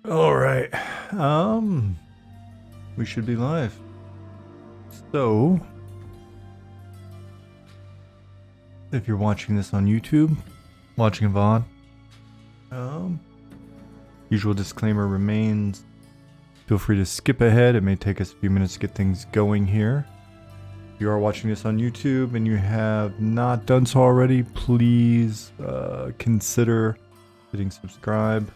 All right. We should be live. So, if you're watching this on YouTube, watching VOD, usual disclaimer remains. Feel free to skip ahead. It may take us a few minutes to get things going here. If you are watching this on YouTube and you have not done so already, please consider hitting subscribe.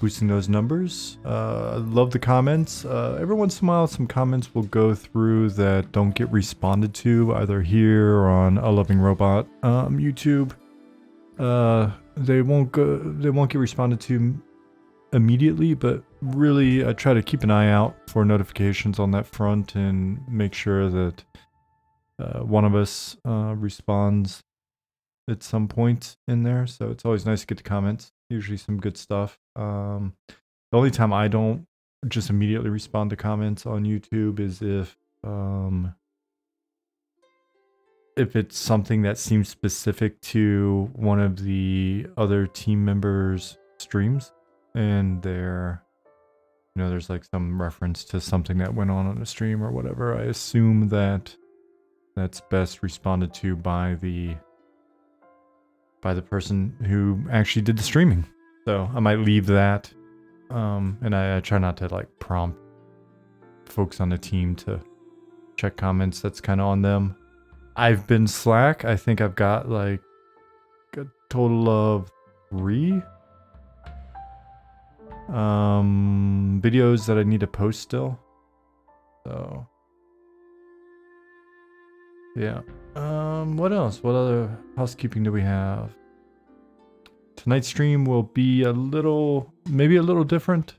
Boosting those numbers. Love the comments. Every once in a while, some comments will go through that don't get responded to, either here or on A Loving Robot YouTube. They won't get responded to immediately, but really, I try to keep an eye out for notifications on that front and make sure that one of us responds at some point in there. So it's always nice to get the comments. Usually some good stuff. The only time I don't just immediately respond to comments on YouTube is if it's something that seems specific to one of the other team members' streams, and there's like some reference to something that went on a stream or whatever. I assume that that's best responded to by the person who actually did the streaming. So I might leave that. And I try not to like prompt folks on the team to check comments. That's kind of on them. I've been slack. I think I've got like a total of 3 videos that I need to post still. So yeah. What else? What other housekeeping do we have? Tonight's stream will be maybe a little different,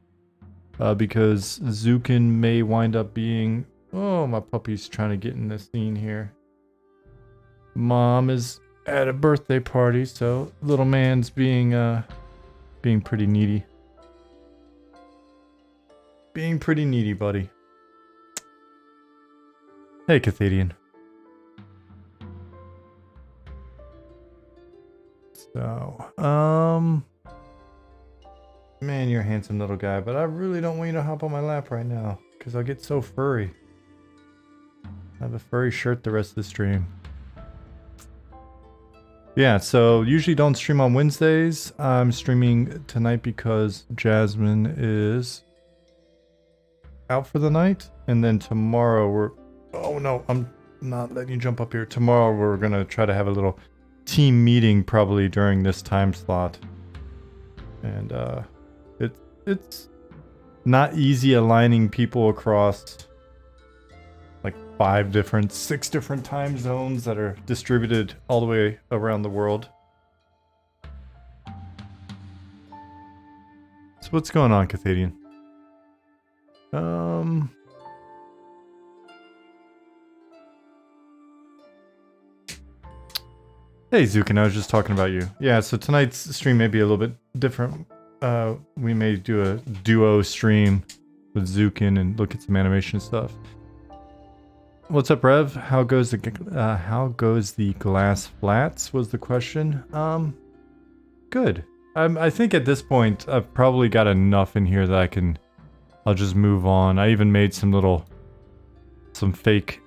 because Zukan may wind up being... Oh, my puppy's trying to get in the scene here. Mom is at a birthday party, so little man's being pretty needy. Being pretty needy, buddy. Hey, Cathadian. So, man, you're a handsome little guy, but I really don't want you to hop on my lap right now, because I'll get so furry. I have a furry shirt the rest of the stream. Yeah, so usually don't stream on Wednesdays. I'm streaming tonight because Jasmine is out for the night, and then tomorrow oh no, I'm not letting you jump up here. Tomorrow we're gonna try to have a little team meeting probably during this time slot, and it's not easy aligning people across like 6 different time zones that are distributed all the way around the world. So what's going on, Cathadian? Hey Zukan, I was just talking about you. Yeah, so tonight's stream may be a little bit different. We may do a duo stream with Zukan and look at some animation stuff. What's up, Rev? How goes the glass flats? Was the question. Good. I think at this point I've probably got enough in here that I'll just move on. I even made some fake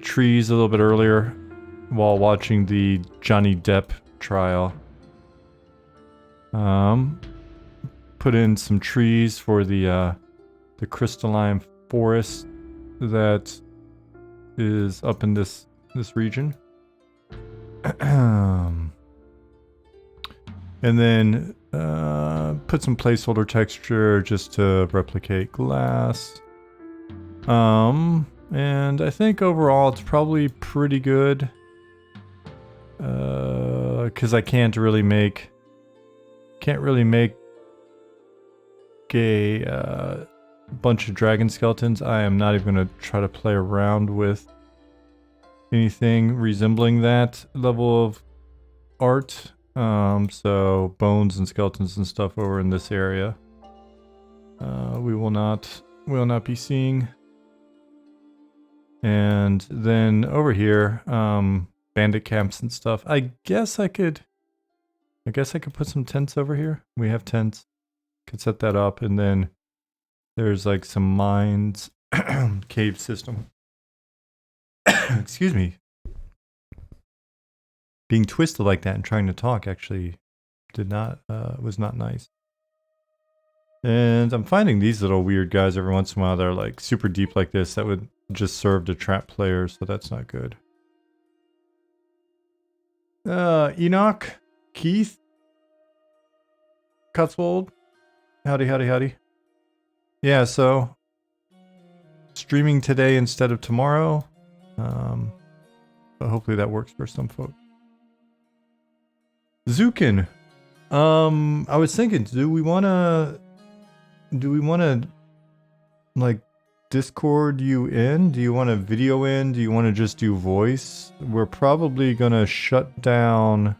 trees a little bit earlier while watching the Johnny Depp trial. Put in some trees for the crystalline forest that is up in this region. And then put some placeholder texture just to replicate glass. And I think overall it's probably pretty good. Because I can't really make a bunch of dragon skeletons. I am not even going to try to play around with anything resembling that level of art. So bones and skeletons and stuff over in this area, we will not be seeing. And then over here, bandit camps and stuff. I guess I could put some tents over here. We have tents. Can set that up, and then there's like some mines cave system. Excuse me. Being twisted like that and trying to talk actually was not nice. And I'm finding these little weird guys every once in a while. They're like super deep like this. That would just serve to trap players, so that's not good. Enoch, Keith, Cotswold, howdy, howdy, howdy. Yeah, so streaming today instead of tomorrow. But hopefully that works for some folks. Zukan, I was thinking, do we wanna like Discord you in? Do you want to video in? Do you want to just do voice? We're probably gonna shut down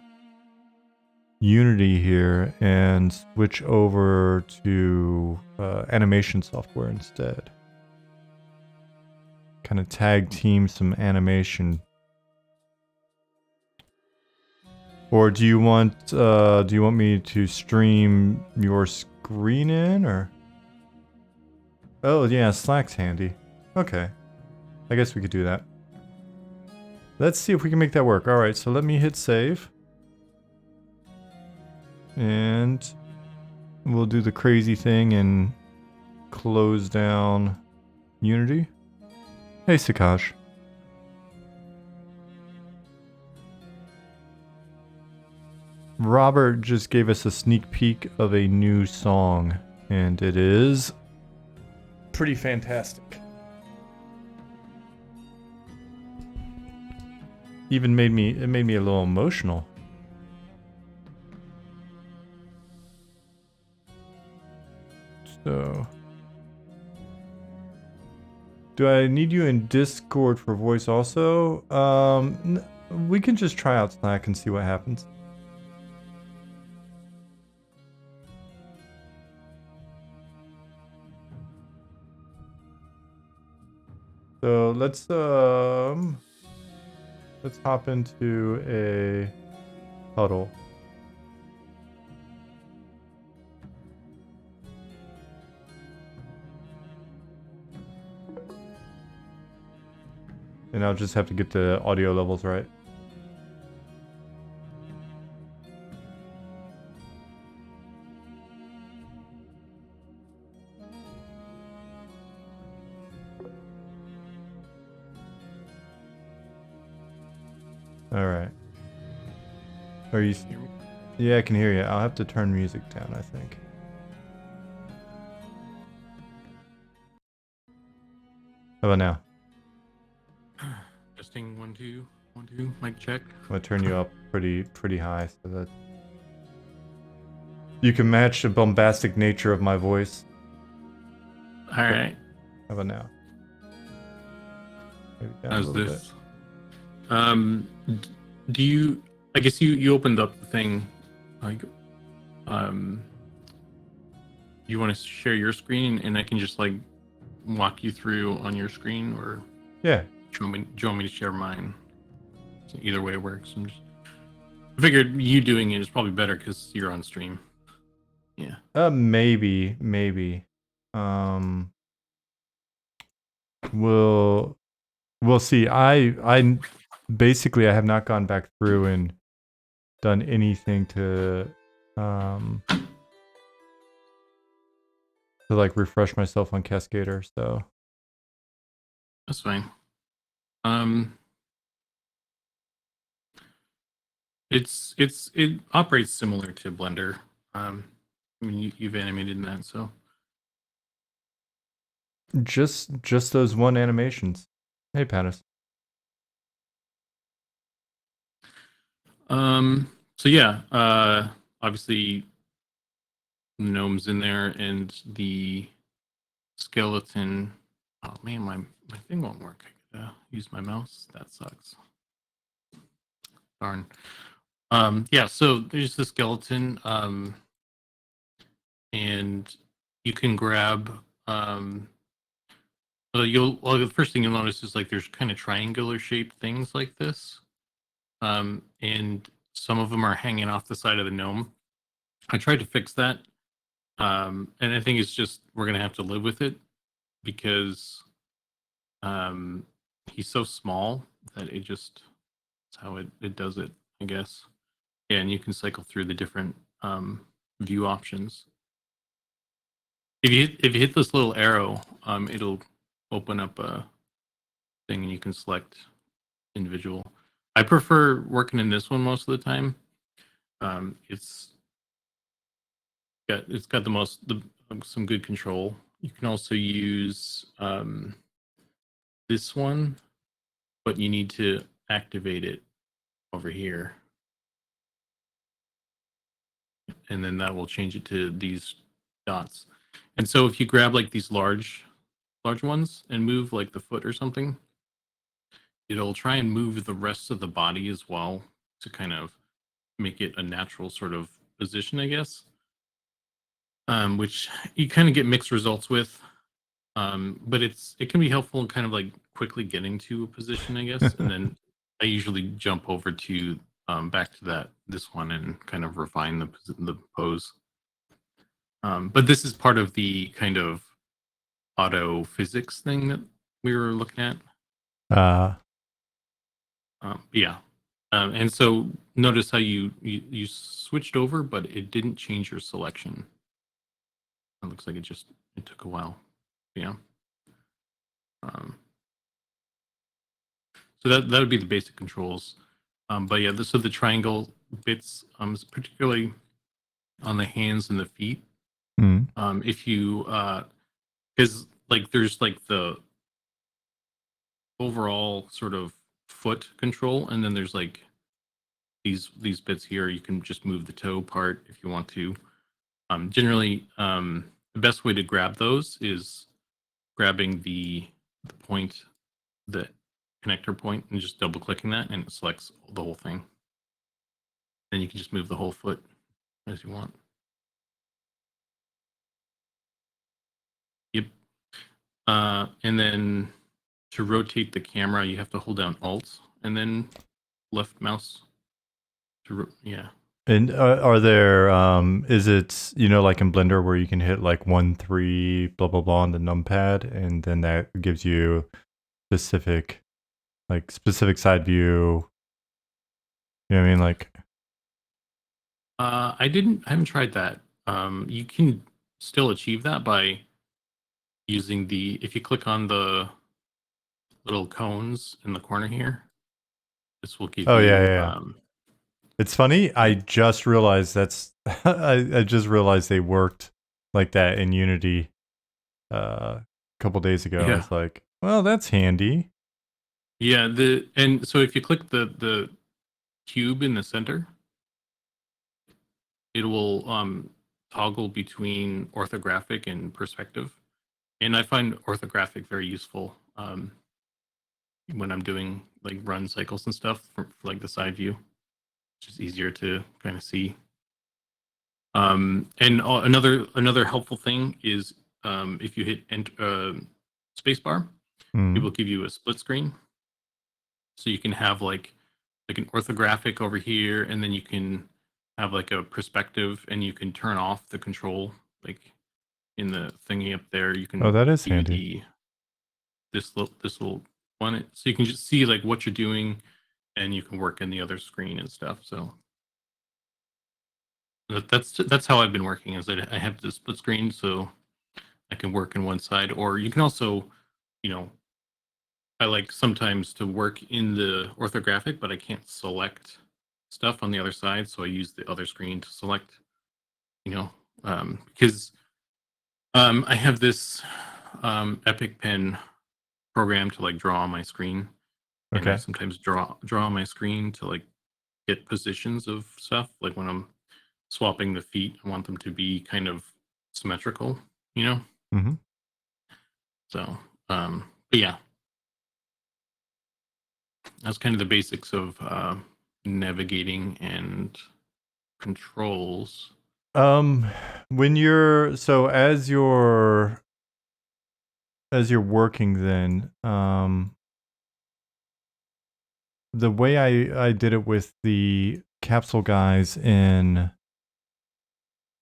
Unity here and switch over to animation software instead. Kind of tag team some animation. Or do you want me to stream your screen in, or? Oh yeah, Slack's handy. Okay. I guess we could do that. Let's see if we can make that work. Alright, so let me hit save. And we'll do the crazy thing and close down Unity. Hey, Sakash. Robert just gave us a sneak peek of a new song, and it is pretty fantastic. It made me a little emotional. So, do I need you in Discord for voice also? We can just try out Slack and see what happens. So let's hop into a huddle. And I'll just have to get the audio levels right. Alright. Are you... Yeah, I can hear you. I'll have to turn music down, I think. How about now? Testing 1 2 1 2 mic check. I'm gonna turn you up pretty high so that you can match the bombastic nature of my voice. All right. How about now? Maybe down How's a little this? Do you? I guess you opened up the thing. Like, you want to share your screen, and I can just like walk you through on your screen, or yeah. Do you want me to share mine? So either way works. I figured you doing it is probably better because you're on stream. Yeah. Maybe. We'll see. I basically I have not gone back through and done anything to like refresh myself on Cascader, so That's fine. It operates similar to Blender. I mean, you've animated in that, so just those one animations. Hey, Panis. So yeah, obviously gnomes in there and the skeleton. Oh man, my thing won't work. I gotta use my mouse. That sucks. Darn. Yeah, so there's the skeleton, and you can grab. The first thing you'll notice is like there's kind of triangular shaped things like this, and some of them are hanging off the side of the gnome. I tried to fix that, And I think it's just we're gonna have to live with it because he's so small that it just that's how it does it, I guess. Yeah, and you can cycle through the different view options. If you hit this little arrow, it'll open up a thing and you can select individual. I prefer working in this one most of the time. It's got some good control. You can also use this one, but you need to activate it over here, and then that will change it to these dots. And so if you grab like these large ones and move like the foot or something, it'll try and move the rest of the body as well to kind of make it a natural sort of position, I guess. Which you kind of get mixed results with. But it can be helpful in kind of like quickly getting to a position, I guess. And then I usually jump over to back to this one and kind of refine the pose. But this is part of the kind of auto physics thing that we were looking at. Yeah. And so notice how you switched over, but it didn't change your selection. It looks like it took a while. Yeah. So that would be the basic controls. But yeah, so the triangle bits, particularly on the hands and the feet. Mm. If you, because like there's like the overall sort of foot control, and then there's like these bits here. You can just move the toe part if you want to. Generally, the best way to grab those is grabbing the point, the connector point, and just double clicking that, and it selects the whole thing. Then you can just move the whole foot as you want. Yep. And then to rotate the camera, you have to hold down Alt and then left mouse. Yeah. And are there, is it, like in Blender where you can hit like 1, 3, blah, blah, blah on the numpad, and then that gives you specific side view? You know what I mean? Like, I haven't tried that. You can still achieve that by using if you click on the little cones in the corner here, this will give oh, you, yeah. It's funny. I just realized I just realized they worked like that in Unity a couple days ago. I yeah. was like, well, that's handy. Yeah, and so if you click the cube in the center, it will toggle between orthographic and perspective. And I find orthographic very useful when I'm doing like run cycles and stuff for like the side view. It's just easier to kind of see. And another helpful thing is if you hit spacebar, it will give you a split screen, so you can have like an orthographic over here, and then you can have like a perspective, and you can turn off the control like in the thingy up there. You Oh, can that is do handy. this little one, so you can just see like what you're doing, and you can work in the other screen and stuff. So that's how I've been working. Is that I have the split screen, so I can work in one side, or you can also, I like sometimes to work in the orthographic, but I can't select stuff on the other side, so I use the other screen to select. Because I have this Epic Pen program to like draw on my screen, and I Okay. sometimes draw on my screen to like get positions of stuff. Like when I'm swapping the feet, I want them to be kind of symmetrical, Mm-hmm. So, but yeah, that's kind of the basics of navigating and controls. When you're as you're working, then the way I did it with the capsule guys in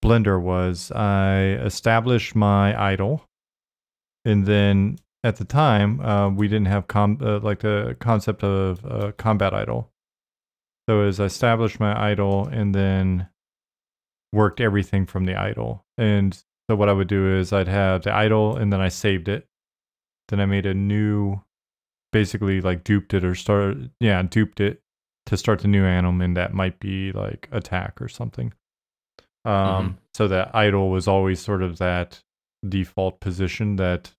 Blender was I established my idle, and then at the time we didn't have like the concept of combat idle. So as I established my idle and then worked everything from the idle. And so what I would do is I'd have the idle and then I saved it. Then I made a new, basically like duped it to start the new anim, and that might be like attack or something. So that idle was always sort of that default position that,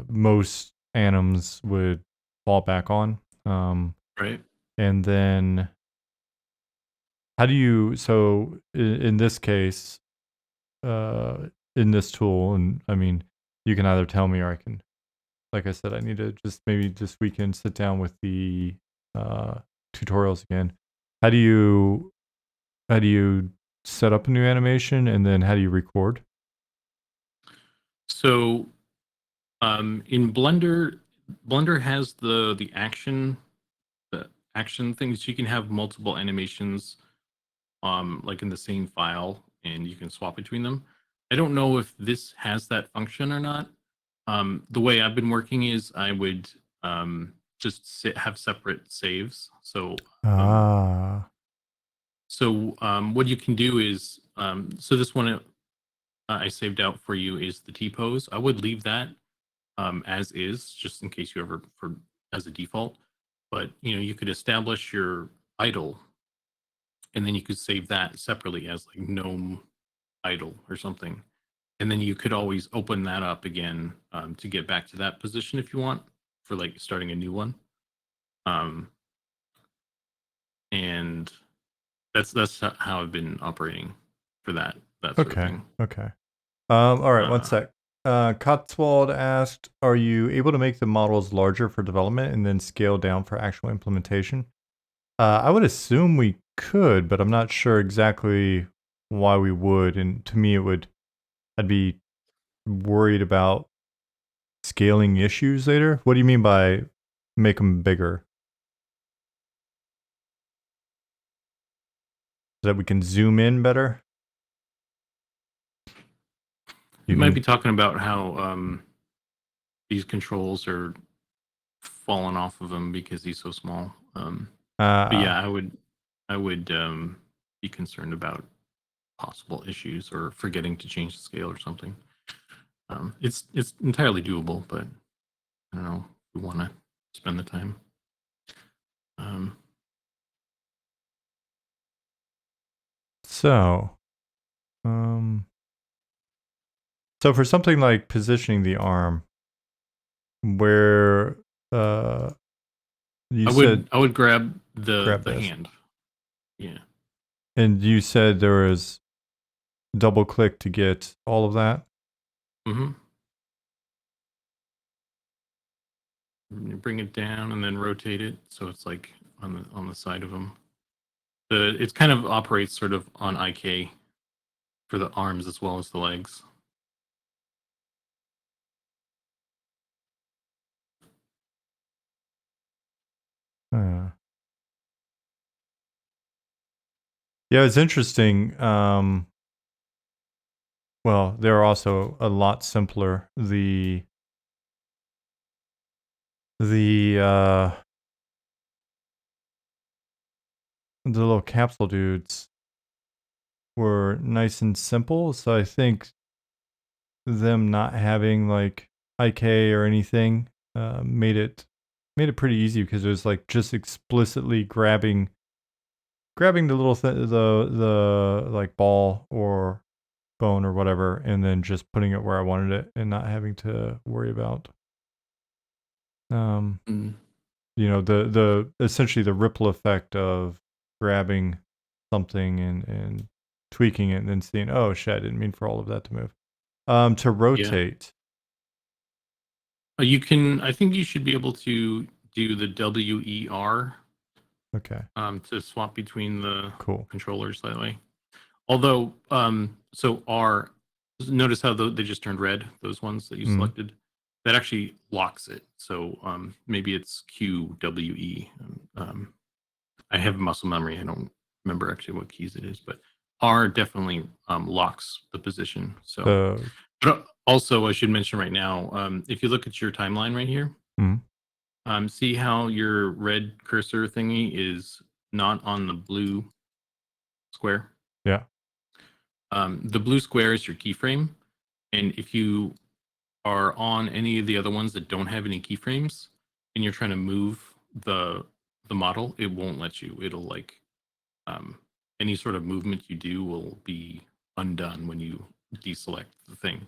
most anims would fall back on. Right. And then how do you, so in this case, in this tool, and I mean, you can either tell me or I can, like I said, I need to just maybe this weekend sit down with the tutorials again. How do you set up a new animation, and then how do you record? So in Blender has the action things. You can have multiple animations like in the same file, and you can swap between them. I don't know if this has that function or not. The way I've been working is I would just have separate saves. So what you can do is so this one I saved out for you is the T pose. I would leave that as is, just in case you ever as a default. But you could establish your idle, and then you could save that separately as like gnome idle or something. And then you could always open that up again to get back to that position if you want, for like starting a new one. And that's how I've been operating for that sort of thing. Okay. All right, one sec. Cotswold asked, are you able to make the models larger for development and then scale down for actual implementation? I would assume we could, but I'm not sure exactly why we would. And to me, I'd be worried about scaling issues later. What do you mean by make them bigger? So that we can zoom in better? You might be talking about how these controls are falling off of him because he's so small. But yeah, I would be concerned about possible issues or forgetting to change the scale or something. It's entirely doable, but I don't know if we want to spend the time. So for something like positioning the arm, where I would grab the hand. Yeah. And you said there was double click to get all of that? Mm-hmm. You bring it down and then rotate it so it's like on the side of them. It kind of operates sort of on IK for the arms as well as the legs. Yeah, it's interesting. Well, they're also a lot simpler. The little capsule dudes were nice and simple, so I think them not having like IK or anything made it pretty easy, because it was like just explicitly grabbing the little the like ball or bone or whatever, and then just putting it where I wanted it and not having to worry about the essentially the ripple effect of grabbing something and tweaking it and then seeing, oh shit, I didn't mean for all of that to move. To rotate. You can, I think you should be able to do the WER. Okay. To swap between the cool controllers slightly. Although, so R, notice how they just turned red, those ones that you selected? That actually locks it. So maybe it's QWE. I have muscle memory. I don't remember actually what keys it is, but R definitely locks the position. So, So, but also I should mention right now, if you look at your timeline right here, mhm. see how your red cursor thingy is not on the blue square? Yeah. The blue square is your keyframe, and if you are on any of the other ones that don't have any keyframes, and you're trying to move the model, it won't let you. It'll like any sort of movement you do will be undone when you deselect the thing.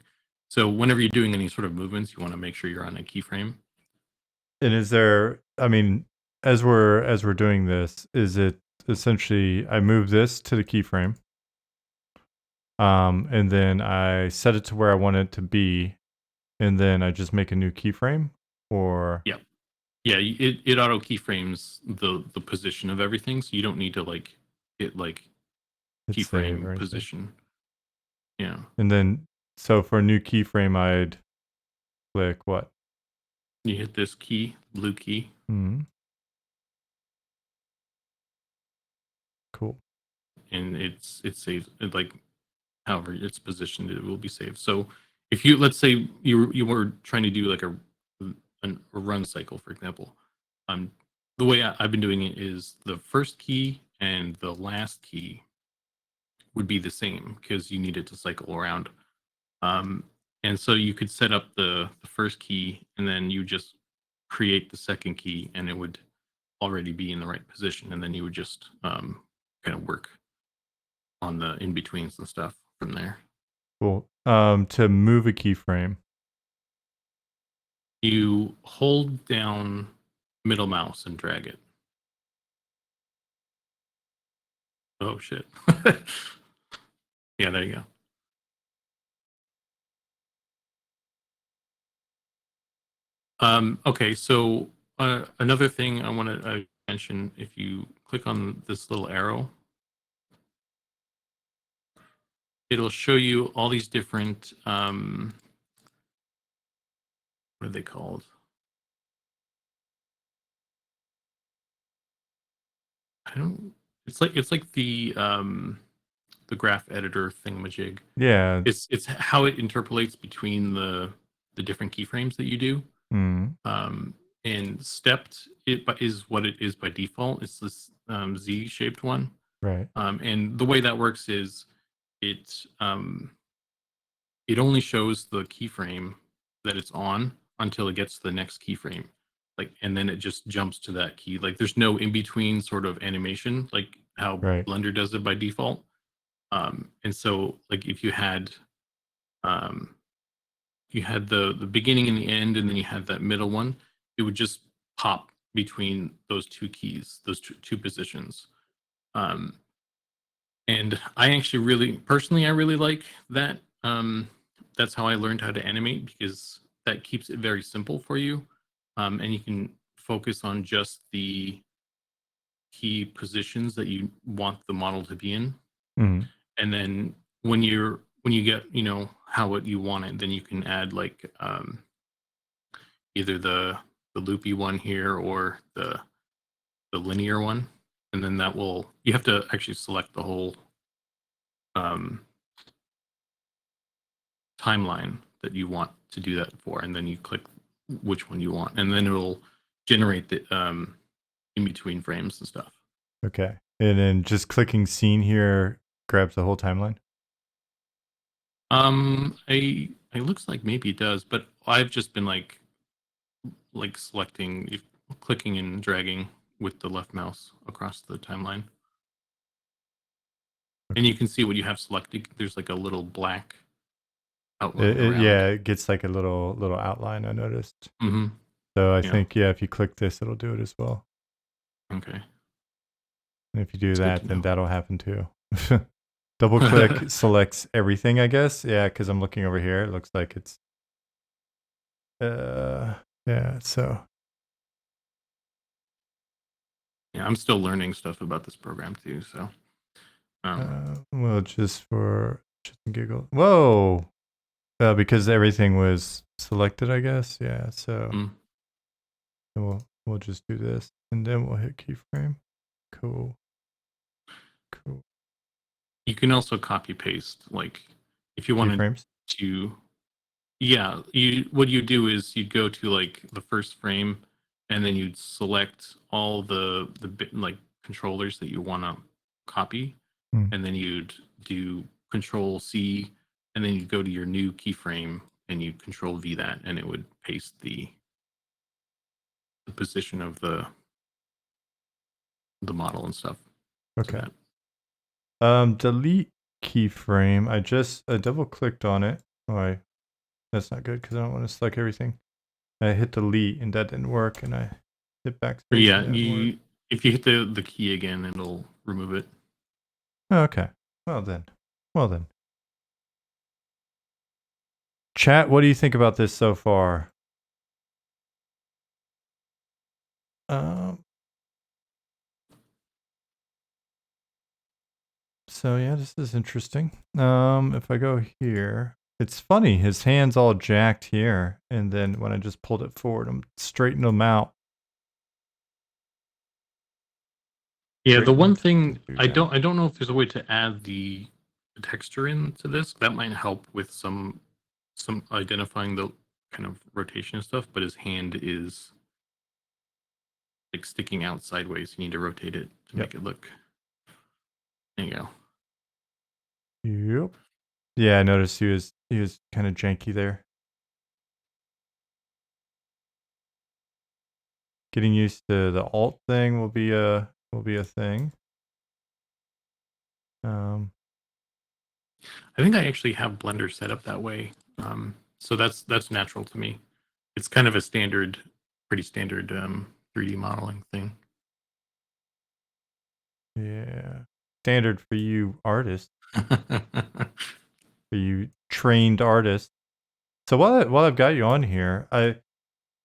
So whenever you're doing any sort of movements, you want to make sure you're on a keyframe. And is there? I mean, as we're doing this, is it essentially I move this to the keyframe, and then I set it to where I want it to be, and then I just make a new keyframe, or Yeah, yeah. It auto keyframes the position of everything, so you don't need to like hit like hit save or keyframe anything. position. Yeah. And then, so for a new keyframe, I'd click what? You hit this key, blue key. Hmm. Cool. And it saves it, like however it's positioned, it will be saved. So if you, let's say you were trying to do like a run cycle, for example, the way I've been doing it is the first key and the last key would be the same because you need it to cycle around. Um, and so you could set up the first key and then you just create the second key and it would already be in the right position, and then you would just kind of work on the in betweens and stuff from there. Cool. To move a keyframe. You hold down middle mouse and drag it. Oh shit. Yeah, there you go. Okay, so another thing I want to mention, if you click on this little arrow, it'll show you all these different, what are they called? I don't, it's like the graph editor thingamajig. Yeah. It's how it interpolates between the different keyframes that you do. Mm, And stepped is what it is by default. It's this Z-shaped one. right. And the way that works is it it only shows the keyframe that it's on until it gets to the next keyframe. Like, and then it just jumps to that key. Like, there's no in between sort of animation, like how Right. Blender does it by default. And so, like, if um, you had the beginning and the end, and then you had that middle one, it would just pop between those two keys, those two positions. Um, and I actually really, personally, I really like that. That's how I learned how to animate, because that keeps it very simple for you, and you can focus on just the key positions that you want the model to be in. Mm, And then when you get how what you want it, then you can add like either the loopy one here or the linear one, and then that will, you have to actually select the whole um, timeline that you want to do that for, and then you click which one you want, and then it'll generate the in between frames and stuff. okay. And then just clicking scene here grabs the whole timeline. I it looks like maybe it does, but I've just been like selecting, clicking and dragging with the left mouse across the timeline. And you can see what you have selected. There's like a little black outline around. Yeah, it gets like a little outline, I noticed. Mm-hmm. So I Yeah. think, yeah, if you click this, it'll do it as well. Okay. And if you do It's good that, to then know. that'll happen too. Double click selects everything, I guess. Yeah, because I'm looking over here. It looks like it's yeah, so Yeah, I'm still learning stuff about this program too. So, well, just for just a giggle. Whoa. Because everything was selected, I guess. Yeah, so mm. we'll just do this and then we'll hit keyframe. Cool. Cool. You can also copy paste, like if you wanted Keyframes. to. Yeah, what you do is you'd go to like the first frame, and then you'd select all the bit like controllers that you want to copy, Hmm. and then you'd do Control C, and then you'd go to your new keyframe and you'd Control V that, and it would paste the position of the model and stuff. Okay. Delete keyframe. I double clicked on it. Oh, that's not good because I don't want to select everything. I hit delete and that didn't work, and I hit backspace Yeah, and that didn't work. if you hit the key again, it'll remove it. Oh, okay. Well then. Chat, what do you think about this so far? So yeah, this is interesting. If I go here, it's funny. His hand's all jacked here, and then when I just pulled it forward, I'm straightening them out. Yeah, the one Straightened thing I down. don't know if there's a way to add the texture into this. That might help with some identifying the kind of rotation and stuff, but his hand is like sticking out sideways. You need to rotate it to make it look. There you go. Yep. Yeah, I noticed he was kind of janky there. Getting used to the alt thing will be a thing. I think I actually have Blender set up that way, so that's natural to me. It's kind of a pretty standard 3D modeling thing. Yeah, standard for you artists, for you trained artists. So while I've got you on here, I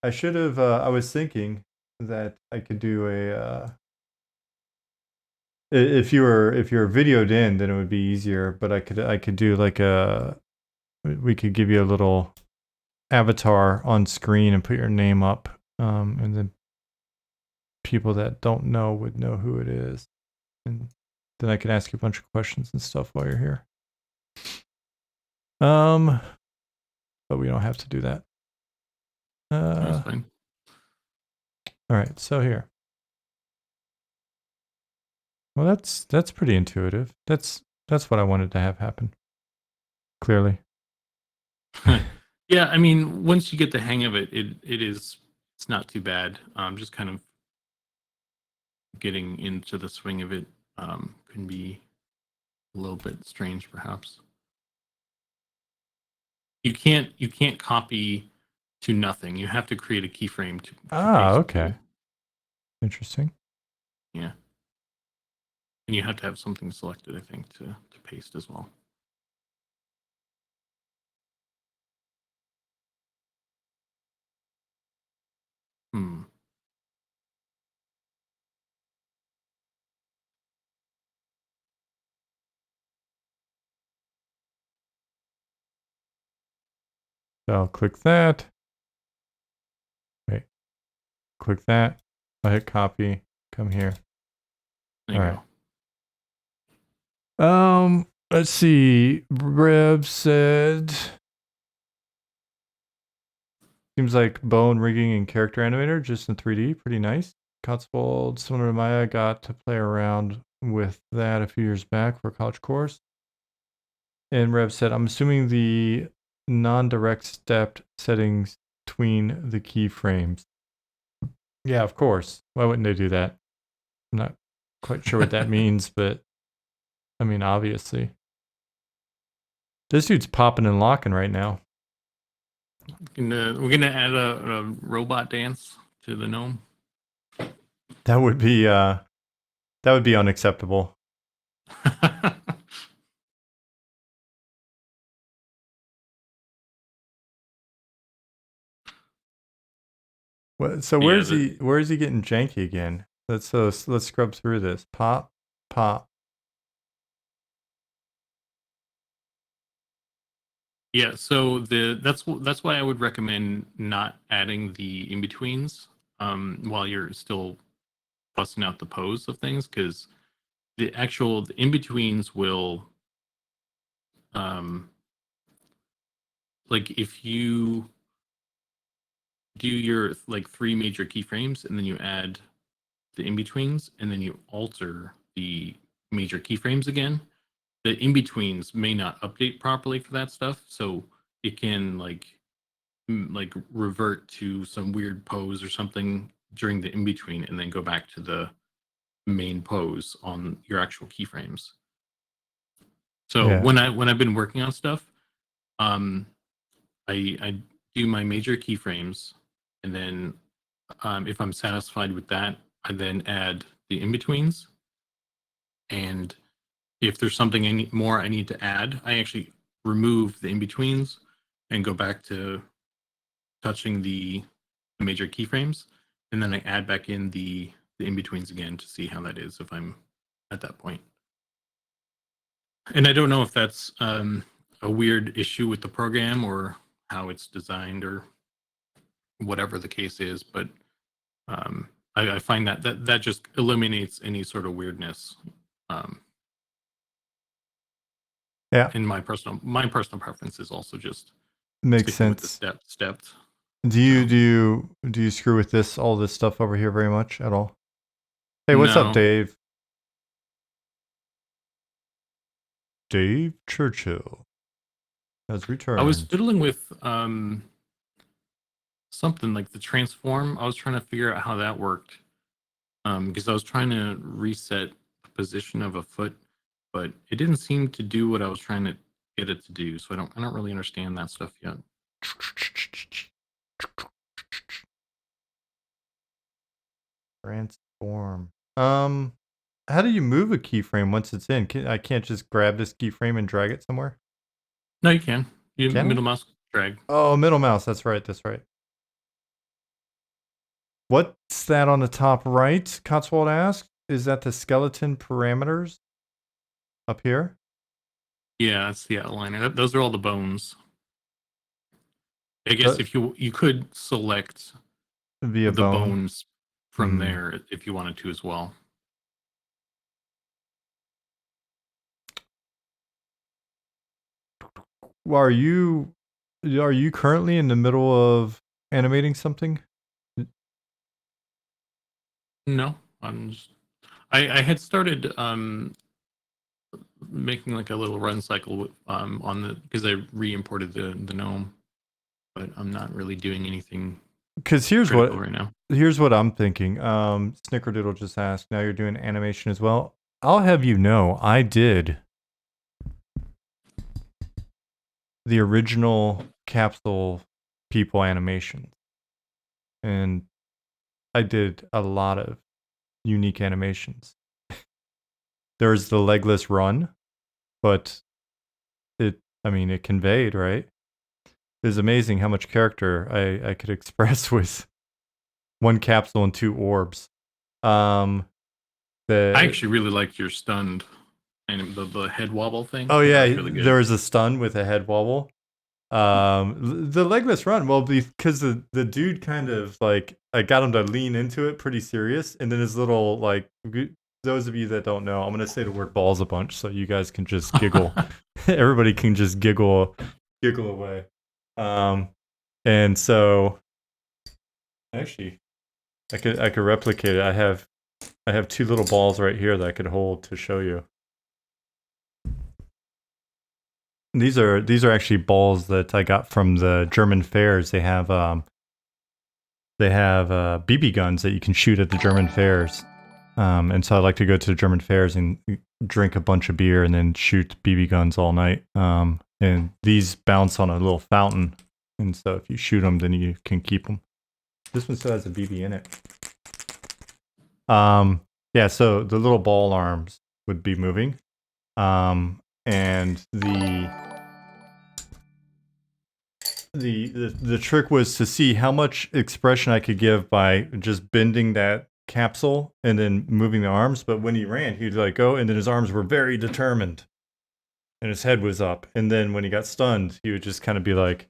should have. I was thinking that I could do a. If you were videoed in, then it would be easier. But I could do like a. We could give you a little avatar on screen and put your name up, and then people that don't know would know who it is, and then I can ask you a bunch of questions and stuff while you're here. But we don't have to do that. That's fine. All right, so here. Well, that's pretty intuitive. That's what I wanted to have happen. Clearly. Yeah, I mean, once you get the hang of it, it's not too bad. Just kind of getting into the swing of it can be a little bit strange, perhaps. You can't copy to nothing. You have to create a keyframe to paste Okay. to. Interesting. Yeah, and you have to have something selected, I think, to paste as well. Hmm. So I'll click that. Wait. Click that. I'll hit copy. Come here. There you All go. right. Let's see. Rev said seems like bone rigging and character animator just in 3D. Pretty nice. Cotswold, similar to Maya, got to play around with that a few years back for a college course. And Rev said, I'm assuming the non-direct stepped settings between the keyframes. Yeah, of course. Why wouldn't they do that? I'm not quite sure what that means, but I mean, obviously. This dude's popping and locking right now. We're gonna add a robot dance to the gnome. That would be unacceptable. So where is he getting janky again? Let's scrub through this. Pop. Yeah, so that's why I would recommend not adding the in betweens while you're still busting out the pose of things, because the in-betweens will, like if you do your like 3 major keyframes and then you add the in-betweens and then you alter the major keyframes again, the in-betweens may not update properly for that stuff, so it can like revert to some weird pose or something during the in-between and then go back to the main pose on your actual keyframes. So Yeah. when I've been working on stuff, um, I do my major keyframes, and then if I'm satisfied with that, I then add the in betweens. And if there's something I need to add, I actually remove the in betweens and go back to touching the major keyframes, and then I add back in the in betweens again to see how that is if I'm at that point. And I don't know if that's a weird issue with the program or how it's designed or whatever the case is, but I find that just eliminates any sort of weirdness. Yeah. And my personal preference is also just Makes sticking with the sense. stepped. Do you screw with all this stuff over here very much at all? Hey, what's up, No, Dave? Dave Churchill has returned. I was fiddling with something like the transform. I was trying to figure out how that worked because I was trying to reset the position of a foot, but it didn't seem to do what I was trying to get it to do. So I don't really understand that stuff yet. Transform. How do you move a keyframe once it's in? I can't just grab this keyframe and drag it somewhere? No, you can. You Can I? middle mouse drag. Oh, middle mouse. That's right. That's right. What's that on the top right? Cotswold asked. Is that the skeleton parameters up here? Yeah, that's the outliner. Those are all the bones. I guess if you could select Via the bone. bones from there if you wanted to as well. Well, are you currently in the middle of animating something? No, I had started making like a little run cycle on the because I re-imported the gnome, but I'm not really doing anything Because critical right now. here's what I'm thinking. Snickerdoodle just asked. Now you're doing animation as well. I'll have you know, I did the original capsule people animations, and I did a lot of unique animations. There's the legless run, but it conveyed, right? It's amazing how much character I could express with one capsule and 2 orbs. I actually really liked your stunned and the head wobble thing. Oh yeah, That was really good. there was a stun with a head wobble. The legless run, well, because the dude kind of like, I got him to lean into it pretty serious, and then his little like, those of you that don't know, I'm gonna say the word balls a bunch so you guys can just giggle. Everybody can just giggle away. And so actually, I could replicate it. I have 2 little balls right here that I could hold to show you. These are actually balls that I got from the German fairs. They have BB guns that you can shoot at the German fairs. And so I like to go to the German fairs and drink a bunch of beer and then shoot BB guns all night. And these bounce on a little fountain, and so if you shoot them, then you can keep them. This one still has a BB in it. Yeah, so the little ball arms would be moving. And the trick was to see how much expression I could give by just bending that capsule and then moving the arms. But when he ran, he'd like go, and then his arms were very determined, and his head was up. And then when he got stunned, he would just kind of be like,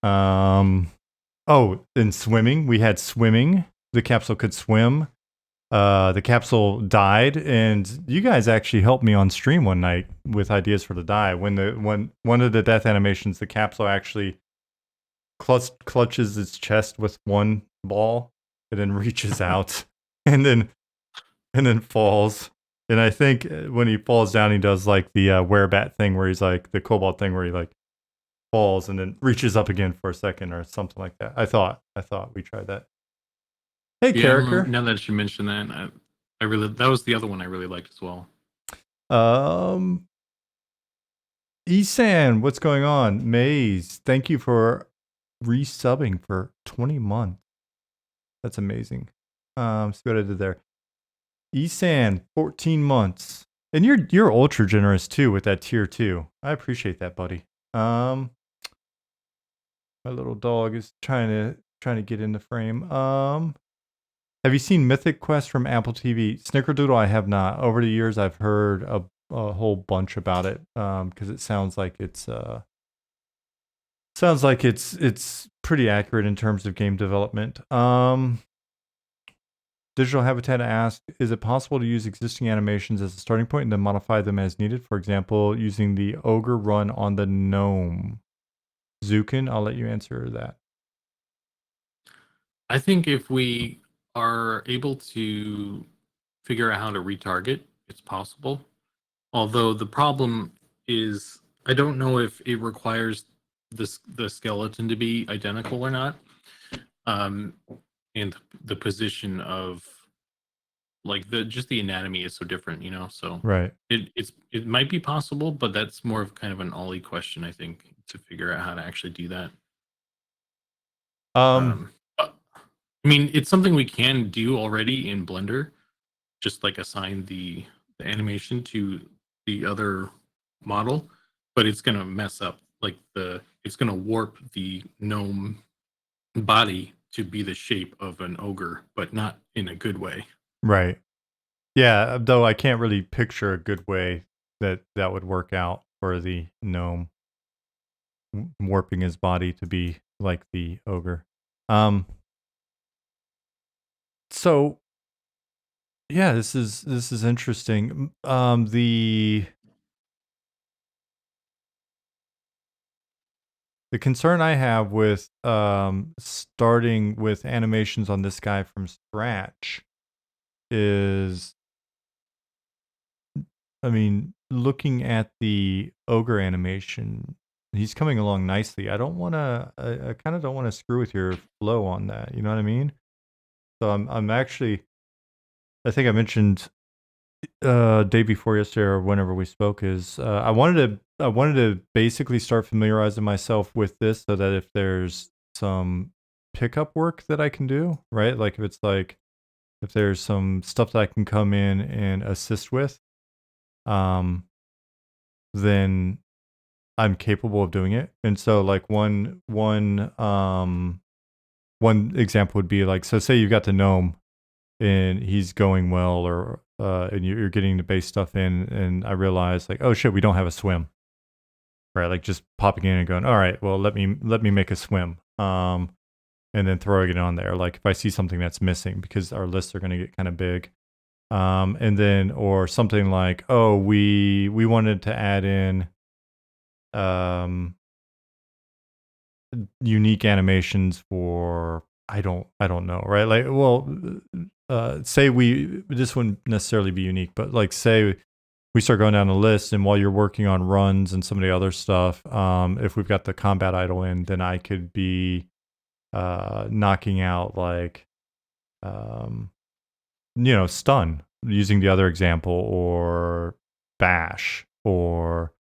oh, in swimming, we had swimming. The capsule could swim. the capsule died, and you guys actually helped me on stream one night with ideas for the die. When one of the death animations, the capsule actually clutches its chest with one ball and then reaches out and then falls. And I think when he falls down, he does like the werebat thing where he's like the cobalt thing where he like falls and then reaches up again for a second or something like that. I thought we tried that. Hey, Yeah, I character. remember, now that you mention that, I really that was the other one I really liked as well. Isan, what's going on? Maze, thank you for resubbing for 20 months. That's amazing. See what I did there. Isan, 14 months. And you're ultra generous too with that tier 2. I appreciate that, buddy. My little dog is trying to get in the frame. Have you seen Mythic Quest from Apple TV? Snickerdoodle, I have not. Over the years, I've heard a whole bunch about it because it sounds like it's pretty accurate in terms of game development. Digital Habitat asked, is it possible to use existing animations as a starting point and then modify them as needed? For example, using the ogre run on the gnome. Zukan, I'll let you answer that. I think if we are able to figure out how to retarget, it's possible. Although the problem is, I don't know if it requires the skeleton to be identical or not, and the position of like the anatomy is so different, you know. So Right. it might be possible, but that's more of kind of an Ollie question, I think, to figure out how to actually do that. I mean, it's something we can do already in Blender, just like assign the animation to the other model, but it's gonna mess up like it's gonna warp the gnome body to be the shape of an ogre, but not in a good way. Right. Yeah, though I can't really picture a good way that would work out for the gnome warping his body to be like the ogre. So yeah, this is interesting. The concern I have with starting with animations on this guy from scratch is, I mean, looking at the ogre animation, he's coming along nicely. I kind of don't want to screw with your flow on that. You know what I mean? So I'm actually, I think I mentioned day before yesterday or whenever we spoke is I wanted to basically start familiarizing myself with this so that if there's some pickup work that I can do, right? Like if there's some stuff that I can come in and assist with, then I'm capable of doing it. And so like one example would be like, so say you've got the gnome and he's going well, or and you're getting the base stuff in, and I realize like, oh shit, we don't have a swim, right? Like just popping in and going, all right, well let me make a swim, and then throwing it on there. Like if I see something that's missing, because our lists are going to get kind of big, and then or something like, oh, we wanted to add in unique animations for I don't know, right? Like, well, say this wouldn't necessarily be unique, but like say we start going down the list, and while you're working on runs and some of the other stuff, if we've got the combat idle in, then I could be knocking out like stun using the other example, or bash, or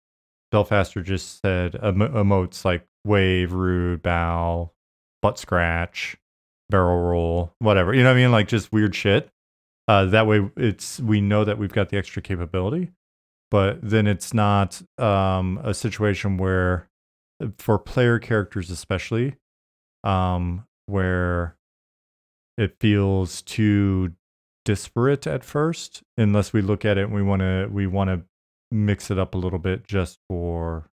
Belfaster just said emotes like wave, rude, bow, butt scratch, barrel roll, whatever. You know what I mean? Like just weird shit. That way we know that we've got the extra capability, but then it's not a situation where, for player characters especially, where it feels too disparate at first, unless we look at it and we want to mix it up a little bit just for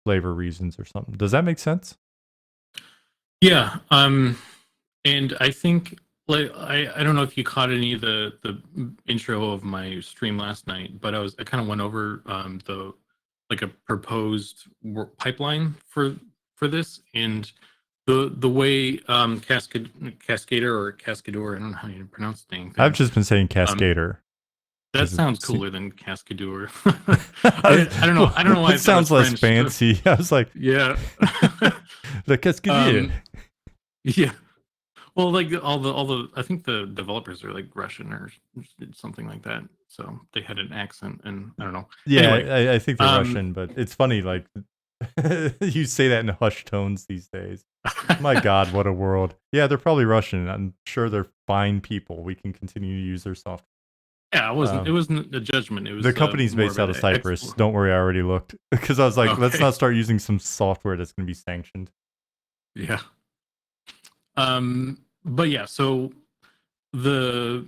flavor reasons or something. Does that make sense? Yeah, and I think Like I don't know if you caught any of the intro of my stream last night, but I kind of went over the like a proposed pipeline for this, and the way Cascader or Cascadeur, I don't know how you pronounce the dang I've thing. just been saying Um, Cascader that because sounds it's cooler than Cascadeur. I don't know. I don't know why I it thought it's sounds less French. fancy. I was like, Yeah. the Cascadeur. um, yeah. Well, like all the I think the developers are like Russian or something like that. So they had an accent, and I don't know. Yeah, Anyway, I think they're um, Russian, but it's funny. Like you say that in hushed tones these days. My God, what a world! Yeah, they're probably Russian. I'm sure they're fine people. We can continue to use their software. yeah, it wasn't a judgment. It The was company's more based of out an of Cyprus. explore. Don't worry, I already looked because I was like, let's Okay, not start using some software that's going to be sanctioned. yeah. But yeah, so the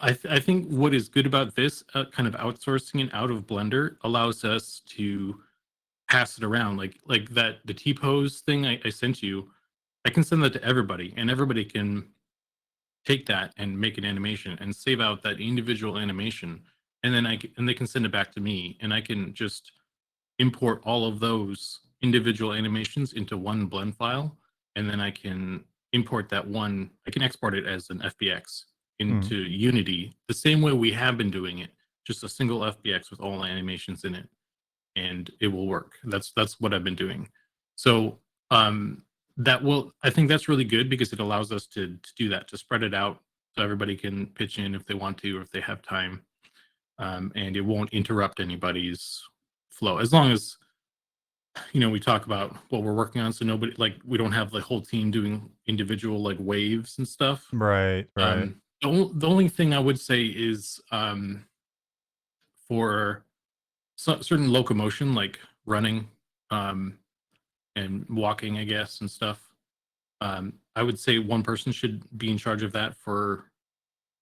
I think what is good about this kind of outsourcing it out of Blender allows us to pass it around, like that the T pose thing I sent you. I can send that to everybody, and everybody can take that and make an animation and save out that individual animation, and then and they can send it back to me, and I can just import all of those individual animations into one blend file, and then I can import that one. I can export it as an FBX Hmm. into Unity the same way we have been doing it, just a single FBX with all animations in it, and it will work. That's what I've been doing. So that will I think that's really good because it allows us to do that, to spread it out so everybody can pitch in if they want to or if they have time, and it won't interrupt anybody's flow as long as we talk about what we're working on, so nobody like we don't have the whole team doing individual like waves and stuff. Right, right. The only thing I would say is for certain locomotion like running, um, and walking, I guess, and stuff. I would say one person should be in charge of that for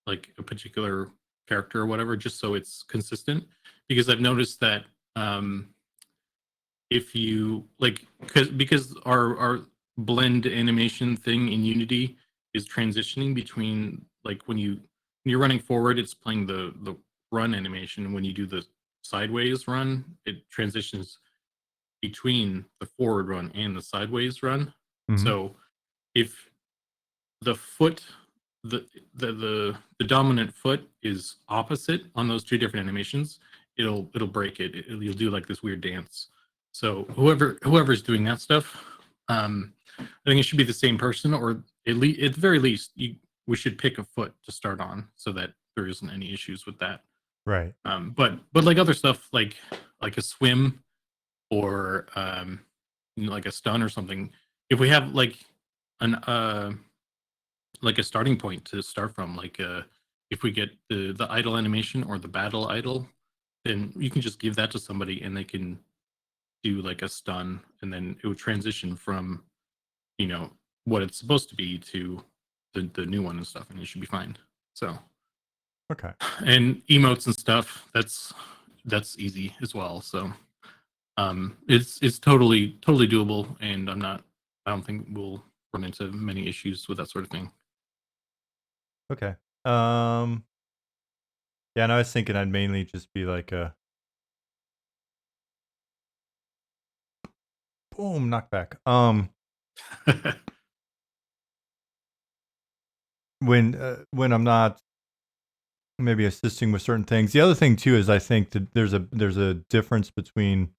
like a particular character or whatever, just so it's consistent. Because I've noticed that if you like, because our blend animation thing in Unity is transitioning between like when you're running forward, it's playing the run animation. When you do the sideways run, it transitions between the forward run and the sideways run. Hmm. So if the foot the dominant foot is opposite on those two different animations, it'll break it. You'll do like this weird dance. So whoever's doing that stuff, I think it should be the same person, or at the very least, we should pick a foot to start on so that there isn't any issues with that. Right. But like other stuff like a swim or like a stun or something, if we have an like a starting point to start from, like if we get the idle animation or the battle idle, then you can just give that to somebody and they can do like a stun, and then it would transition from you know what it's supposed to be to the new one and stuff, and you should be fine. So, Okay. and emotes and stuff, that's easy as well. So it's totally doable, and I don't think we'll run into many issues with that sort of thing. Okay. Um. Yeah, and I was thinking I'd mainly just be like a boom knockback. When I'm not maybe assisting with certain things. The other thing too is I think that there's a difference between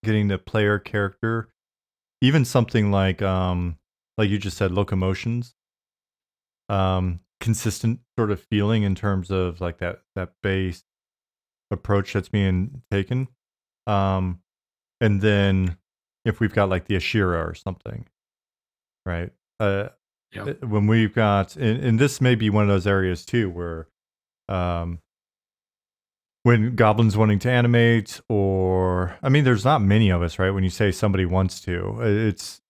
getting the player character, even something like you just said, locomotions, consistent sort of feeling in terms of like that base approach that's being taken. Um, and then if we've got like the Ashira or something, right? Yeah. When we've got, and this may be one of those areas too where um, when goblins wanting to animate, or I mean there's not many of us, right? When you say somebody wants to, it's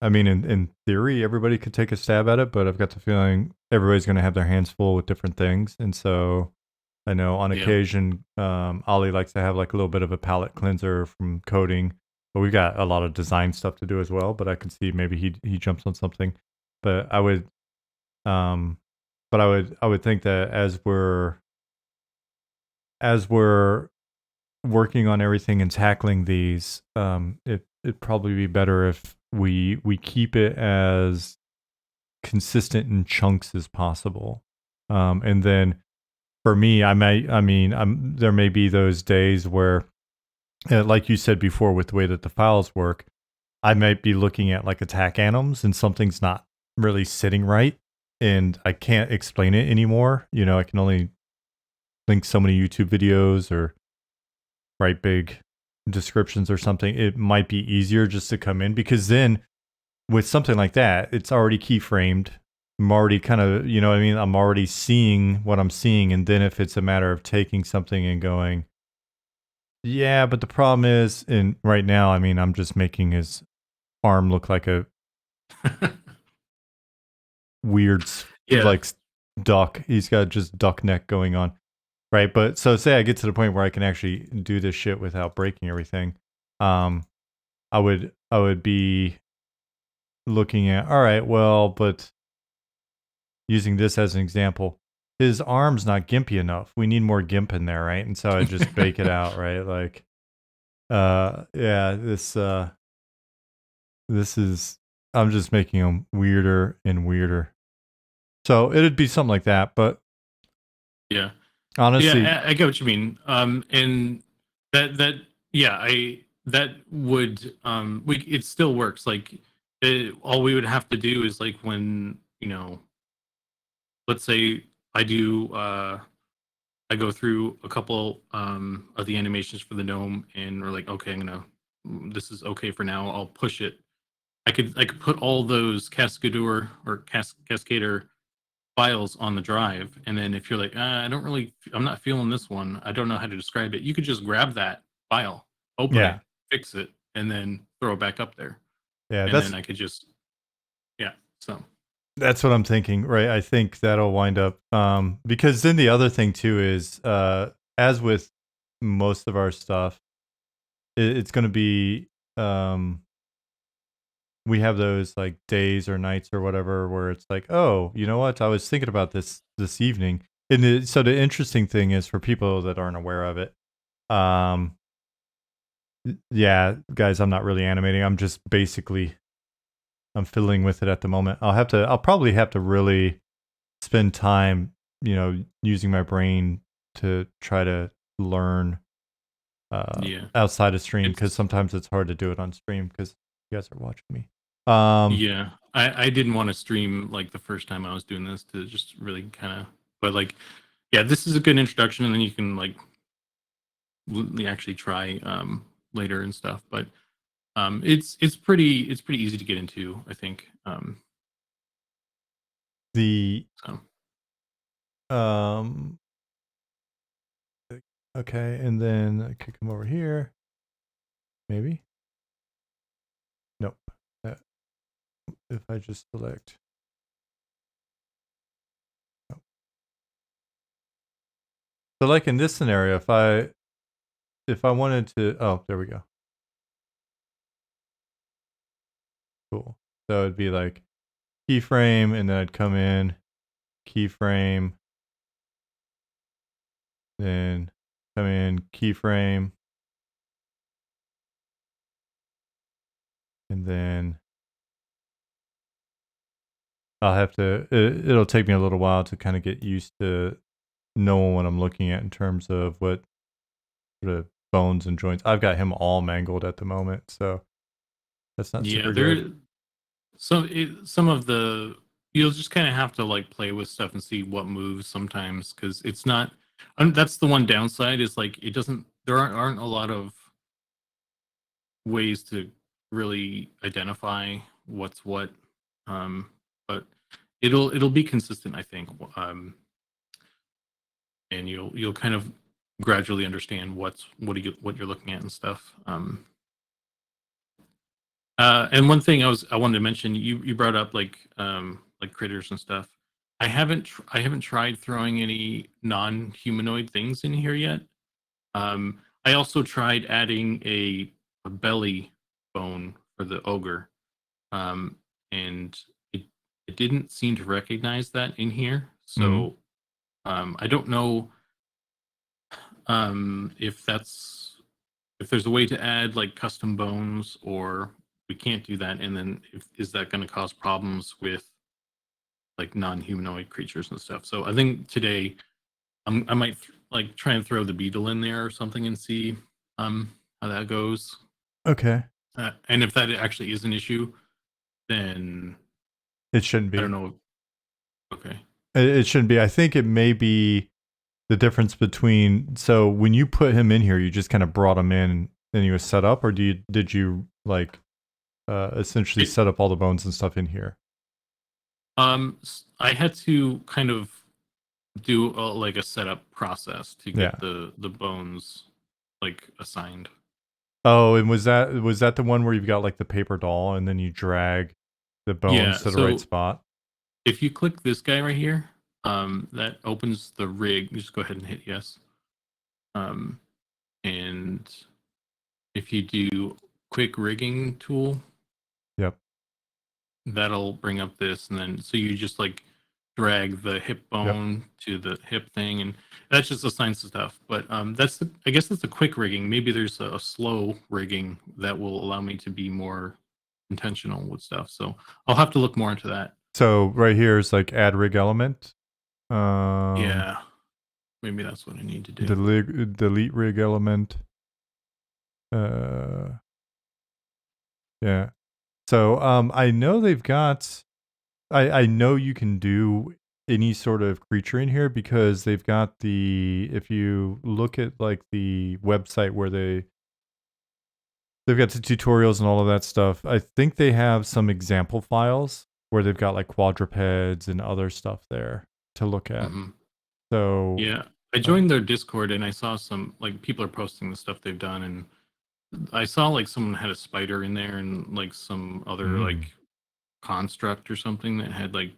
I mean in theory everybody could take a stab at it, but I've got the feeling everybody's going to have their hands full with different things. And so I know on Yeah. occasion Ollie likes to have like a little bit of a palette cleanser from coding, but we've got a lot of design stuff to do as well. But I can see maybe he jumps on something. But I would But I would think that as we're working on everything and tackling these, it'd probably be better if we keep it as consistent in chunks as possible. And then for me, there may be those days where, like you said before, with the way that the files work, I might be looking at like attack anims and something's not really sitting right, and I can't explain it anymore. You know, I can only link so many YouTube videos or write big descriptions or something. It might be easier just to come in, because then with something like that, it's already keyframed. I'm already kind of, you know what I mean? I'm already seeing what I'm seeing. And then if it's a matter of taking something and going, yeah, but the problem is, and right now, I mean, I'm just making his arm look like a weird, Yeah. like duck. He's got just duck neck going on. Right. But so say I get to the point where I can actually do this shit without breaking everything. I would be looking at, all right, well, but using this as an example, his arm's not gimpy enough. We need more gimp in there, right? And so I just bake it out, right? Like, yeah, this is, I'm just making them weirder and weirder. So it'd be something like that, but Yeah. honestly, Yeah, I get what you mean. And that yeah, that would it still works. Like all we would have to do is like when, let's say I do I go through a couple of the animations for the gnome, and we're like, okay, this is okay for now. I'll push it. I could put all those Cascadeur or Cascader files on the drive, and then if you're like, I'm not feeling this one, I don't know how to describe it, you could just grab that file, open yeah, it, fix it, and then throw it back up there, yeah, and then I could just, yeah. So that's what I'm thinking, right? I think that'll wind up, because then the other thing too is, as with most of our stuff, it's going to be, um, we have those like days or nights or whatever where it's like, oh, you know what? I was thinking about this evening. And so the interesting thing is, for people that aren't aware of it, um, yeah, guys, I'm not really animating. I'm just basically, I'm fiddling with it at the moment. I'll probably have to really spend time, using my brain to try to learn yeah, outside of stream, because it's sometimes it's hard to do it on stream because you guys are watching me. Um, yeah. I didn't want to stream like the first time I was doing this to just really kind of, but like, yeah, this is a good introduction, and then you can like actually try later and stuff. But it's pretty easy to get into, I think. the So um, okay, and then I could come over here, maybe. Nope. Uh, if I just select, nope. So like in this scenario, if I wanted to, oh, there we go. Cool. So it'd be like keyframe, and then I'd come in, keyframe, then come in, keyframe, and then I'll have to, it'll take me a little while to kind of get used to knowing what I'm looking at in terms of what sort of bones and joints. I've got him all mangled at the moment, so that's not yeah, super good. some of the, you'll just kind of have to like play with stuff and see what moves sometimes, because it's not. That's the one downside, is like it doesn't. There aren't a lot of ways to really identify what's what, but it'll be consistent, I think, and you'll kind of gradually understand what you're looking at and stuff. And one thing I wanted to mention, you brought up like critters and stuff. I haven't tried throwing any non-humanoid things in here yet. I also tried adding a belly bone for the ogre, um, and it it didn't seem to recognize that in here. Mm. So I don't know if there's a way to add like custom bones, or we can't do that. And then is that going to cause problems with like non-humanoid creatures and stuff? So I think today I might like try and throw the beetle in there or something and see how that goes. Okay. And if that actually is an issue, then It shouldn't I be. don't know. Okay. It shouldn't be. I think it may be the difference between. So when you put him in here, you just kind of brought him in and he was set up, or did you like essentially It, set up all the bones and stuff in here? I had to kind of do like a setup process to Yeah. get the bones like assigned. Oh, and was that the one where you've got like the paper doll and then you drag the Yeah. bones to the right So spot? if you click this guy right here, that opens the rig. Just go ahead and hit yes. Um, and if you do quick rigging tool, Yep. that'll bring up this, and then so you just like drag the hip Yep. bone to the hip thing, and that's just assigns stuff. But I guess that's a quick rigging. Maybe there's a slow rigging that will allow me to be more intentional with stuff. So I'll have to look more into that. So right here is like add rig element. Um, Yeah, maybe that's what I need to do. delete rig element. Yeah. So I know they've got. I know you can do any sort of creature in here because they've got the. If you look at like the website where they've got the tutorials and all of that stuff. I think they have some example files where they've got like quadrupeds and other stuff there to look at. Hmm. So Yeah, I joined their Discord and I saw some like people are posting the stuff they've done, and I saw like someone had a spider in there and like some other like construct or something that had like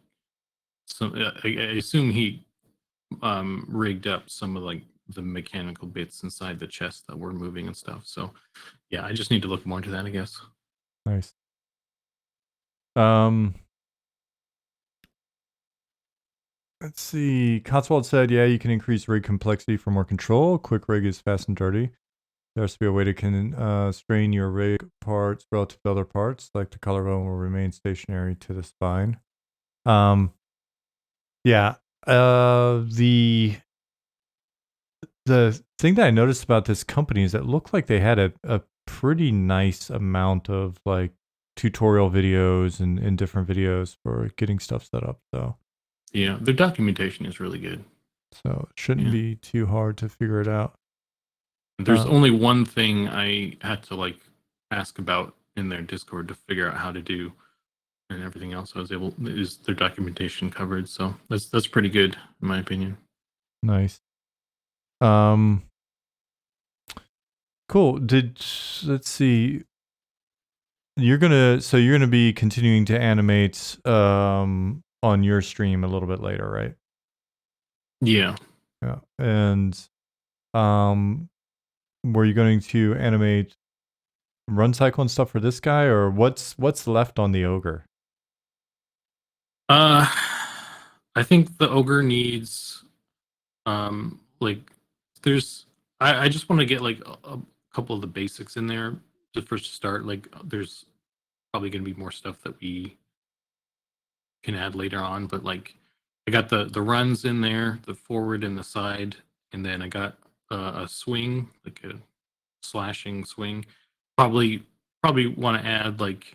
some. I assume he rigged up some of like the mechanical bits inside the chest that were moving and stuff. So yeah, I just need to look more into that, I guess. nice. Um, let's see. Cotswold said, "Yeah, you can increase rig complexity for more control. Quick rig is fast and dirty. There has to be a way to constrain your rig parts relative to other parts, like the collarbone will remain stationary to the spine." Um, yeah. The thing that I noticed about this company is it looked like they had a pretty nice amount of like tutorial videos and different videos for getting stuff set up. Yeah, their documentation is really good. So it shouldn't Yeah. be too hard to figure it out. There's only one thing I had to like ask about in their Discord to figure out how to do, and everything else I was able is their documentation covered. So that's pretty good in my opinion. Nice. Um, cool. Let's see. You're gonna be continuing to animate on your stream a little bit later, right? Yeah. Yeah. And um were you going to animate run cycle and stuff for this guy, or what's left on the ogre? Uh, I think the ogre needs like there's I just want to get like a couple of the basics in there just first to start. Like there's probably going to be more stuff that we can add later on, but like I got the runs in there, the forward and the side, and then I got a swing, like a slashing swing. Probably probably want to add like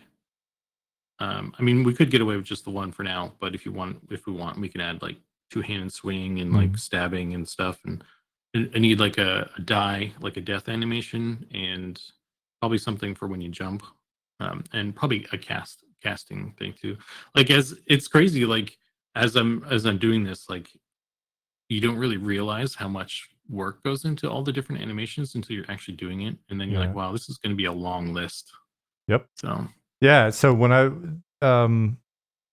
I mean we could get away with just the one for now, but if we want we can add like two-handed swing and like Hmm. stabbing and stuff. And I need like a die, like a death animation, and probably something for when you jump, and probably a casting thing too. Like as it's crazy, like as I'm doing this, like you don't really realize how much work goes into all the different animations until you're actually doing it, and then you're like, Yeah. wow, this is going to be a long list. Yep. So Yeah. So when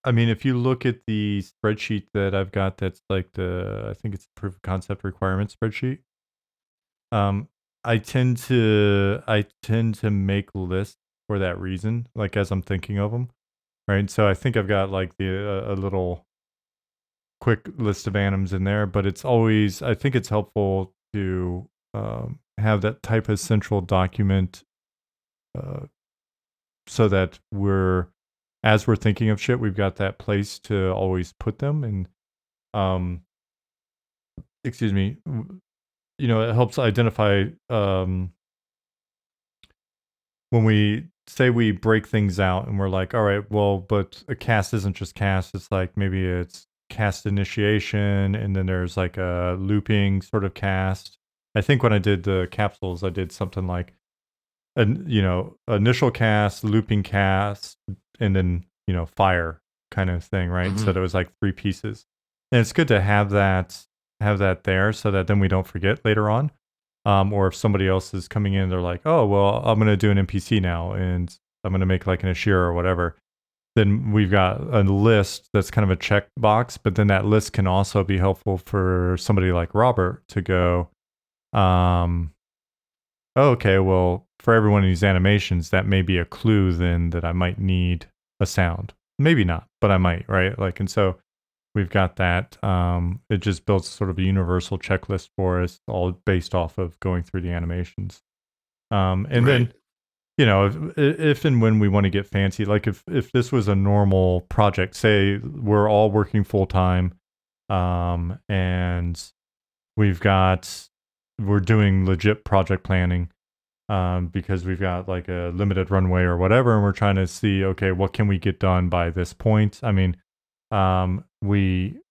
I mean, if you look at the spreadsheet that I've got, that's like I think it's the proof of concept requirement spreadsheet. Um, I tend to make lists for that reason, like as I'm thinking of them. right? So I think I've got like a little quick list of anims in there, but it's always, I think it's helpful to have that type of central document so that as we're thinking of shit, we've got that place to always put them. And excuse me, it helps identify when we say we break things out and we're like, all right, well, but a cast isn't just cast. It's like maybe it's cast initiation, and then there's like a looping sort of cast. I think when I did the capsules, I did something like initial cast, looping cast, and then fire kind of thing, right? Mm-hmm. So there was like 3 pieces, and it's good to have that there so that then we don't forget later on. Or if somebody else is coming in, they're like, oh well, I'm gonna do an NPC now, and I'm gonna make like an Ashira or whatever. Then we've got a list that's kind of a check box, but then that list can also be helpful for somebody like Robert to go, oh, okay, well, for every one of these animations, that may be a clue then that I might need a sound. Maybe not, but I might, right? Like, and so we've got that. It just builds sort of a universal checklist for us, all based off of going through the animations. And Right. then, if and when we want to get fancy, like if this was a normal project, say we're all working full time, and we're doing legit project planning, because we've got like a limited runway or whatever, and we're trying to see, okay, what can we get done by this point? I mean, we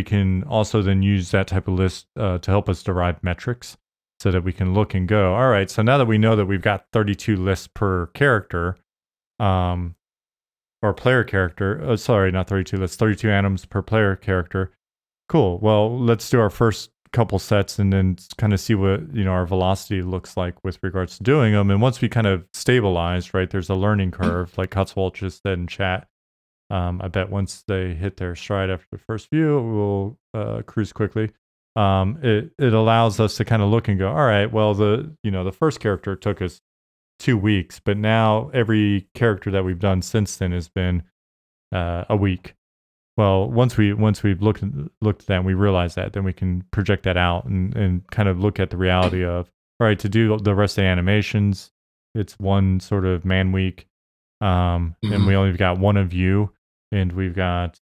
can also then use that type of list to help us derive metrics, so that we can look and go, all right, so now that we know that we've got 32 lists per character, or player character, sorry, not 32 lists, 32 anims per player character. Cool. Well, let's do our first couple sets and then kind of see what our velocity looks like with regards to doing them. And once we kind of stabilize, right, there's a learning curve, like Cutswalt just said in chat. I bet once they hit their stride after the first view, we'll cruise quickly. It allows us to kind of look and go, all right, well, the first character took us 2 weeks, but now every character that we've done since then has been a week. Well, once we've looked at that and we realize that, then we can project that out and kind of look at the reality of, all right, to do the rest of the animations, it's one sort of man week, and we only got one of you, and we've got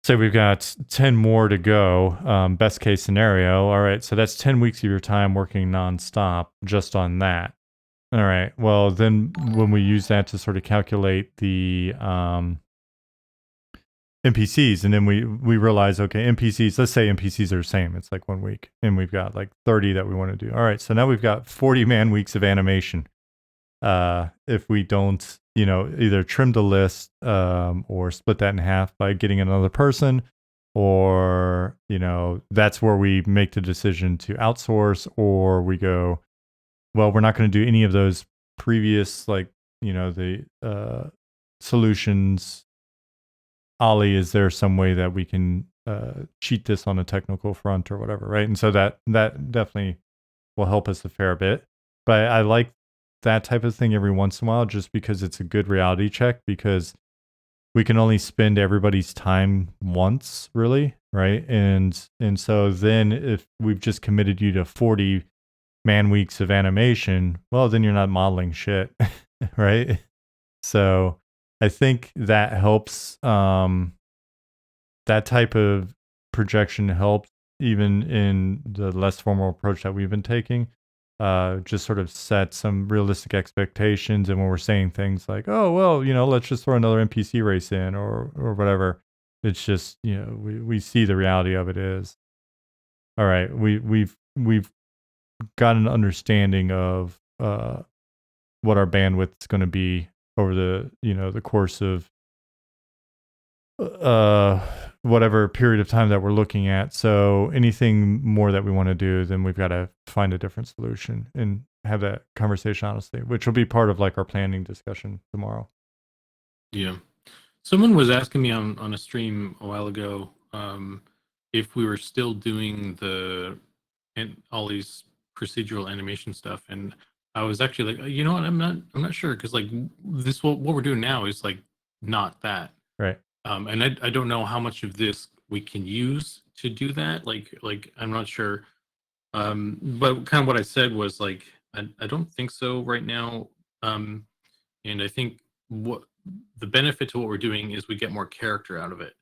10 more to go. Best case scenario. All right, so that's 10 weeks of your time working nonstop just on that. All right. Well, then when we use that to sort of calculate the NPCs, and then we realize, okay, NPCs, let's say NPCs are the same. It's like 1 week, and we've got like 30 that we want to do. All right, so now we've got 40 man weeks of animation. If we don't, either trim the list, or split that in half by getting another person, or, that's where we make the decision to outsource, or we go, well, we're not going to do any of those previous, like, the solutions. Ollie, is there some way that we can cheat this on a technical front or whatever, right? And so that definitely will help us a fair bit. But I like that type of thing every once in a while, just because it's a good reality check, because we can only spend everybody's time once, really, right? And so then if we've just committed you to 40 man weeks of animation, well, then you're not modeling shit, right? So I think that helps. That type of projection helps even in the less formal approach that we've been taking. Just sort of set some realistic expectations, and when we're saying things like, "Oh, well, let's just throw another NPC race in," or whatever, it's just we see the reality of it is, all right. We've got an understanding of what our bandwidth is going to be over the course of whatever period of time that we're looking at. So anything more that we want to do, then we've got to find a different solution and have that conversation honestly, which will be part of like our planning discussion tomorrow. Yeah. Someone was asking me on a stream a while ago, if we were still doing all these procedural animation stuff, and I was actually like, you know what, I'm not sure, because like what we're doing now is like not that. Right. And I don't know how much of this we can use to do that. Like I'm not sure. But kind of what I said was like I don't think so right now. And I think what the benefit to what we're doing is we get more character out of it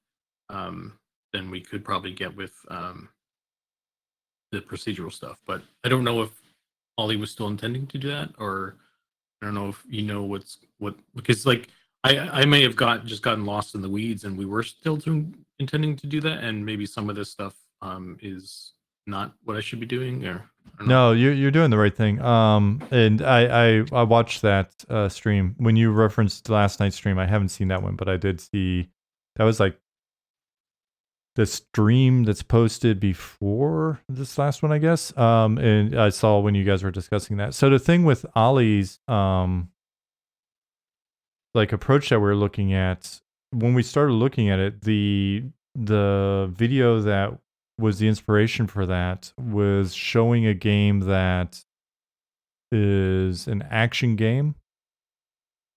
than we could probably get with the procedural stuff. But I don't know if Ollie was still intending to do that, or I don't know if you know what because like I may have gotten lost in the weeds, and we were still intending to do that, and maybe some of this stuff is not what I should be doing, or I don't know. No, you're doing the right thing. And I watched that stream when you referenced last night's stream. I haven't seen that one, but I did see that was like the stream that's posted before this last one, I guess. And I saw when you guys were discussing that. So the thing with Ollie's like approach that we're looking at, when we started looking at it, the video that was the inspiration for that was showing a game that is an action game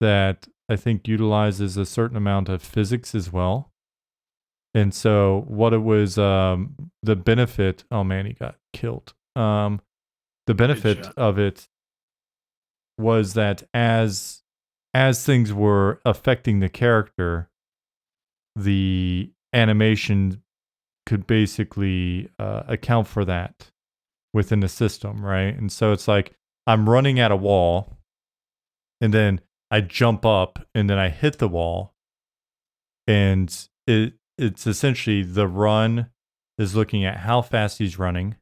that I think utilizes a certain amount of physics as well. And so what it was, the benefit, oh man, he got killed. The benefit of it was that as things were affecting the character, the animation could basically account for that within the system, right? And so it's like I'm running at a wall, and then I jump up, and then I hit the wall, and it's essentially the run is looking at how fast he's running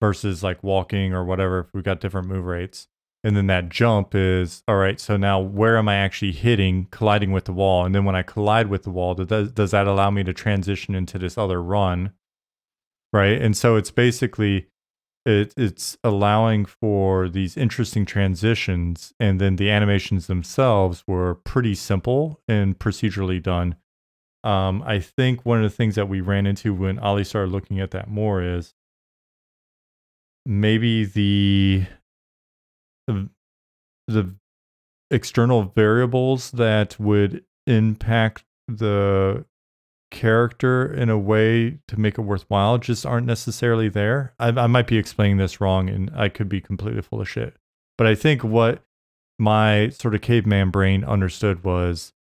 versus like walking or whatever if we've got different move rates. And then that jump is, all right, so now where am I actually hitting, colliding with the wall? And then when I collide with the wall, does that allow me to transition into this other run? Right? And so it's basically, it's allowing for these interesting transitions. And then the animations themselves were pretty simple and procedurally done. I think one of the things that we ran into when Ollie started looking at that more is maybe the external variables that would impact the character in a way to make it worthwhile just aren't necessarily there. I might be explaining this wrong, and I could be completely full of shit. But I think what my sort of caveman brain understood was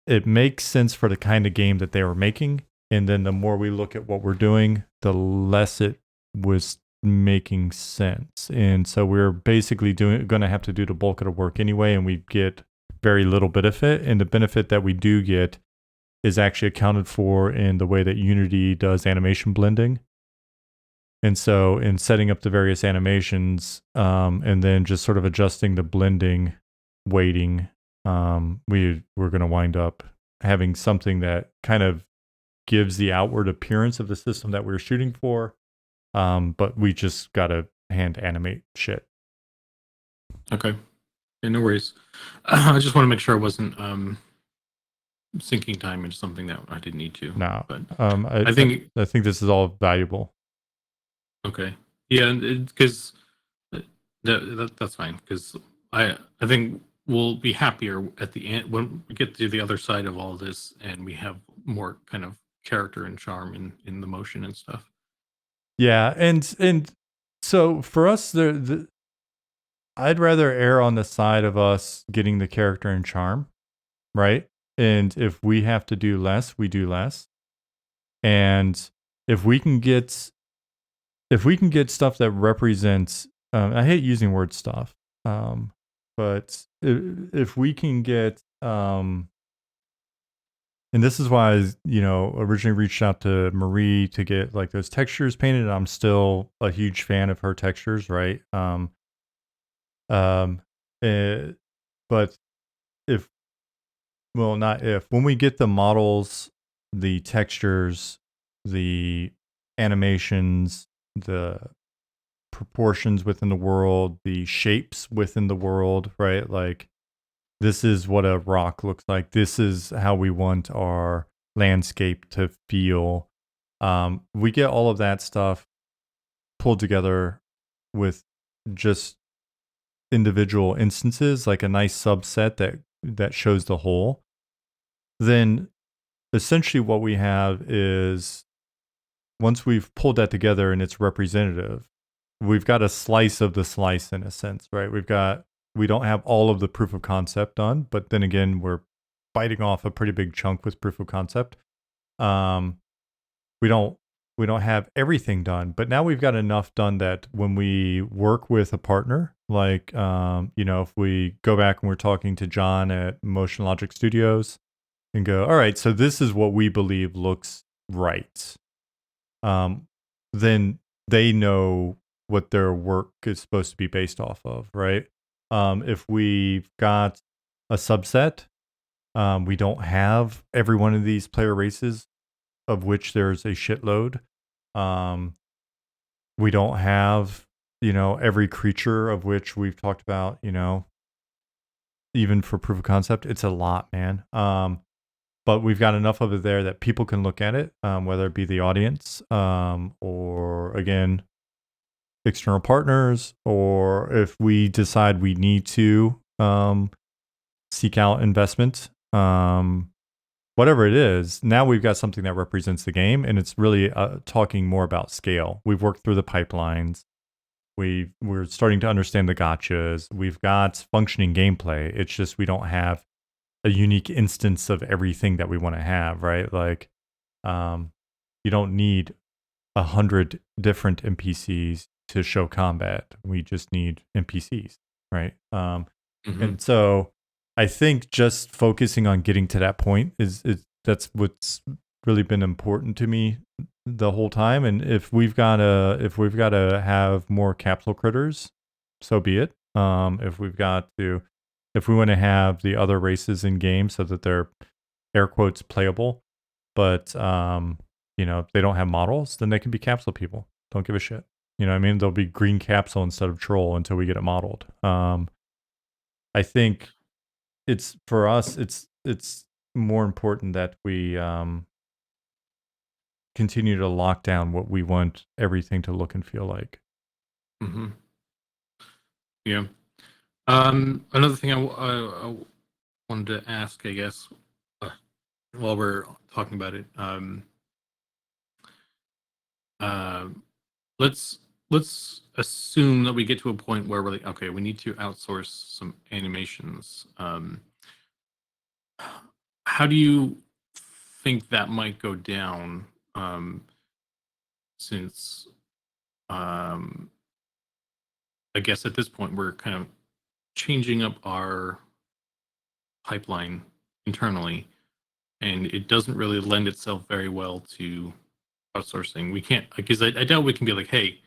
it makes sense for the kind of game that they were making. And then the more we look at what we're doing, the less it was making sense. And so we're basically going to have to do the bulk of the work anyway, and we get very little benefit. And the benefit that we do get is actually accounted for in the way that Unity does animation blending. And so in setting up the various animations and then just sort of adjusting the blending weighting, we're going to wind up having something that kind of gives the outward appearance of the system that we're shooting for. But we just got to hand animate shit. Okay. Yeah, no worries. I just want to make sure I wasn't sinking time into something that I didn't need to. No, but I think this is all valuable. Okay. Yeah, because that's fine. Because I think we'll be happier at the end when we get to the other side of all this, and we have more kind of character and charm in the motion and stuff. Yeah, and so for us, I'd rather err on the side of us getting the character and charm, right? And if we have to do less, we do less. And if we can get stuff that represents, I hate using word stuff, but if we can get, and this is why I, originally reached out to Marie to get like those textures painted. I'm still a huge fan of her textures, right? But when we get the models, the textures, the animations, the proportions within the world, the shapes within the world, right? Like this is what a rock looks like. This is how we want our landscape to feel. We get all of that stuff pulled together with just individual instances, like a nice subset that shows the whole. then essentially what we have is, once we've pulled that together and it's representative, we've got a slice of the slice in a sense, right? We don't have all of the proof of concept done, but then again, we're biting off a pretty big chunk with proof of concept. We don't have everything done, but now we've got enough done that when we work with a partner, like if we go back and we're talking to John at Motion Logic Studios and go, all right, so this is what we believe looks right. Then they know what their work is supposed to be based off of, right? If we've got a subset, we don't have every one of these player races, of which there's a shitload. We don't have, every creature, of which we've talked about, even for proof of concept, it's a lot, man. But we've got enough of it there that people can look at it, whether it be the audience, or again, external partners, or if we decide we need to seek out investment, whatever it is. Now we've got something that represents the game, and it's really talking more about scale. We've worked through the pipelines. We're starting to understand the gotchas. We've got functioning gameplay. It's just we don't have a unique instance of everything that we want to have, right? Like, you don't need 100 different NPCs to show combat. We just need NPCs, right? And so I think just focusing on getting to that point is that's what's really been important to me the whole time. And if we've got to have more capsule critters, so be it. If we want to have the other races in game so that they're air quotes playable, but if they don't have models, then they can be capsule people. Don't give a shit. You know what I mean? They'll be green capsule instead of troll until we get it modeled. I think for us, it's more important that we continue to lock down what we want everything to look and feel like. Mm-hmm. Yeah. Another thing I wanted to ask, I guess, while we're talking about it, let's assume that we get to a point where we're like, okay, we need to outsource some animations. How do you think that might go down? Since I guess at this point we're kind of changing up our pipeline internally, and it doesn't really lend itself very well to outsourcing. We can't, because I doubt we can be like, hey,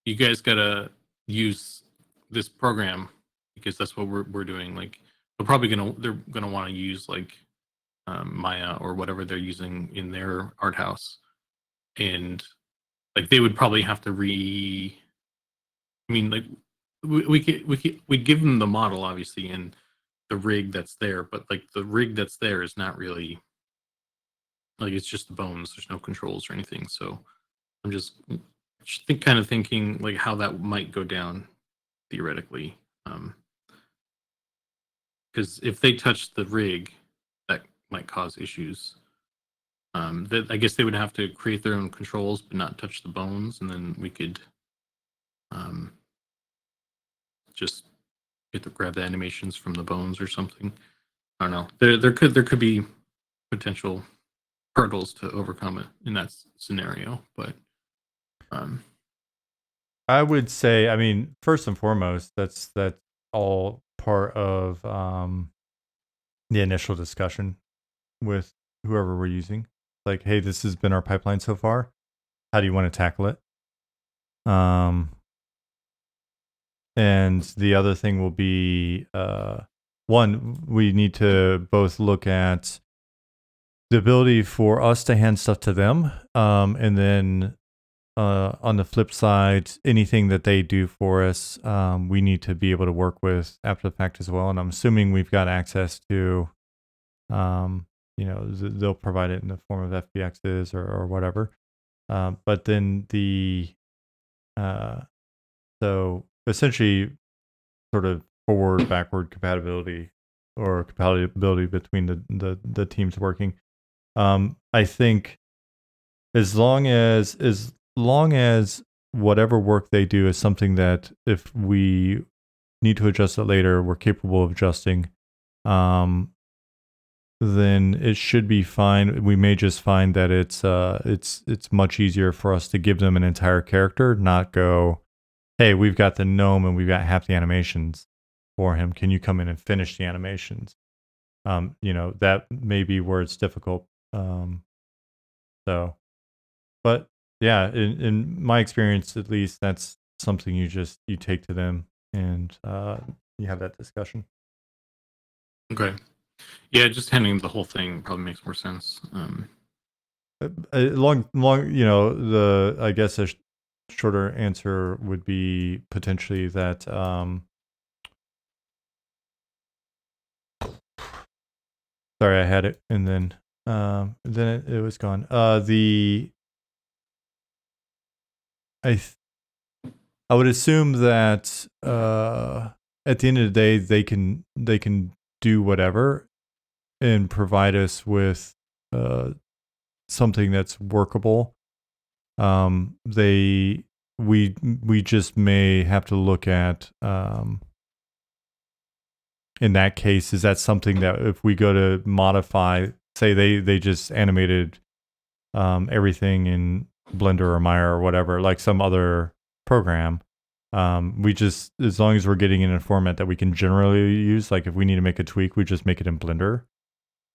you guys gotta use this program because that's what we're doing. Like they're gonna want to use like Maya or whatever they're using in their art house, and like they would probably have to like we give them the model obviously and the rig that's there, but like the rig that's there is not really, like, it's just the bones. There's no controls or anything. So I'm just kind of thinking like how that might go down theoretically. Because if they touch the rig, that might cause issues. That I guess they would have to create their own controls but not touch the bones, and then we could just grab the animations from the bones or something. I don't know. There could be potential hurdles to overcome it in that scenario, but I would say, I mean, first and foremost, that's all part of the initial discussion with whoever we're using. Like, hey, this has been our pipeline so far. How do you want to tackle it? And the other thing will be, one, we need to both look at the ability for us to hand stuff to them, and then on the flip side, anything that they do for us, we need to be able to work with after the fact as well. And I'm assuming we've got access to, they'll provide it in the form of FBXs or whatever. But then so essentially sort of forward, backward compatibility or compatibility between the teams working. I think as long as whatever work they do is something that if we need to adjust it later, we're capable of adjusting, then it should be fine. We may just find that it's much easier for us to give them an entire character, not go, hey, we've got the gnome and we've got half the animations for him. Can you come in and finish the animations? That may be where it's difficult. But yeah, in my experience, at least, that's something you take to them and you have that discussion. Okay. Yeah, just handling the whole thing probably makes more sense. Long, I guess a shorter answer would be potentially that. Sorry, I had it, and then it was gone. I would assume that at the end of the day, they can do whatever and provide us with something that's workable. We just may have to look at in that case, is that something that if we go to modify, say they just animated everything in Blender or Maya or whatever, like some other program, we just, as long as we're getting in a format that we can generally use, like if we need to make a tweak, we just make it in Blender,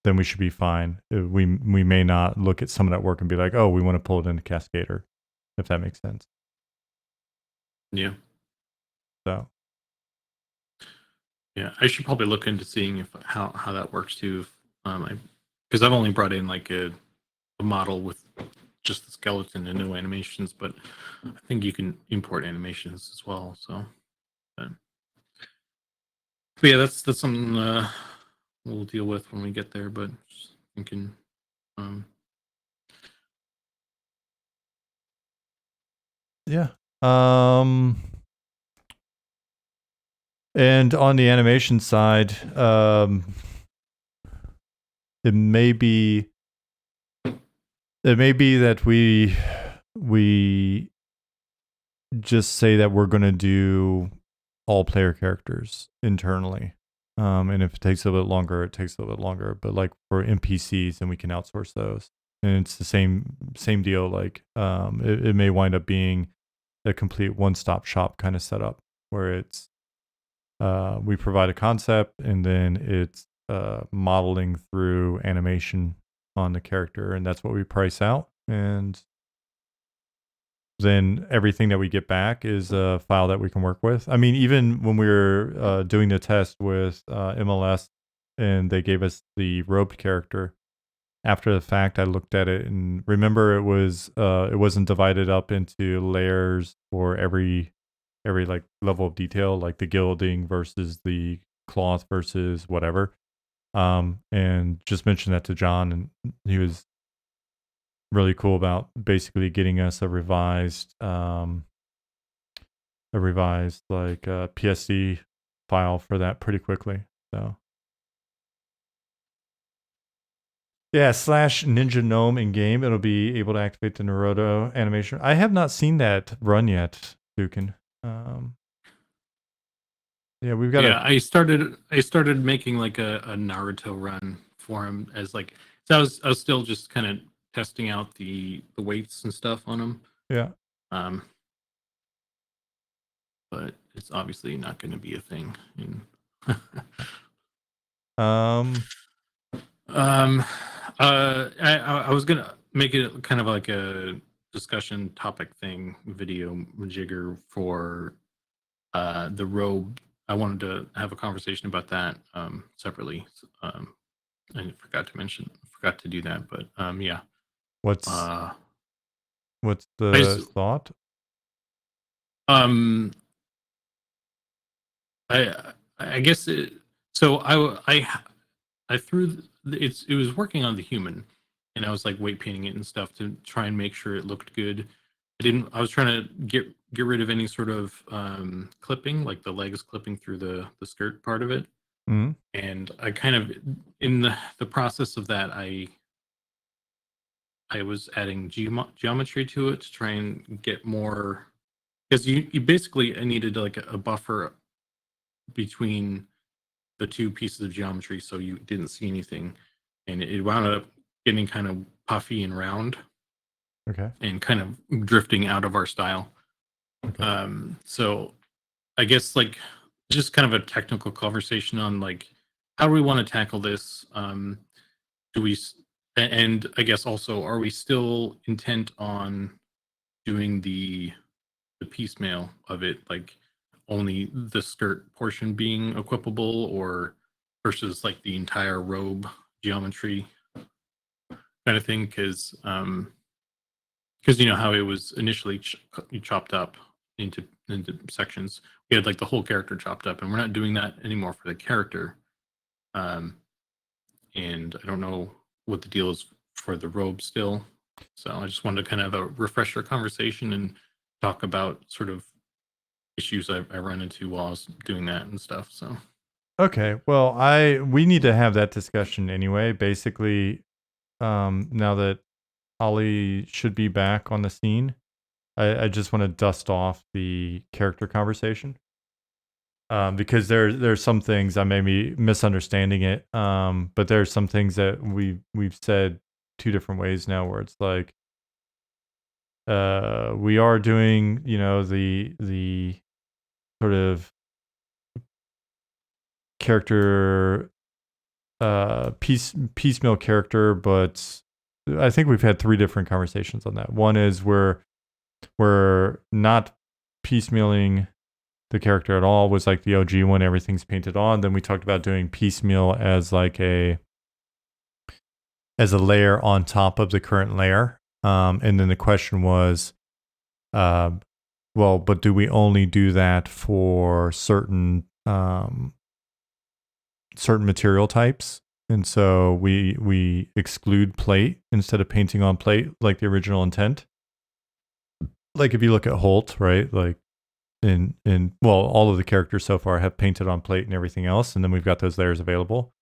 then we should be fine. We may not look at some of that work and be like, oh, we want to pull it into Cascader, if that makes sense. Yeah. So. Yeah, I should probably look into seeing if how that works too. Because I've only brought in like a model with just the skeleton and no animations, but I think you can import animations as well. So, but yeah, that's something we'll deal with when we get there. But just thinking, yeah. And on the animation side, it may be that we just say that we're going to do all player characters internally. And if it takes a little bit longer, it takes a little bit longer. But like for NPCs, then we can outsource those. And it's the same deal. Like it may wind up being a complete one-stop shop kind of setup where it's we provide a concept and then it's modeling through animation on the character, and that's what we price out. And then everything that we get back is a file that we can work with. I mean, even when we were doing the test with MLS and they gave us the robed character, after the fact, I looked at it and remember it wasn't divided up into layers for every like level of detail, like the gilding versus the cloth versus whatever. And just mentioned that to John, and he was really cool about basically getting us a revised like PSD file for that pretty quickly. So yeah, /Ninja Gnome in game, it'll be able to activate the Naruto animation. I have not seen that run yet, Zukan. Yeah, we've got. Yeah, I started making like a Naruto run for him as like, so I was still just kind of testing out the weights and stuff on him. Yeah. But it's obviously not going to be a thing. I was gonna make it kind of like a discussion topic thing video jigger for the robe. I wanted to have a conversation about that separately. I forgot to do that, but yeah. What's the thought? I guess so. I threw it was working on the human, and I was like weight painting it and stuff to try and make sure it looked good. I was trying to get rid of any sort of clipping, like the legs clipping through the skirt part of it. Mhm. And I kind of, in the process of that, I was adding geometry to it to try and get more, because you basically needed like a buffer between the two pieces of geometry so you didn't see anything, and it wound up getting kind of puffy and round Okay. and kind of drifting out of our style. Okay. So I guess like just kind of a technical conversation on like how do we want to tackle this. Do we and I guess also, are we still intent on doing the piecemeal of it, like only the skirt portion being equipable, or versus like the entire robe geometry kind of thing? Because you know how it was initially chopped up into sections. We had like the whole character chopped up, and we're not doing that anymore for the character. Um, and I don't know what the deal is for the robe still. So I just wanted to kind of have a refresher conversation and talk about sort of issues I run into while I was doing that and stuff. So Okay. Well, we need to have that discussion anyway. Basically, now that Ollie should be back on the scene, I just want to dust off the character conversation. Because there's some things I may be misunderstanding it. But there's some things that we've said two different ways now, where it's like, we are doing, the sort of character, piecemeal character, but I think we've had three different conversations on that. One is we're not piecemealing the character at all, was like the OG one, everything's painted on. Then we talked about doing piecemeal as like as a layer on top of the current layer. And then the question was, well, but do we only do that for certain certain material types? And so we exclude plate instead of painting on plate like the original intent. Like if you look at Holt, right? Like in well, all of the characters so far have painted on plate and everything else, and then we've got those layers available.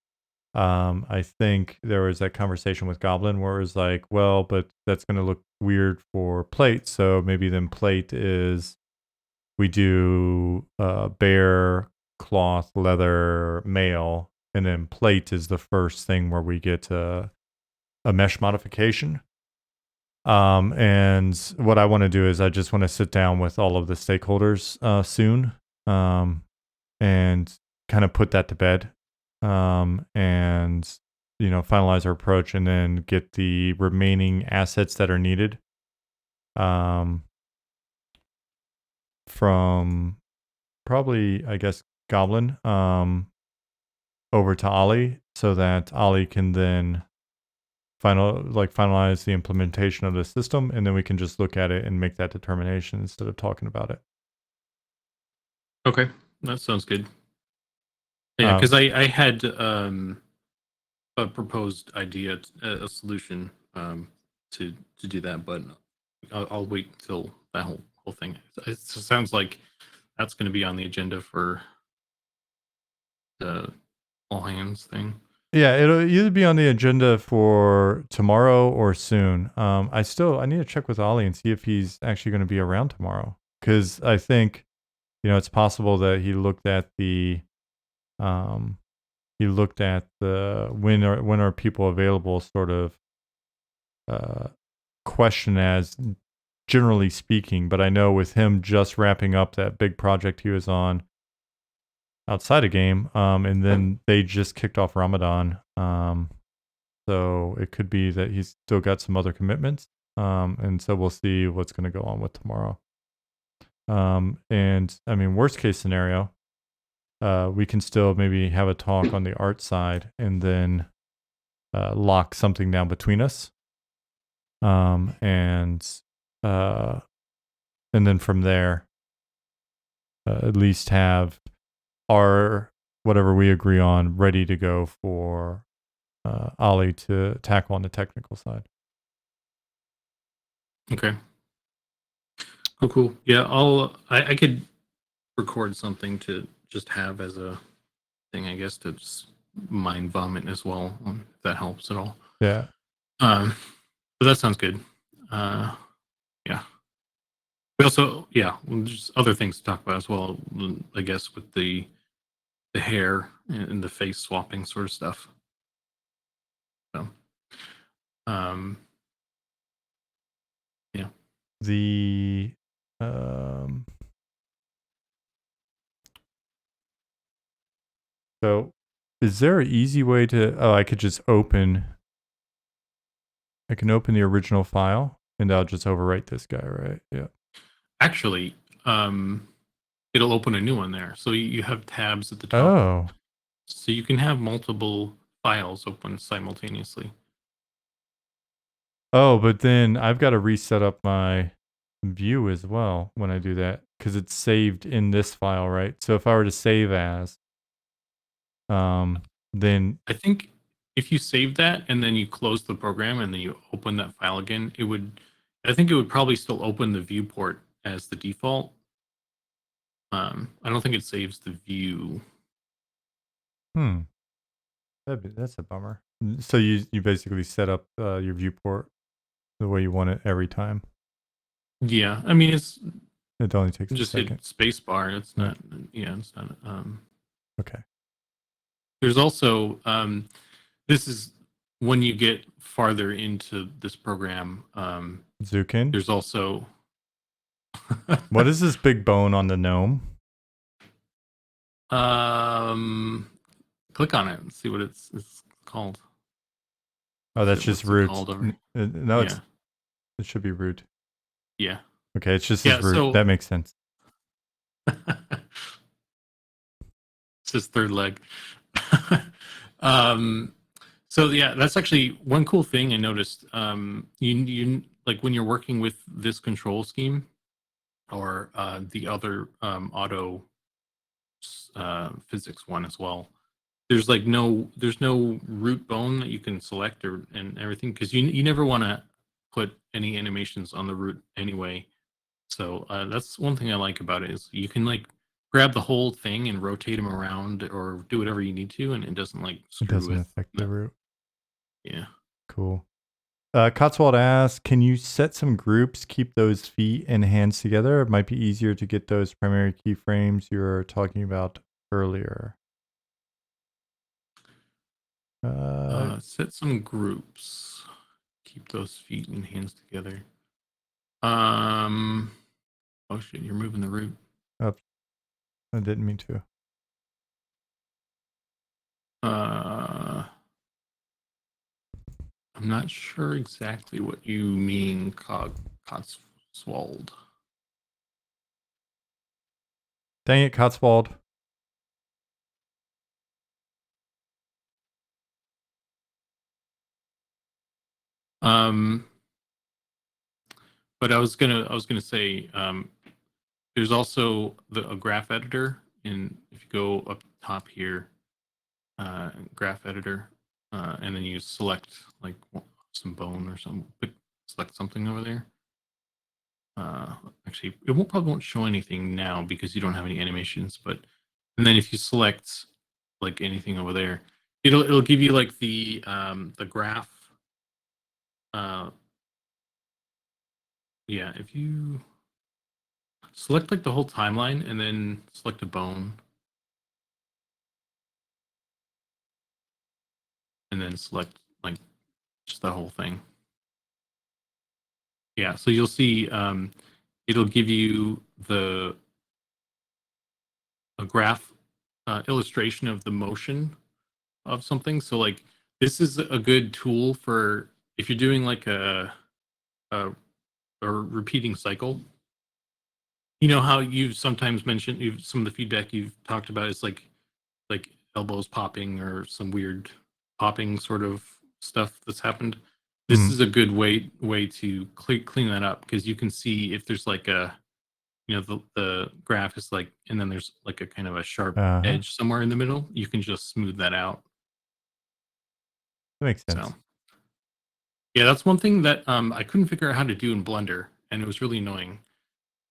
I think there was that conversation with Goblin where it was like, well, but that's going to look weird for plate, so maybe then plate is we do bear, cloth, leather, mail, and then plate is the first thing where we get a mesh modification. And what I want to do is I just want to sit down with all of the stakeholders soon, and kind of put that to bed, and finalize our approach, and then get the remaining assets that are needed from probably, I guess, Goblin, over to Ollie, so that Ollie can then finalize the implementation of the system, and then we can just look at it and make that determination instead of talking about it. okay, that sounds good. Yeah, because I had a proposed idea, a solution to do that, but I'll wait till that whole thing. It sounds like that's going to be on the agenda for the all hands thing. Yeah, it'll either be on the agenda for tomorrow or soon. I need to check with Ollie and see if he's actually going to be around tomorrow, because I think it's possible that he looked at the when are people available sort of question, as generally speaking. But I know with him just wrapping up that big project he was on outside a game, and then they just kicked off Ramadan. So it could be that he's still got some other commitments. And so we'll see what's going to go on with tomorrow. And I mean, worst case scenario, we can still maybe have a talk on the art side, and then lock something down between us. And then from there, at least have our whatever we agree on ready to go for Ollie to tackle on the technical side. Okay. Oh, cool. Yeah, I could record something to just have as a thing, I guess, to just mind vomit as well, if that helps at all. Yeah. But that sounds good. Yeah. We also, there's other things to talk about as well, I guess, with the hair and the face swapping sort of stuff. So, yeah. The so is there an easy way to I could just open I can open the original file and I'll just overwrite this guy, right? Yeah. Actually, it'll open a new one there. So you have tabs at the top. Oh. So you can have multiple files open simultaneously. Oh, but then I've got to reset up my view as well when I do that because it's saved in this file, right? So if I were to save as, then I think if you save that and then you close the program and then you open that file again, I think it would probably still open the viewport as the default. I don't think it saves the view. that's a bummer. So you basically set up your viewport the way you want it every time. Yeah, I mean it's It only takes a just hit second. spacebar. It's Yeah. not. Yeah, it's not. Okay. There's also this is when you get farther into this program. Zukan. There's also What is this big bone on the gnome? click on it and see what it's called. Oh, that's just What's it root. called over? No, Yeah. it should be root. Yeah. Okay, it's just Yeah, his root. so That makes sense. it's his third leg. So yeah, that's actually one cool thing I noticed. You like when you're working with this control scheme or the other auto physics one as well. There's no root bone that you can select and everything because you never want to put any animations on the root anyway. So that's one thing I like about it is you can like grab the whole thing and rotate them around or do whatever you need to, and it doesn't like It screw doesn't with. affect the root. Yeah. Cool. Cotswold asks, can you set some groups, keep those feet and hands together? It might be easier to get those primary keyframes you were talking about earlier. Set some groups. Keep those feet and hands together. Oh shit, you're moving the root. Oops. I didn't mean to. I'm not sure exactly what you mean, Cotswold. Dang it, Cotswold. But I was gonna say, there's also a graph editor, and if you go up top here, graph editor, and then you select like some bone or something, select something over there. Actually, it probably won't show anything now because you don't have any animations. But and then if you select like anything over there, it'll give you like the graph. Yeah, if you select like the whole timeline and then select a bone, and then select like just the whole thing. Yeah, so you'll see it'll give you a graph illustration of the motion of something. So like this is a good tool for if you're doing like a repeating cycle. You know how you've sometimes mentioned some of the feedback you've talked about is like elbows popping or some weird popping sort of stuff that's happened. This is a good way to clean that up because you can see if there's like the graph is like and then there's like a kind of a sharp edge somewhere in the middle. You can just smooth that out. That makes sense. So yeah, that's one thing that I couldn't figure out how to do in Blender, and it was really annoying.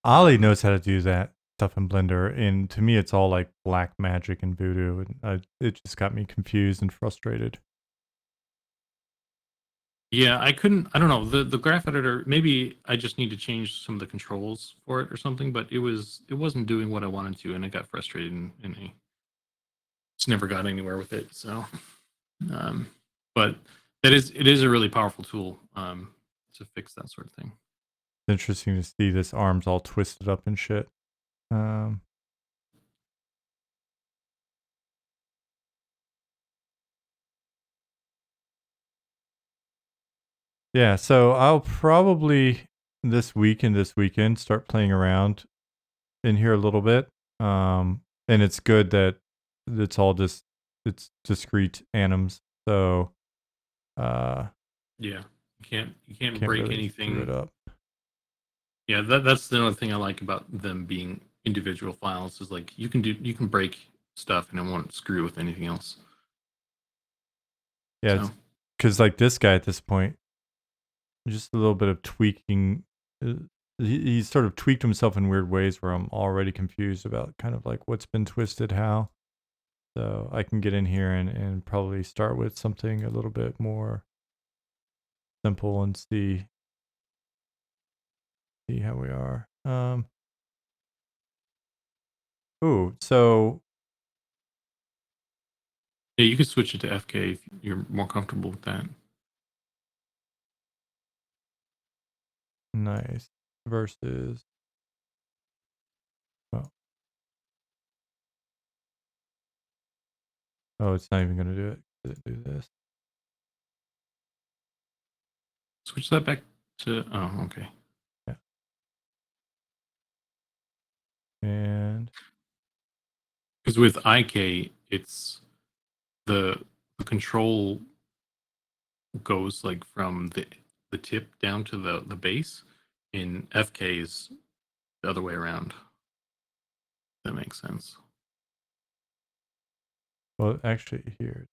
Ollie knows how to do that. stuff in Blender, and to me, it's all like black magic and voodoo, and it just got me confused and frustrated. Yeah, I couldn't. I don't know the graph editor. Maybe I just need to change some of the controls for it or something. But it wasn't doing what I wanted to, and I got frustrated, and I just never got anywhere with it. So, but it is a really powerful tool to fix that sort of thing. It's interesting to see this arm's all twisted up and shit. Yeah, so I'll probably this week and this weekend start playing around in here a little bit. And it's good that it's all just it's discrete anims. So Yeah, you can't break really anything. screw it up. Yeah, that's the other thing I like about them being individual files is like you can break stuff and it won't screw with anything else. Yeah, So. because like this guy at this point, just a little bit of tweaking. He sort of tweaked himself in weird ways where I'm already confused about kind of like what's been twisted how. So I can get in here and probably start with something a little bit more simple and see how we are. Ooh, so Yeah, you could switch it to FK if you're more comfortable with that. nice. Versus oh, it's not even gonna do it. Does it do this? Switch that back to okay. Yeah. And Because with IK, it's the control goes like from the tip down to the base. In FK is the other way around. That makes sense. well, actually here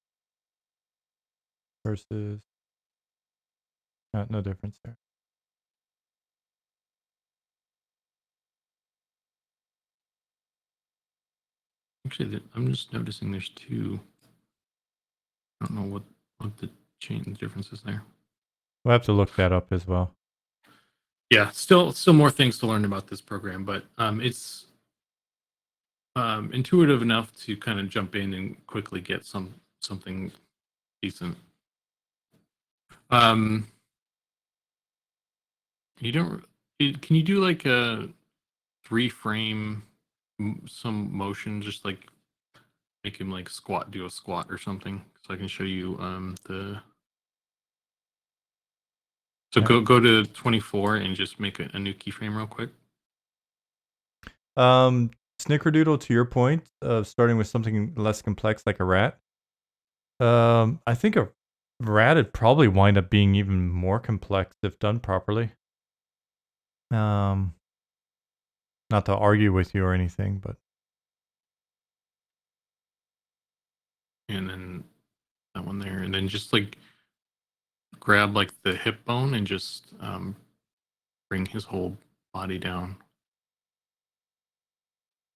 versus no difference there. Actually, I'm just noticing there's two. I don't know what the change difference is there. We'll have to look that up as well. Yeah, still more things to learn about this program, but it's intuitive enough to kind of jump in and quickly get something decent. You don't. Can you do like a 3-frame some motion, just like make him like do a squat or something, so I can show you the. So Yeah. go to 24 and just make a new keyframe real quick. Snickerdoodle, to your point of starting with something less complex like a rat. I think a rat would probably wind up being even more complex if done properly. Not to argue with you or anything, but And then that one there, and then just like grab like the hip bone and just bring his whole body down.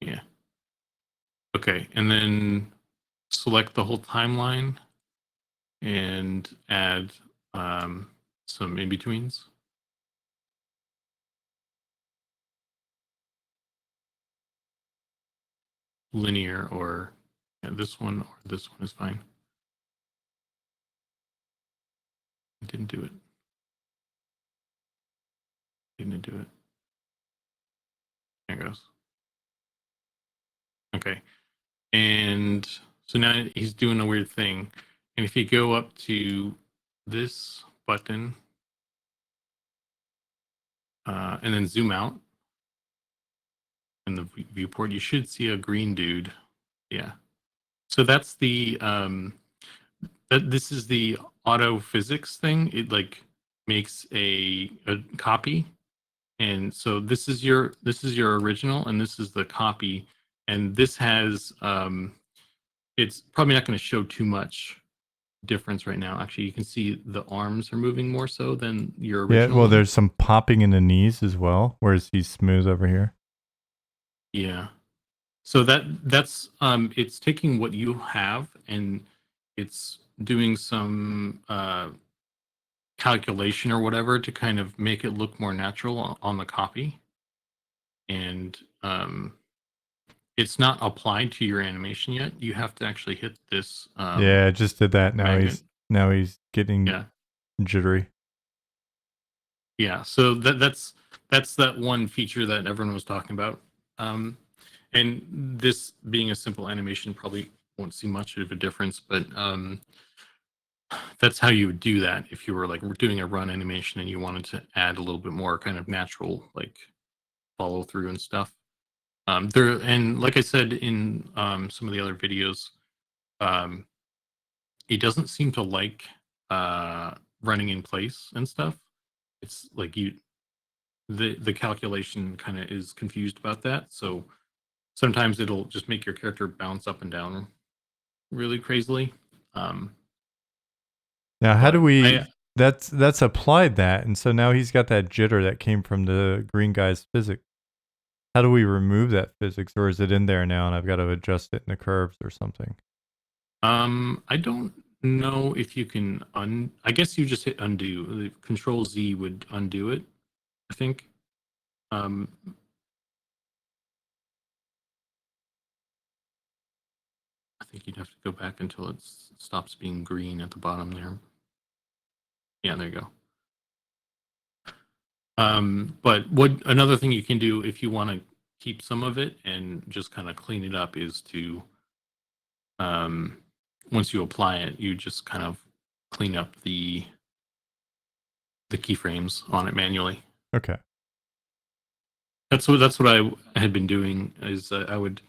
Yeah. Okay, and then select the whole timeline and add some in-betweens. Linear or this one or this one is fine. I didn't do it. Didn't do it. There it goes. Okay. And so now he's doing a weird thing. And if you go up to this button and then zoom out in the viewport, you should see a green dude. Yeah. So that's the this is the auto physics thing. It like makes a copy, and so this is your original, and this is the copy, and this has it's probably not going to show too much difference right now. Actually, you can see the arms are moving more so than your original. yeah. Well, one. there's some popping in the knees as well, whereas he's smooth over here. Yeah. So that's it's taking what you have and it's doing some calculation or whatever to kind of make it look more natural on the copy. And it's not applied to your animation yet. You have to actually hit this Yeah, I just did that. magnet. Now he's getting Yeah. jittery. Yeah. So that's that one feature that everyone was talking about. And this being a simple animation probably won't see much of a difference, but that's how you would do that if you were like doing a run animation and you wanted to add a little bit more kind of natural like follow through and stuff. There and like I said in some of the other videos, um, it doesn't seem to like running in place and stuff. It's like the calculation kind of is confused about that. So sometimes it'll just make your character bounce up and down really crazily. Um, Now, how do but we? I That's applied that, and so now he's got that jitter that came from the green guy's physics. How do we remove that physics, or is it in there now, and I've got to adjust it in the curves or something? I don't know if you can I guess you just hit undo. Control Z would undo it, I think. Um, I think you'd have to go back until it stops being green at the bottom there. Yeah, there you go. But what another thing you can do if you want to keep some of it and just kind of clean it up is to um, once you apply it, you just kind of clean up the keyframes on it manually. Okay. That's what I had been doing is I would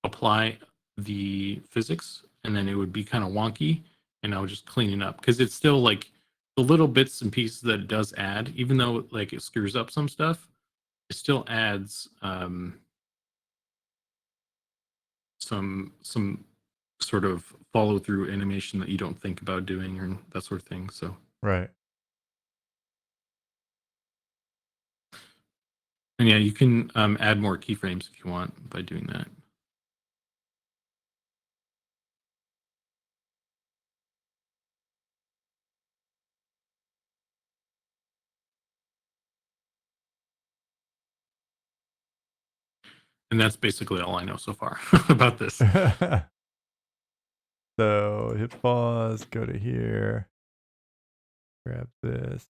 apply the physics and then it would be kind of wonky and I would just clean it up because it's still like the little bits and pieces that it does add, even though like it screws up some stuff, it still adds some sort of follow through animation that you don't think about doing or that sort of thing. So Right. and yeah, you can add more keyframes if you want by doing that. And that's basically all I know so far about this. So hit pause, go to here, grab this.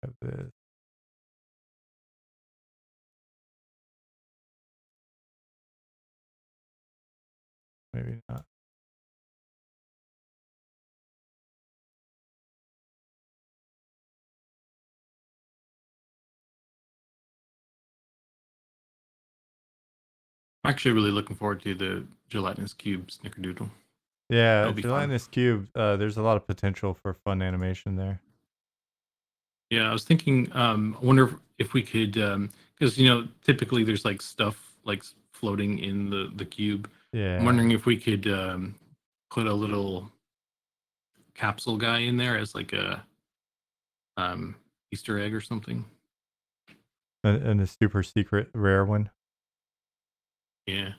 Grab this. Maybe not. I'm actually really looking forward to the gelatinous cube snickerdoodle. Yeah, That'll be fun. gelatinous cube. There's a lot of potential for fun animation there. Yeah, I was thinking, I wonder if we could, because typically there's like stuff like floating in the cube. I'm Yeah, wondering if we could put a little capsule guy in there as like a um, Easter egg or something. and a super secret rare one. Yeah.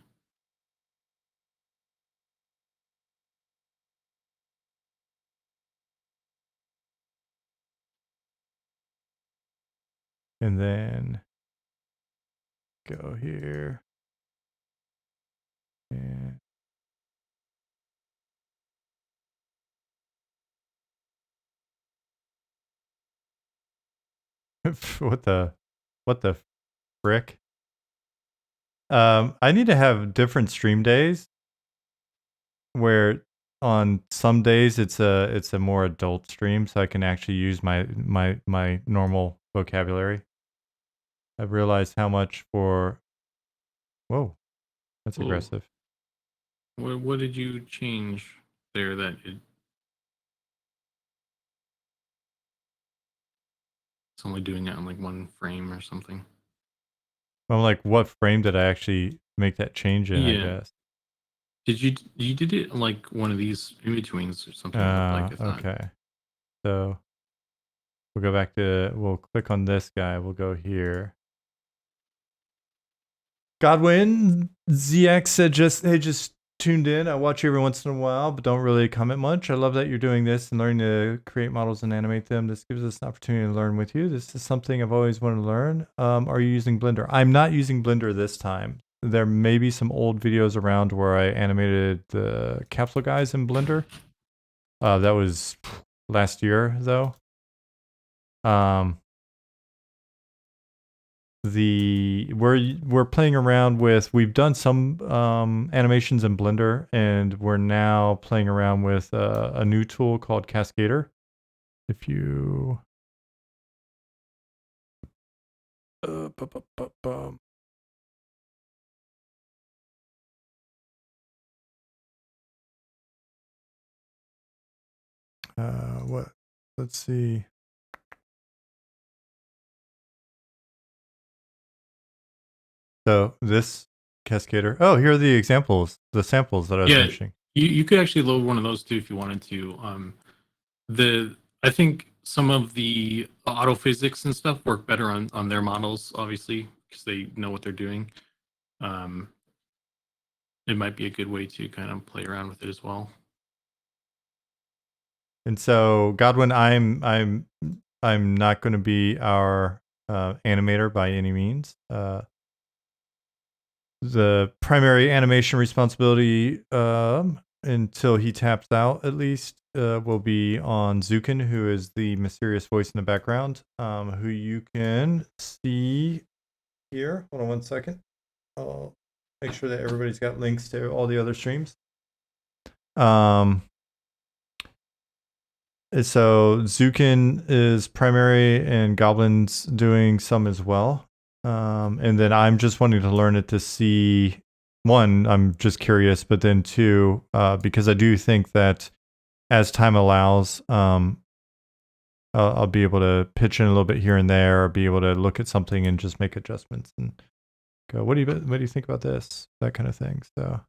And then go here. And what the frick? I need to have different stream days where on some days it's a more adult stream so I can actually use my normal vocabulary. I've realized how much for whoa, that's Whoa. aggressive. What did you change there that it's only doing it on like one frame or something? I'm like, what frame did I actually make that change in, I Yeah. guess. You did it like one of these in betweens or something? It looked like, I thought. Okay. So we'll go back to, we'll click on this guy. We'll go here. Godwin ZX said just tuned in. I watch you every once in a while, but don't really comment much. I love that you're doing this and learning to create models and animate them. This gives us an opportunity to learn with you. This is something I've always wanted to learn. Are you using Blender? I'm not using Blender this time. There may be some old videos around where I animated the capsule guys in Blender. That was last year though. We're playing around with, we've done some animations in Blender, and we're now playing around with a new tool called Cascader. If you what, let's see. So this Cascader, oh, here are the examples, the samples that I was Yeah, mentioning. you could actually load one of those too if you wanted to. I think some of the auto physics and stuff work better on their models, obviously, because they know what they're doing. Um, it might be a good way to kind of play around with it as well. And so Godwin, I'm not going to be our animator by any means. The primary animation responsibility, until he taps out at least, will be on Zukan, who is the mysterious voice in the background, who you can see here. Hold on one second. I'll make sure that everybody's got links to all the other streams. So Zukan is primary and Goblin's doing some as well. And then I'm just wanting to learn it to see, one, I'm just curious, but then two, because I do think that as time allows, I'll be able to pitch in a little bit here and there, or be able to look at something and just make adjustments and go, what do you think about this? That kind of thing. So.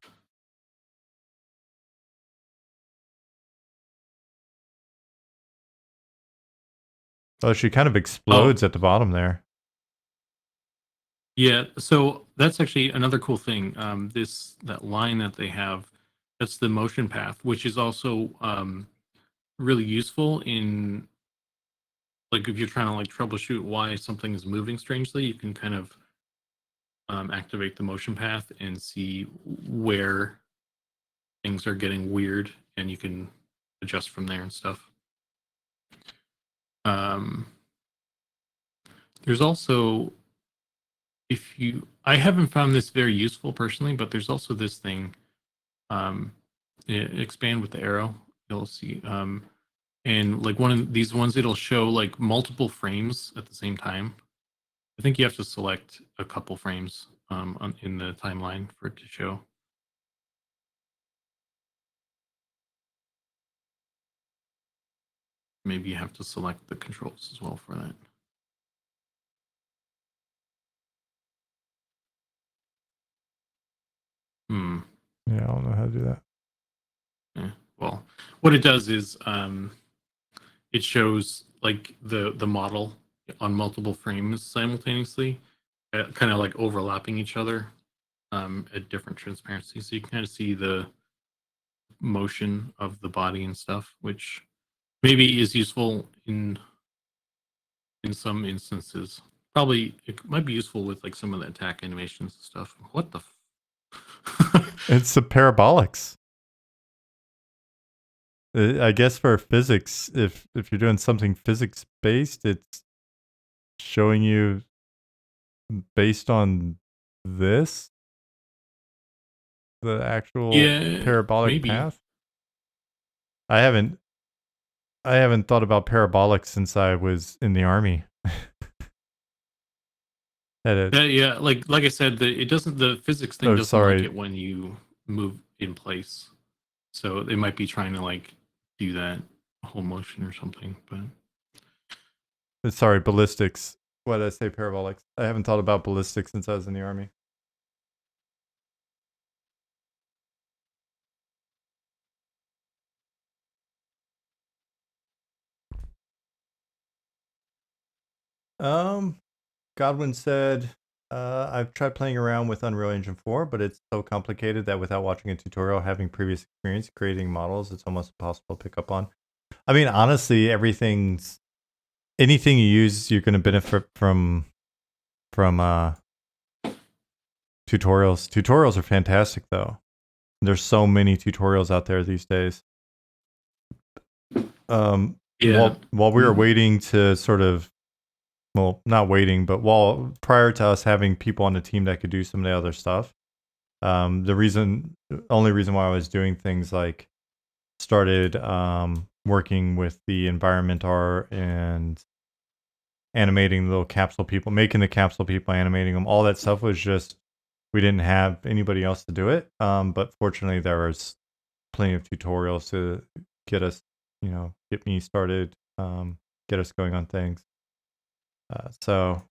Oh, she kind of explodes at the bottom there. Yeah, so that's actually another cool thing. That line that they have, that's the motion path, which is also really useful in, like, if you're trying to like troubleshoot why something is moving strangely, you can kind of activate the motion path and see where things are getting weird, and you can adjust from there and stuff. There's also, I haven't found this very useful personally, but there's also this thing, expand with the arrow. You'll see, and like one of these ones, it'll show like multiple frames at the same time. I think you have to select a couple frames in the timeline for it to show. Maybe you have to select the controls as well for that. Yeah, I don't know how to do that. Yeah. Well, what it does is it shows like the model on multiple frames simultaneously, kind of like overlapping each other at different transparency. So you can kind of see the motion of the body and stuff, which maybe is useful in some instances. Probably it might be useful with like some of the attack animations and stuff. What the? It's the parabolics. I guess for physics, if you're doing something physics based, it's showing you based on this, the actual parabolic maybe. path. I haven't thought about parabolics since I was in the army. Yeah, like I said, it doesn't, the physics thing doesn't like it when you move in place. So they might be trying to like do that whole motion or something. But sorry, ballistics. Why did I say parabolics? I haven't thought about ballistics since I was in the army. Godwin said, I've tried playing around with Unreal Engine 4, but it's so complicated that without watching a tutorial, having previous experience creating models, it's almost impossible to pick up on. I mean, honestly, anything you use, you're going to benefit from tutorials. Tutorials are fantastic, though. There's so many tutorials out there these days. Yeah. While we were waiting to sort of, well, not waiting, but prior to us having people on the team that could do some of the other stuff, the only reason why I was doing things like started working with the environment art and animating the little capsule people, making the capsule people, animating them, all that stuff was just, we didn't have anybody else to do it. But fortunately there was plenty of tutorials to get us, get me started, get us going on things. So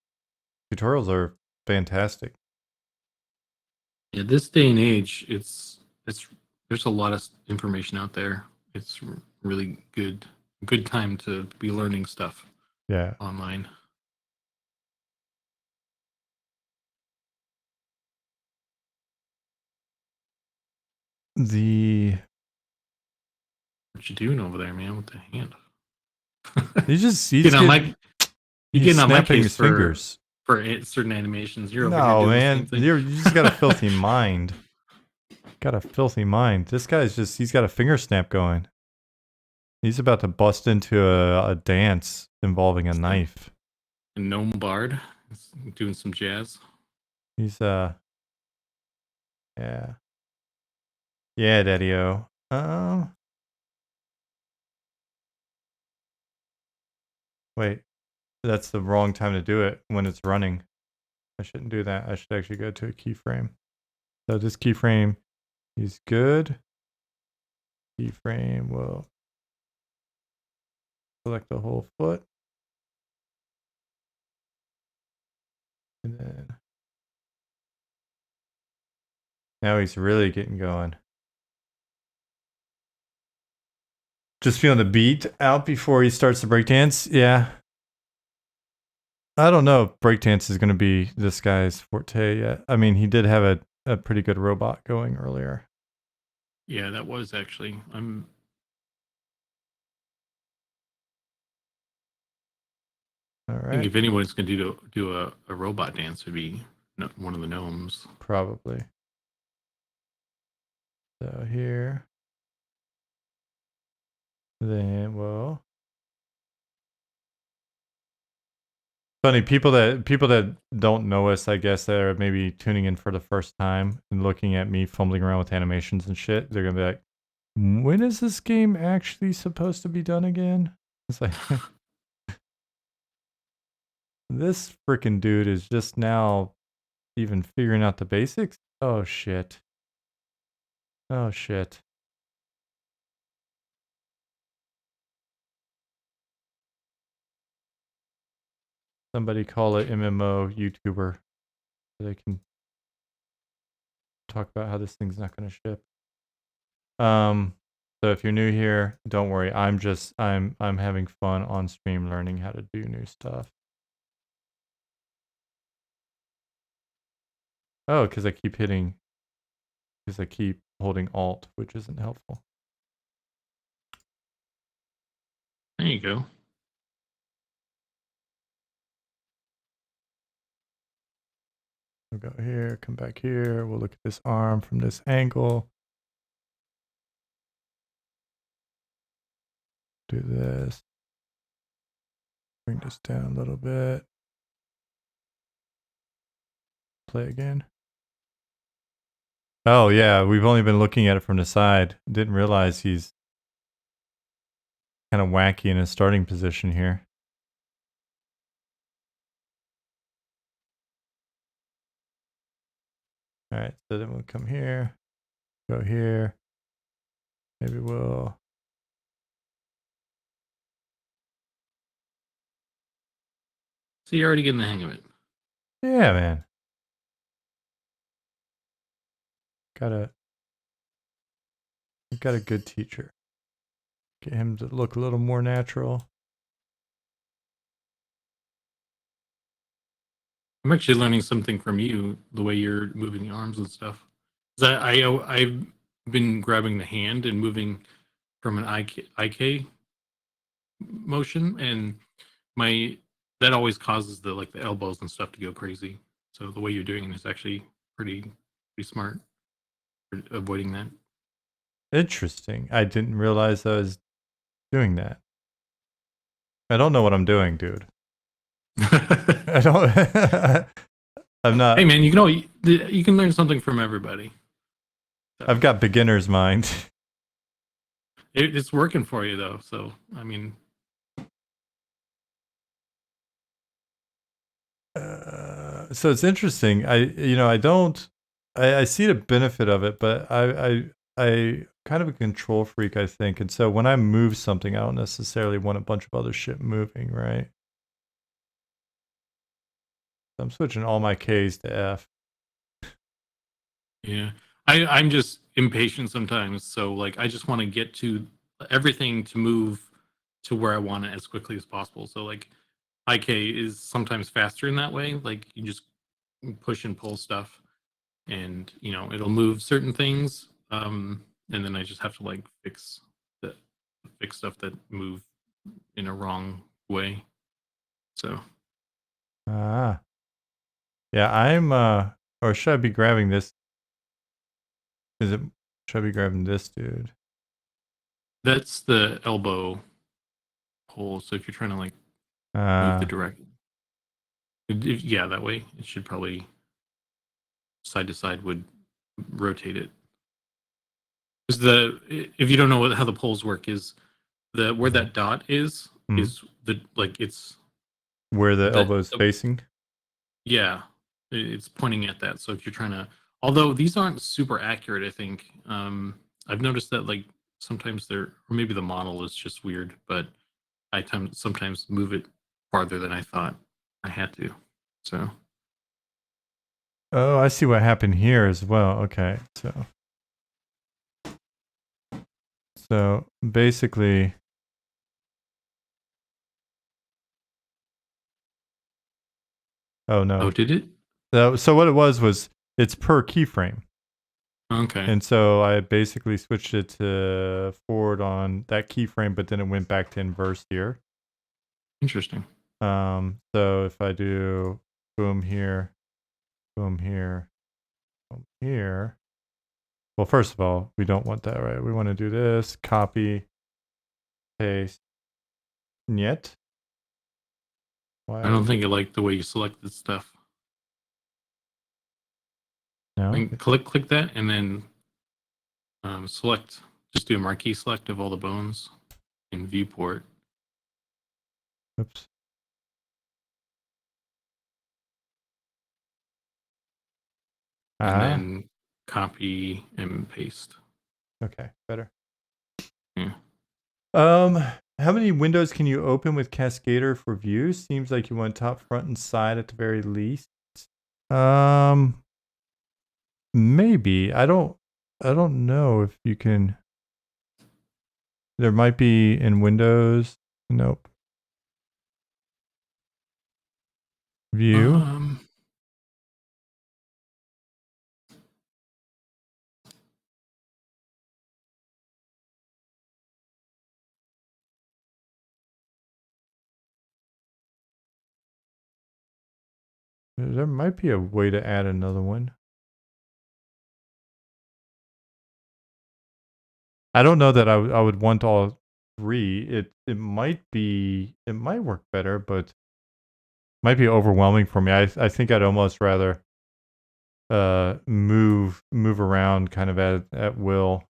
tutorials are fantastic. Yeah, this day and age, it's there's a lot of information out there. It's really good time to be learning stuff. Yeah. Online. What you doing over there, man, with the hand? He's getting on my snapping case his fingers for certain animations. You're over here no, doing man. the same thing. You just got a filthy mind. Got a filthy mind. This guy's he's got a finger snap going. He's about to bust into a dance involving a knife. A gnome bard. He's doing some jazz. He's yeah. Yeah, Daddy-o. Wait. That's the wrong time to do it when it's running. I shouldn't do that. I should actually go to a keyframe. So this keyframe is good. Keyframe will select the whole foot. And then now he's really getting going. Just feeling the beat out before he starts the breakdance. Yeah. I don't know if breakdance is going to be this guy's forte yet. I mean, he did have a pretty good robot going earlier. Yeah, that was actually. All right. I think if anyone's going to do a robot dance, it'd be one of the gnomes. Probably. So here. Then, well. Funny, people that don't know us, I guess, that are maybe tuning in for the first time and looking at me fumbling around with animations and shit, they're going to be like, when is this game actually supposed to be done again? It's like, this freaking dude is just now even figuring out the basics? Oh, shit. Oh, shit. Somebody call an MMO YouTuber so they can talk about how this thing's not going to ship. So if you're new here, don't worry. I'm having fun on stream learning how to do new stuff. Oh, because I keep holding Alt, which isn't helpful. There you go. We'll go here, come back here. We'll look at this arm from this angle. Do this. Bring this down a little bit. Play again. Oh, yeah. We've only been looking at it from the side. Didn't realize he's kind of wacky in his starting position here. All right. So then we'll come here. Go here. Maybe we'll. So you're already getting the hang of it. Yeah, man. Got a good teacher. Get him to look a little more natural. I'm actually learning something from you, the way you're moving the arms and stuff. 'Cause I've been grabbing the hand and moving from an IK motion, and my that always causes the like the elbows and stuff to go crazy. So the way you're doing it is actually pretty smart for avoiding that. Interesting. I didn't realize I was doing that. I don't know what I'm doing, dude. I don't. I'm not. Hey man, you can learn something from everybody. So, I've got beginner's mind. it's working for you though. So I mean, So it's interesting. I don't. I see the benefit of it, but I kind of a control freak, I think, and so when I move something, I don't necessarily want a bunch of other shit moving, right? So I'm switching all my K's to F. yeah, I'm just impatient sometimes. So like, I just want to get to everything to move to where I want it as quickly as possible. So like, IK is sometimes faster in that way. Like you just push and pull stuff, and it'll move certain things. And then I just have to like fix stuff that move in a wrong way. So Ah, yeah. Or should I be grabbing this? Should I be grabbing this dude? that's the elbow pull. So if you're trying to like move the direct, yeah, that way it should probably side to side would rotate it. Because if you don't know how the poles work, is where that dot is the like it's where the elbow's the, facing. yeah, it's pointing at that. So if you're trying to, although these aren't super accurate, I think I've noticed that like sometimes they're, or maybe the model is just weird, but I sometimes move it farther than I thought I had to. So Oh, I see what happened here as well. Okay, so basically, oh no. did it? So what it was it's per keyframe. Okay, And so I basically switched it to forward on that keyframe, but then it went back to inverse here. interesting. So if I do boom here, boom here, boom here. Well, first of all, we don't want that, right? We want to do this, copy, paste, yet. Why? I don't think I like the way you selected stuff. No. And click that, and then select. Just do a marquee select of all the bones in viewport. Oops. And then copy and paste. Okay, better. Yeah. How many windows can you open with Cascader for views? Seems like you want top, front, and side at the very least. Maybe. I don't know if you can. There might be in Windows. Nope. View. There might be a way to add another one. I don't know that I would want all three. It might work better, but might be overwhelming for me. I think I'd almost rather move around kind of at will.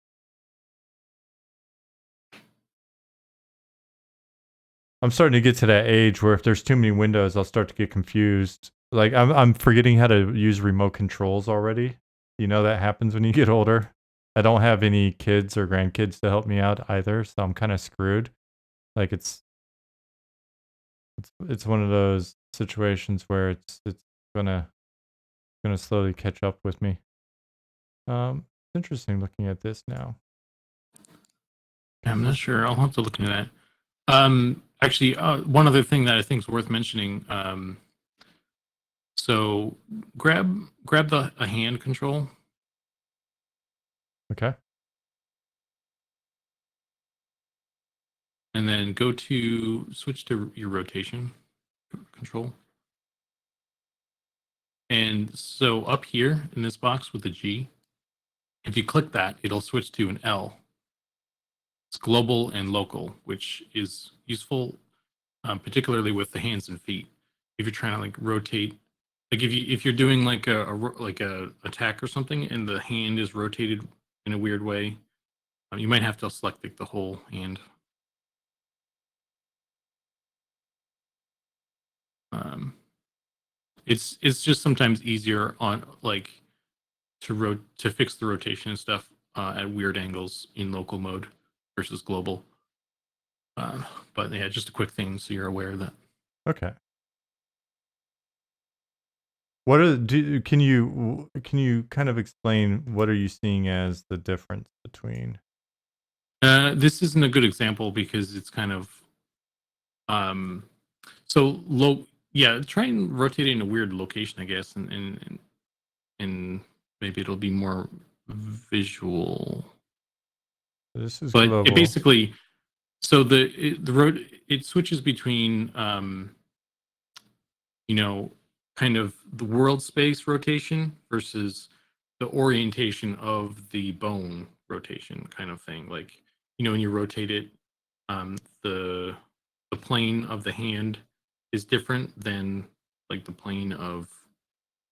I'm starting to get to that age where if there's too many windows, I'll start to get confused. Like I'm forgetting how to use remote controls already. You know that happens when you get older. I don't have any kids or grandkids to help me out either, so I'm kind of screwed. Like it's one of those situations where it's gonna slowly catch up with me. It's interesting looking at this now. Yeah, I'm not sure. I'll have to look into that. Actually, one other thing that I think is worth mentioning. So grab a hand control. Okay. And then switch to your rotation control. And so up here in this box with the G, if you click that, it'll switch to an L. It's global and local, which is useful, particularly with the hands and feet. If you're trying to like rotate, like if you're doing like a attack or something, and the hand is rotated in a weird way, you might have to select like the whole hand. It's just sometimes easier on like to fix the rotation and stuff at weird angles in local mode versus global. But yeah, just a quick thing so you're aware of that. Okay. What are can you kind of explain what are you seeing as the difference between? This isn't a good example because it's kind of so low. Yeah, try and rotate it in a weird location, I guess, and maybe it'll be more visual. This is But global. it basically, so the road it switches between you know, kind of the world space rotation versus the orientation of the bone rotation kind of thing. Like, when you rotate it, the plane of the hand is different than like the plane of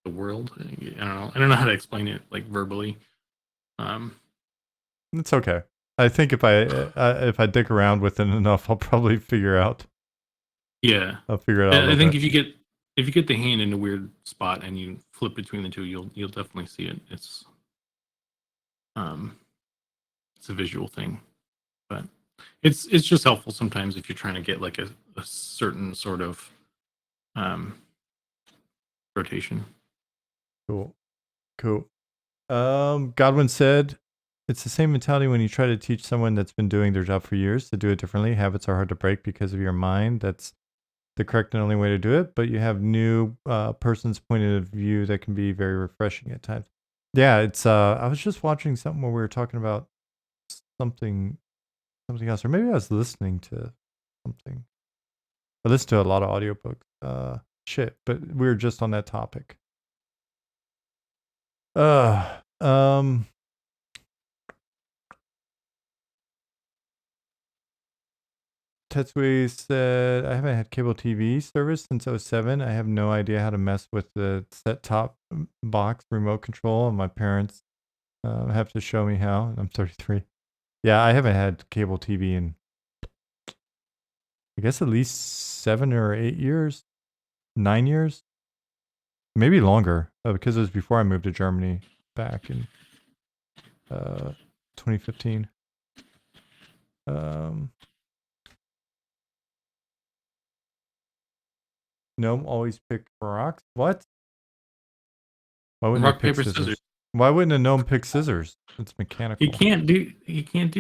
the world. I don't know how to explain it like verbally. It's okay. I think if I dig around with it enough, I'll probably figure out. Yeah, I'll figure it out. I think if you get the hand in a weird spot and you flip between the two, you'll definitely see it. It's a visual thing, but it's just helpful sometimes if you're trying to get like a certain sort of rotation. Cool. Godwin said, it's the same mentality when you try to teach someone that's been doing their job for years to do it differently. Habits are hard to break because of your mind. That's the correct and only way to do it. But you have new person's point of view that can be very refreshing at times. Yeah, it's. I was just watching something where we were talking about something else, or maybe I was listening to something. I listen to a lot of audiobooks. But we were just on that topic. Tetsui said, I haven't had cable TV service since 07. I have no idea how to mess with the set-top box remote control, and my parents have to show me how. I'm 33. Yeah, I haven't had cable TV in, I guess, at least 7 or 8 years, 9 years, maybe longer, because it was before I moved to Germany back in 2015. Gnome always pick rocks. What? Why wouldn't Rock I pick paper scissors? scissors. Why wouldn't a gnome pick scissors? It's mechanical. He can't do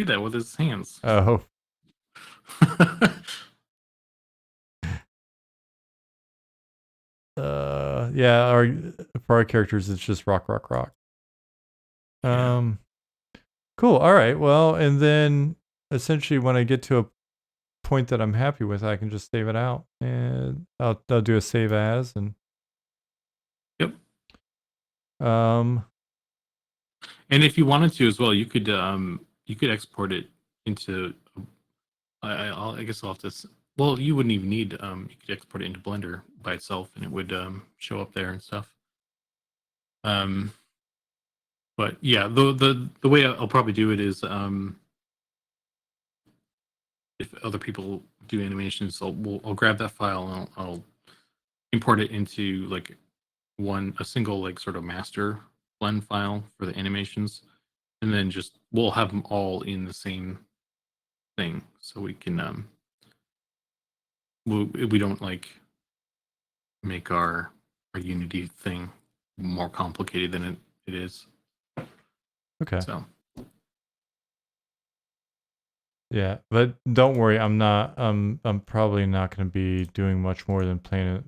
that with his hands. Oh. Yeah, for our characters, it's just rock. Yeah. Cool. All right. Well, and then essentially when I get to a point that I'm happy with, I can just save it out, and I'll do a save as, and Yep. And if you wanted to as well, you could export it into. I guess I'll have to. Well, you wouldn't even need. You could export it into Blender by itself, and it would show up there and stuff. But yeah, the way I'll probably do it is if other people do animations, I'll grab that file and I'll import it into like a single like sort of master blend file for the animations, and then we'll have them all in the same thing, so we can we don't like make our Unity thing more complicated than it is. okay. So Yeah, but don't worry, I'm probably not going to be doing much more than playing it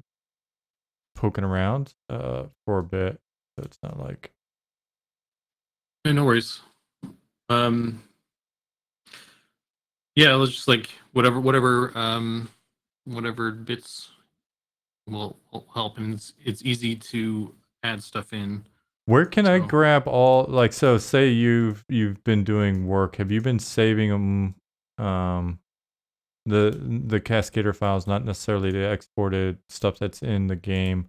poking around for a bit, so it's not like. Yeah, no worries. Yeah, let's just like whatever bits will help, and it's easy to add stuff in. Where can I So grab all, like, so say you've been doing work, have you been saving them, the Cascader files, not necessarily the exported stuff that's in the game,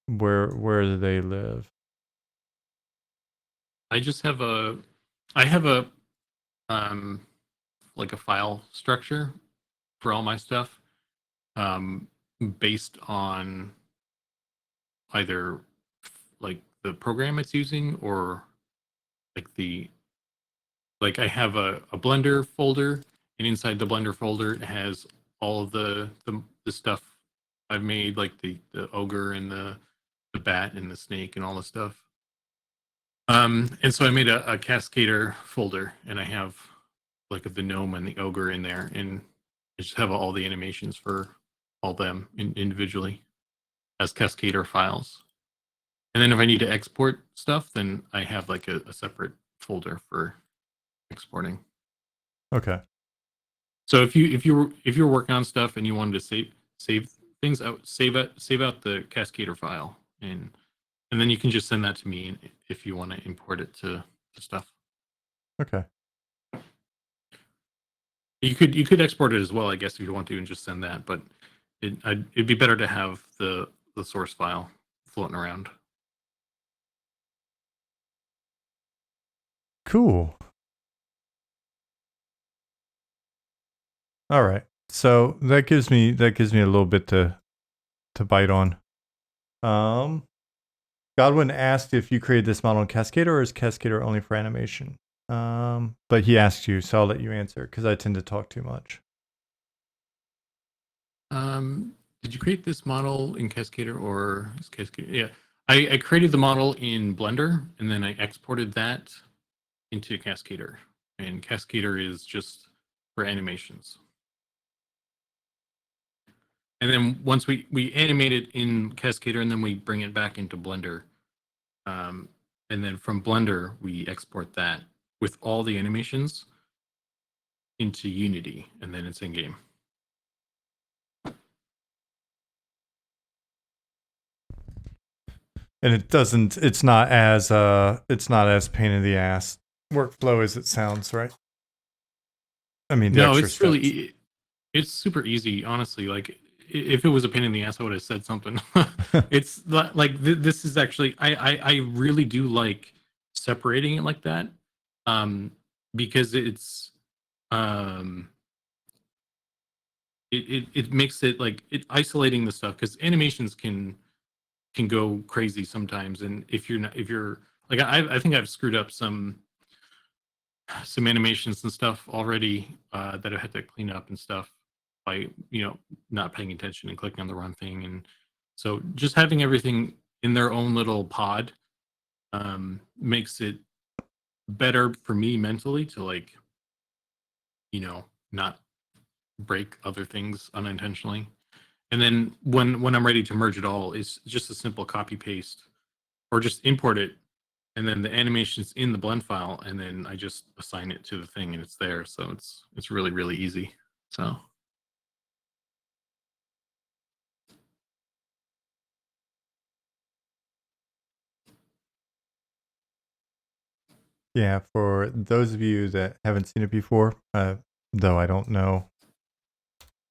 where do they live? I just have I have a like a file structure for all my stuff, um, based on either like the program it's using or like I have a Blender folder, and inside the Blender folder it has all of the stuff I've made, like the ogre and the bat and the snake and all the stuff. And so I made a Cascader folder, and I have like the gnome and the ogre in there, and I just have all the animations for all them individually as Cascader files. And then if I need to export stuff, then I have like a separate folder for exporting. Okay. So if you're working on stuff and you wanted to save things out, save out the Cascader file, and then you can just send that to me if you want to import it to stuff. Okay. You could export it as well, I guess, if you want to, and just send that. But it'd be better to have the source file floating around. Cool. All right. So that gives me a little bit to bite on. Godwin asked if you created this model in Cascader, or is Cascader only for animation? But he asked you, so I'll let you answer because I tend to talk too much. Did you create this model in Cascader, or is Cascader? Yeah, I created the model in Blender, and then I exported that into Cascader. And Cascader is just for animations. And then once we animate it in Cascader, and then we bring it back into Blender. And then from Blender, we export that with all the animations into Unity, and then it's in game. And it's not as pain in the ass workflow as it sounds, right? I mean, no, it's really, it's super easy, honestly. Like, if it was a pain in the ass, I would have said something. It's like this is actually, I really do like separating it like that, because it's it makes it like isolating the stuff, because animations can go crazy sometimes, and if you're like, I think I've screwed up some animations and stuff already, that I had to clean up and stuff by not paying attention and clicking on the wrong thing. And so just having everything in their own little pod, makes it better for me mentally to, like, not break other things unintentionally. And then when I'm ready to merge it all, it's just a simple copy paste, or just import it, and then the animation's in the blend file, and then I just assign it to the thing, and it's there. So it's really, really easy. So yeah, for those of you that haven't seen it before, though I don't know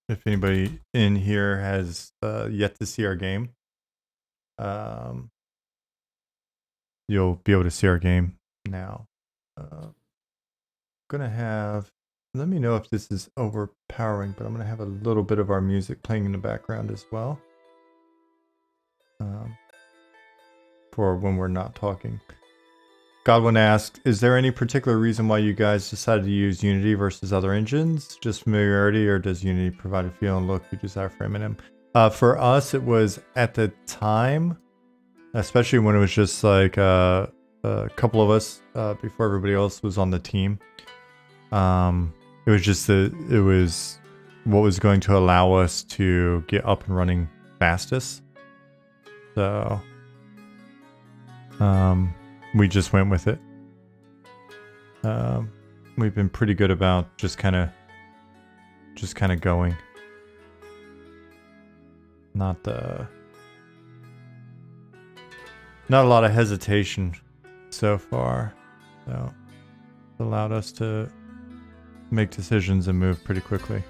if anybody in here has yet to see our game, you'll be able to see our game now. Gonna have, let me know if this is overpowering, but I'm gonna have a little bit of our music playing in the background as well, for when we're not talking. Godwin asked, is there any particular reason why you guys decided to use Unity versus other engines? Just familiarity, or does Unity provide a feel and look you desire for M&M? For us, it was at the time, especially when it was just like a couple of us before everybody else was on the team. It was just it was what was going to allow us to get up and running fastest. So we just went with it. We've been pretty good about just kind of going. Not a lot of hesitation so far. So it allowed us to make decisions and move pretty quickly.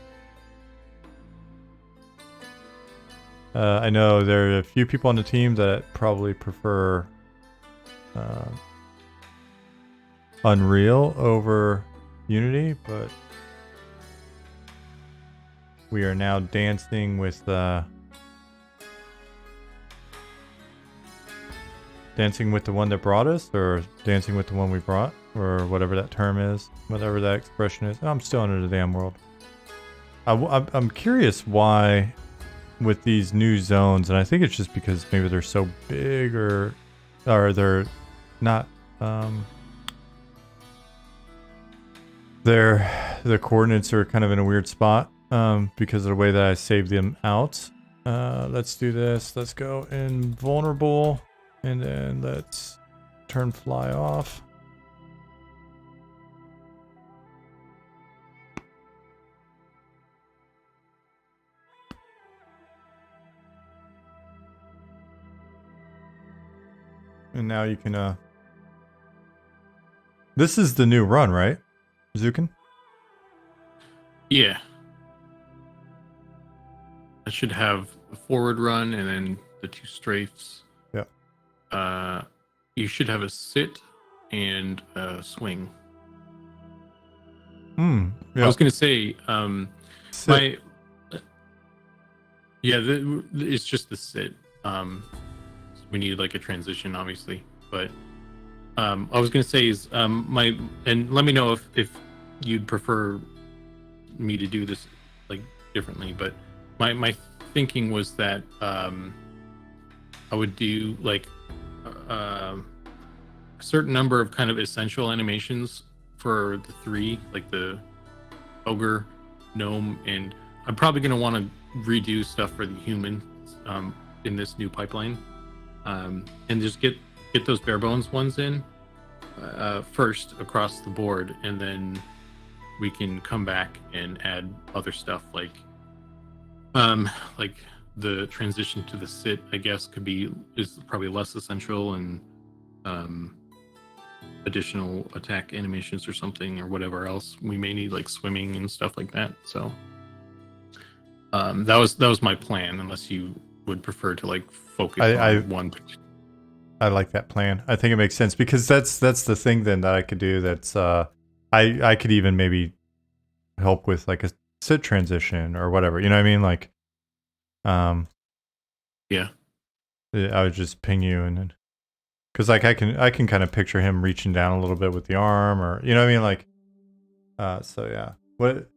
I know there are a few people on the team that probably prefer Unreal over Unity, but we are now dancing with the one that brought us, or dancing with the one we brought, or whatever that term is, whatever that expression is. I'm still under the damn world. I'm curious why with these new zones, and I think it's just because maybe they're so big, or they're not the coordinates are kind of in a weird spot because of the way that I saved them out. Let's do this. Let's go invulnerable, and then let's turn fly off. And now you can this is the new run, right, Zukan? Yeah. I should have a forward run and then the 2 strafes. Yeah. You should have a sit and a swing. Yeah. I was gonna say, it's just the sit. We need like a transition, obviously, but I was gonna say is and let me know if you'd prefer me to do this like differently, but my thinking was that I would do like a certain number of kind of essential animations for the 3, like the ogre, gnome, and I'm probably gonna want to redo stuff for the human in this new pipeline, and just get those bare bones ones in first across the board, and then we can come back and add other stuff like the transition to the sit, I guess, is probably less essential, and additional attack animations or something, or whatever else we may need, like swimming and stuff like that. So that was my plan, unless you would prefer to like focus on one. I like that plan. I think it makes sense, because that's the thing then that I could do. That's I could even maybe help with like a sit transition or whatever. You know what I mean? Like, yeah. I would just ping you, and then, because like I can kind of picture him reaching down a little bit with the arm, or you know what I mean? Like, so yeah. What?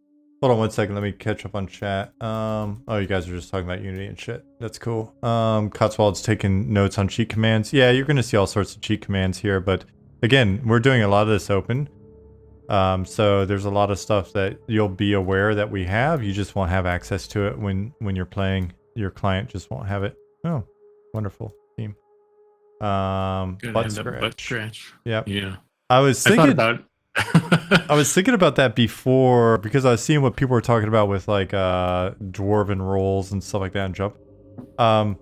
Hold on one second. Let me catch up on chat. Oh, you guys are just talking about Unity and shit. That's cool. Cotswold's taking notes on cheat commands. Yeah, you're going to see all sorts of cheat commands here, but again, we're doing a lot of this open. So there's a lot of stuff that you'll be aware that we have. You just won't have access to it when you're playing. Your client just won't have it. Oh, wonderful team. Butt scratch. Yep. Yeah. I was thinking about that before, because I was seeing what people were talking about with like dwarven rolls and stuff like that in Jump. I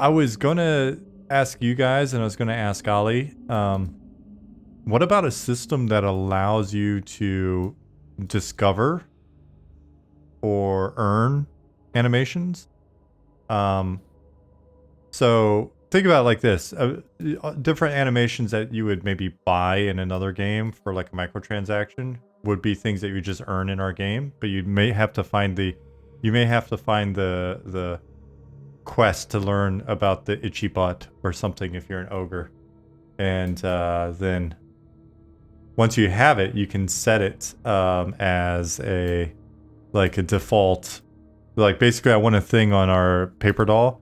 was gonna ask you guys, and I was gonna ask Ali, what about a system that allows you to discover or earn animations? So think about it like this. Different animations that you would maybe buy in another game for like a microtransaction would be things that you just earn in our game, but you may have to find the quest to learn about the itchy butt or something if you're an ogre. And then once you have it, you can set it as a default. Like basically, I want a thing on our paper doll,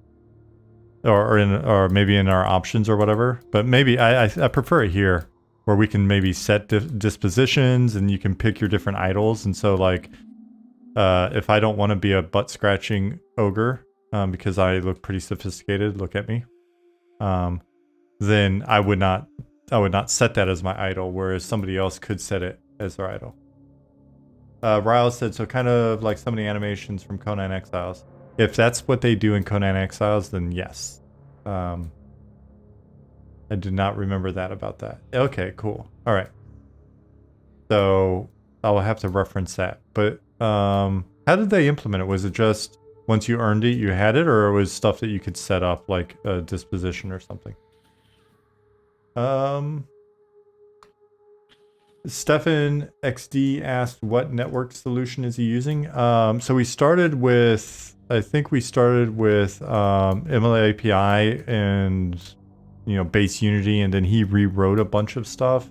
or maybe in our options or whatever. But maybe I prefer it here, where we can maybe set dispositions, and you can pick your different idols. And so like If I don't want to be a butt scratching ogre, because I look pretty sophisticated, look at me, then I would not set that as my idol, whereas somebody else could set it as their idol. Ryle said, so kind of like some of the animations from Conan Exiles. If that's what they do in Conan Exiles, then yes. I did not remember that about that. Okay, cool. All right. So I'll have to reference that. But how did they implement it? Was it just once you earned it, you had it, or it was stuff that you could set up like a disposition or something? Stefan XD asked what network solution is he using. So we started with, I think we started with ML API and base Unity, and then he rewrote a bunch of stuff.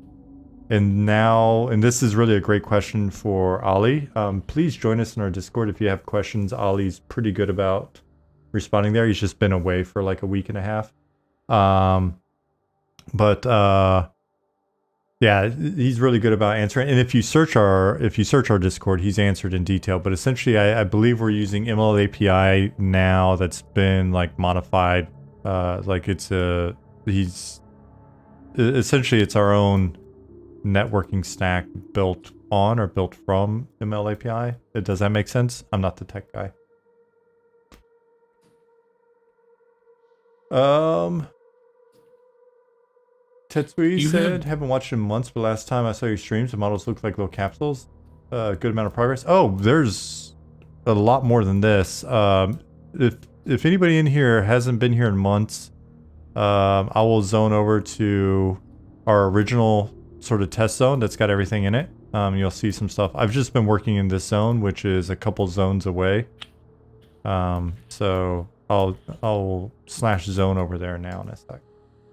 And now, and this is really a great question for Ali. Please join us in our Discord if you have questions. Ali's pretty good about responding there. He's just been away for like a week and a half. Yeah, he's really good about answering. And if you search our Discord, he's answered in detail. But essentially, I believe we're using ML API now that's been like modified. Like it's essentially it's our own networking stack built on or built from ML API. Does that make sense? I'm not the tech guy. Tetsui said, haven't watched in months, but last time I saw your streams, the models looked like little capsules. Good amount of progress. Oh, there's a lot more than this. If anybody in here hasn't been here in months, I will zone over to our original sort of test zone that's got everything in it. You'll see some stuff. I've just been working in this zone, which is a couple zones away. So I'll slash zone over there now in a sec.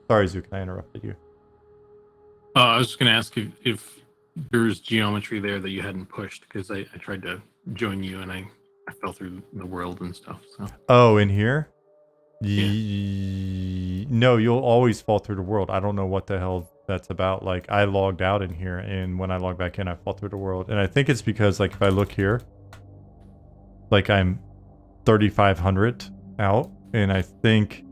Sorry, Zukan, I interrupted you. I was just going to ask if there's geometry there that you hadn't pushed, because I tried to join you and I fell through the world and stuff. So. Oh, in here? Yeah. No, you'll always fall through the world. I don't know what the hell that's about. Like, I logged out in here, and when I log back in, I fall through the world. And I think it's because, like, if I look here, like, I'm 3,500 out, and I think...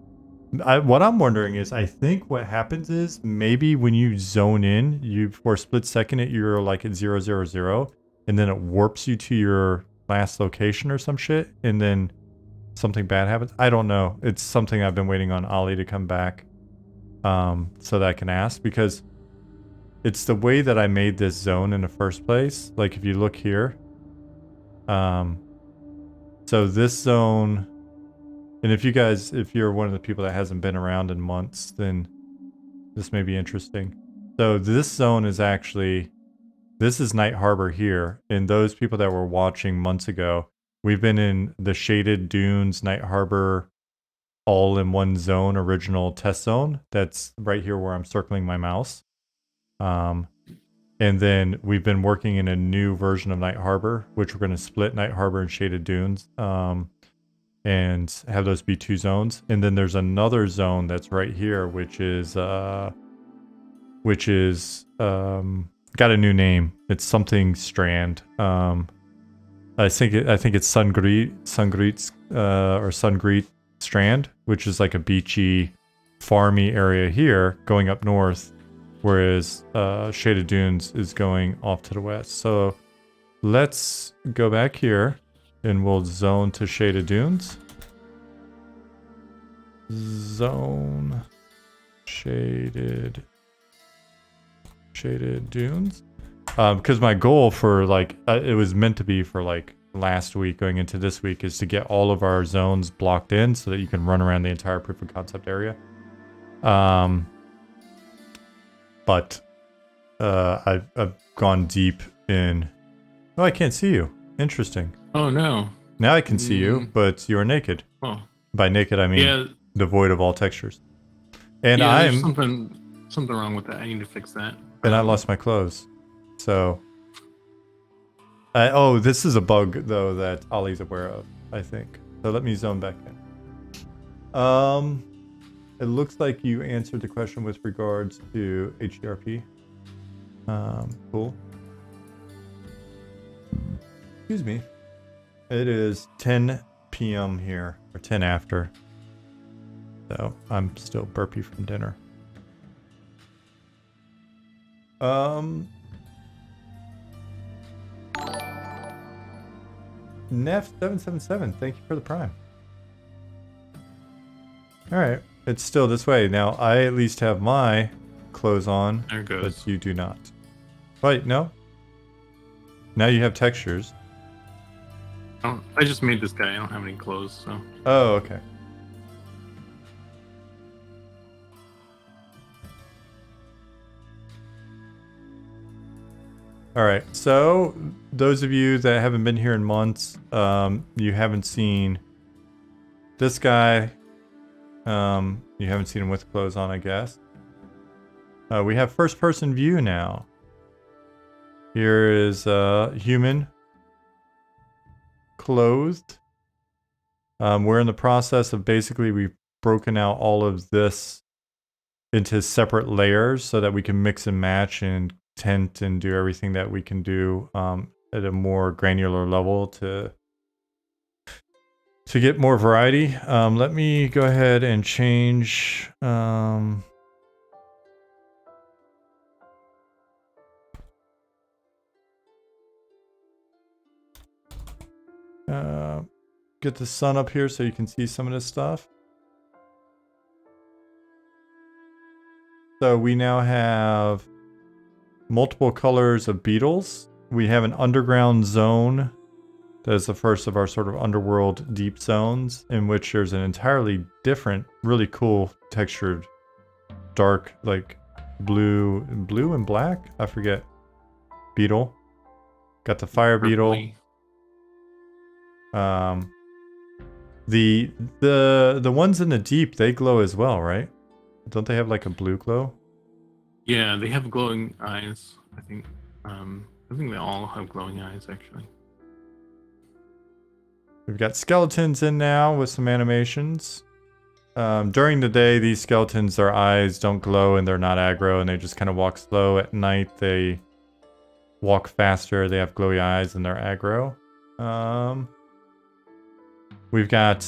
what I'm wondering is, I think what happens is maybe when you zone in, you for a split second, you're like at 000, and then it warps you to your last location or some shit, and then something bad happens. I don't know. It's something I've been waiting on Ali to come back so that I can ask, because it's the way that I made this zone in the first place. Like if you look here, so this zone. And if you're one of the people that hasn't been around in months, then this may be interesting. So this zone is actually, this is Night Harbor here. And those people that were watching months ago, we've been in the Shaded Dunes, Night Harbor, all in one zone, original test zone. That's right here where I'm circling my mouse. And then we've been working in a new version of Night Harbor, which we're going to split Night Harbor and Shaded Dunes. And have those be two zones. And then there's another zone that's right here, which is got a new name. It's something Strand. I think it's Sungreet or Sungreet Strand, which is like a beachy, farmy area here going up north, whereas Shaded Dunes is going off to the west. So let's go back here. And we'll zone to Shaded Dunes. Zone Shaded Dunes. Because my goal for like, it was meant to be for like last week going into this week is to get all of our zones blocked in so that you can run around the entire proof of concept area. But I've gone deep in... Oh, I can't see you. Interesting. Oh, no. Now I can see you, but you're naked. Oh. By naked, I mean devoid of all textures. And there's something wrong with that. I need to fix that. And I lost my clothes. So... oh, this is a bug, though, that Ollie's aware of, I think. So let me zone back in. It looks like you answered the question with regards to HDRP. Cool. Excuse me. It is 10 p.m. here, or 10 after. So I'm still burpy from dinner. Neff777, thank you for the prime. Alright, it's still this way. Now, I at least have my clothes on, There it goes. but you do not. Wait, no? Now you have textures. I just made this guy. I don't have any clothes, so. Oh, okay. Alright, so those of you that haven't been here in months, you haven't seen this guy. You haven't seen him with clothes on, I guess. We have first person view now. Here is human clothed. We're in the process of basically we've broken out all of this into separate layers so that we can mix and match and tint and do everything that we can do at a more granular level to get more variety. Let me go ahead and change get the sun up here so you can see some of this stuff. So we now have multiple colors of beetles. We have an underground zone. That is the first of our sort of underworld deep zones in which there's an entirely different, really cool textured, dark, like blue and black? I forget. Beetle. Got the fire beetle. The ones in the deep, they glow as well, right? Don't they have like a blue glow? Yeah, they have glowing eyes. I think they all have glowing eyes actually. We've got skeletons in now with some animations. During the day, these skeletons, their eyes don't glow and they're not aggro and they just kind of walk slow. At night, they walk faster. They have glowy eyes and they're aggro. We've got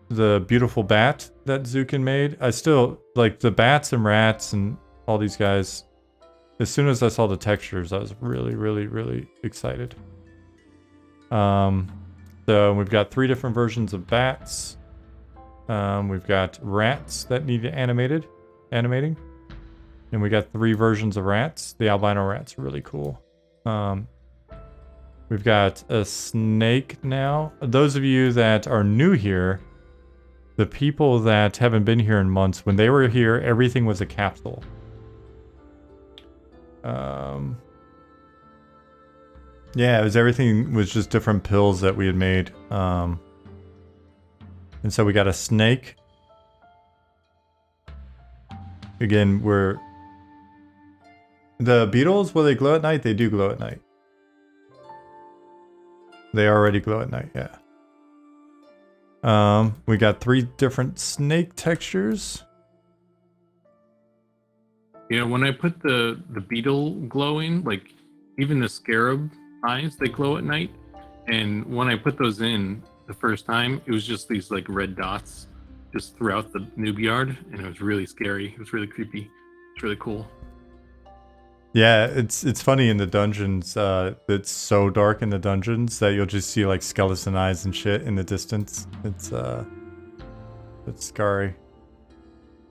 the beautiful bat that Zukan made. I still, like the bats and rats and all these guys, as soon as I saw the textures, I was really, really, really excited. So we've got 3 different versions of bats. We've got rats that need animating. And we got 3 versions of rats. The albino rats are really cool. We've got a snake now. Those of you that are new here, the people that haven't been here in months, when they were here, everything was a capsule. Yeah, everything was just different pills that we had made. And so we got a snake. Again, the beetles, will they glow at night? They do glow at night. They already glow at night, yeah. We got 3 different snake textures. Yeah, when I put the beetle glowing, like even the scarab eyes, they glow at night. And when I put those in the first time, it was just these like red dots just throughout the noob yard, and it was really scary. It was really creepy. It's really cool. Yeah, it's funny in the dungeons. It's so dark in the dungeons that you'll just see like skeleton eyes and shit in the distance. It's scary.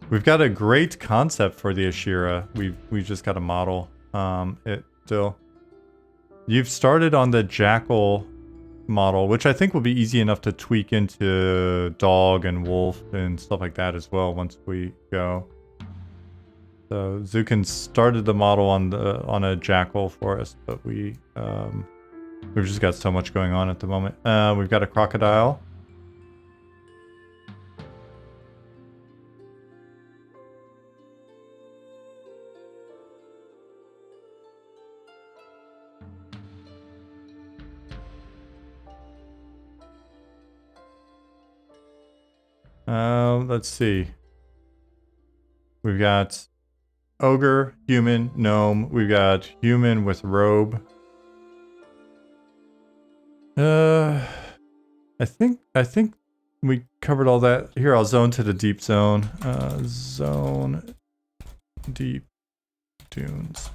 We've got a great concept for the Ashira. We've just got a model. It still. You've started on the jackal model, which I think will be easy enough to tweak into dog and wolf and stuff like that as well once we go. So Zukan started the model on a jackal for us, but we've just got so much going on at the moment. We've got a crocodile. Let's see. We've got ogre, human, gnome. We've got human with robe. I think we covered all that. Here, I'll zone to the deep zone. Zone deep dunes.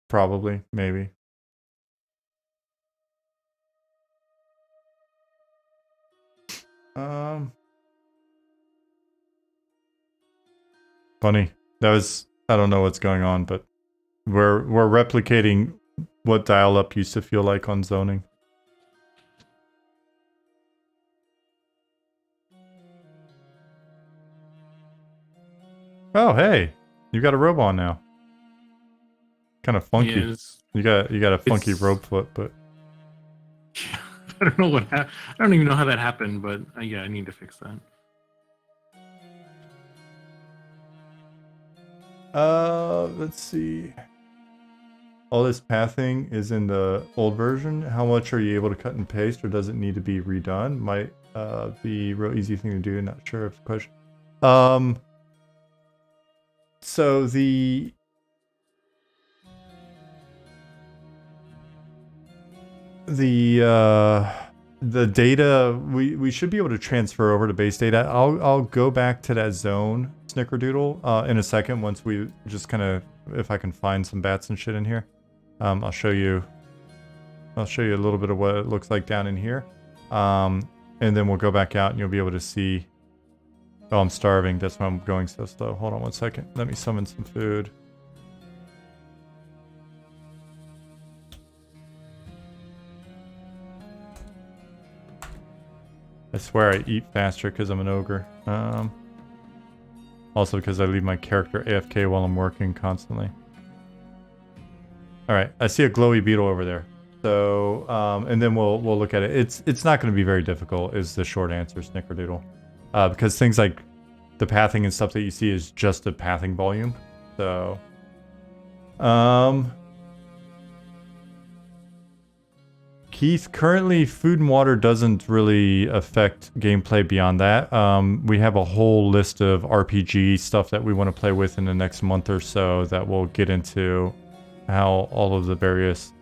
Probably, maybe. Funny. That was, I don't know what's going on, but we're replicating what dial-up used to feel like on zoning. Oh, hey, you got a robe on now. Kind of funky. Yeah, you got a funky robe foot, but I don't know what I don't even know how that happened, but yeah, I need to fix that. Let's see. All this pathing is in the old version. How much are you able to cut and paste, or does it need to be redone? Might be a real easy thing to do. Not sure if the question. So the data we should be able to transfer over to base data. I'll go back to that zone snickerdoodle in a second once we just kind of, if I can find some bats and shit in here. I'll show you a little bit of what it looks like down in here. And then we'll go back out and you'll be able to see. Oh, I'm starving. That's why I'm going so slow. Hold on one second. Let me summon some food. I swear I eat faster because I'm an ogre. Also because I leave my character AFK while I'm working constantly. Alright, I see a glowy beetle over there. So, and then we'll look at it. It's not going to be very difficult is the short answer, Snickerdoodle. Because things like the pathing and stuff that you see is just a pathing volume. So, Keith, currently food and water doesn't really affect gameplay beyond that. We have a whole list of RPG stuff that we want to play with in the next month or so that we'll get into how all of the various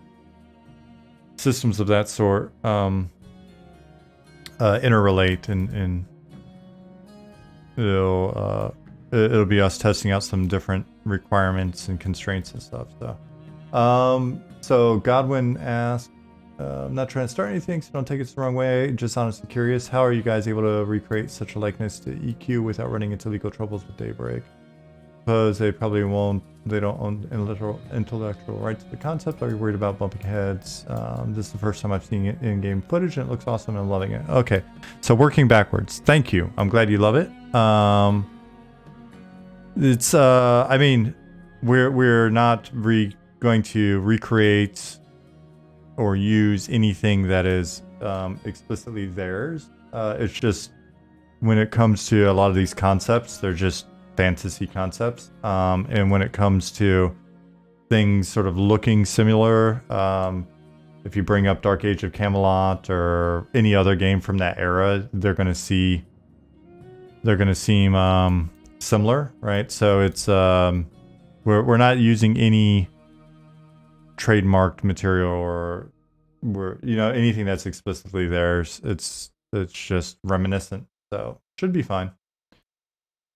systems of that sort interrelate, and it'll be us testing out some different requirements and constraints and stuff. So Godwin asked, I'm not trying to start anything, so don't take it the wrong way. Just honestly curious, how are you guys able to recreate such a likeness to EQ without running into legal troubles with Daybreak? Because they probably won't. They don't own intellectual rights to the concept. Are you worried about bumping heads? This is the first time I've seen it in-game footage, and it looks awesome, and I'm loving it. Okay, so working backwards. Thank you. I'm glad you love it. It's. I mean, we're not going to recreate or use anything that is explicitly theirs. It's just when it comes to a lot of these concepts, they're just fantasy concepts. And when it comes to things sort of looking similar, if you bring up Dark Age of Camelot or any other game from that era, they're going to seem similar, right? So it's we're not using any trademarked material or anything that's explicitly theirs. It's just reminiscent, so should be fine.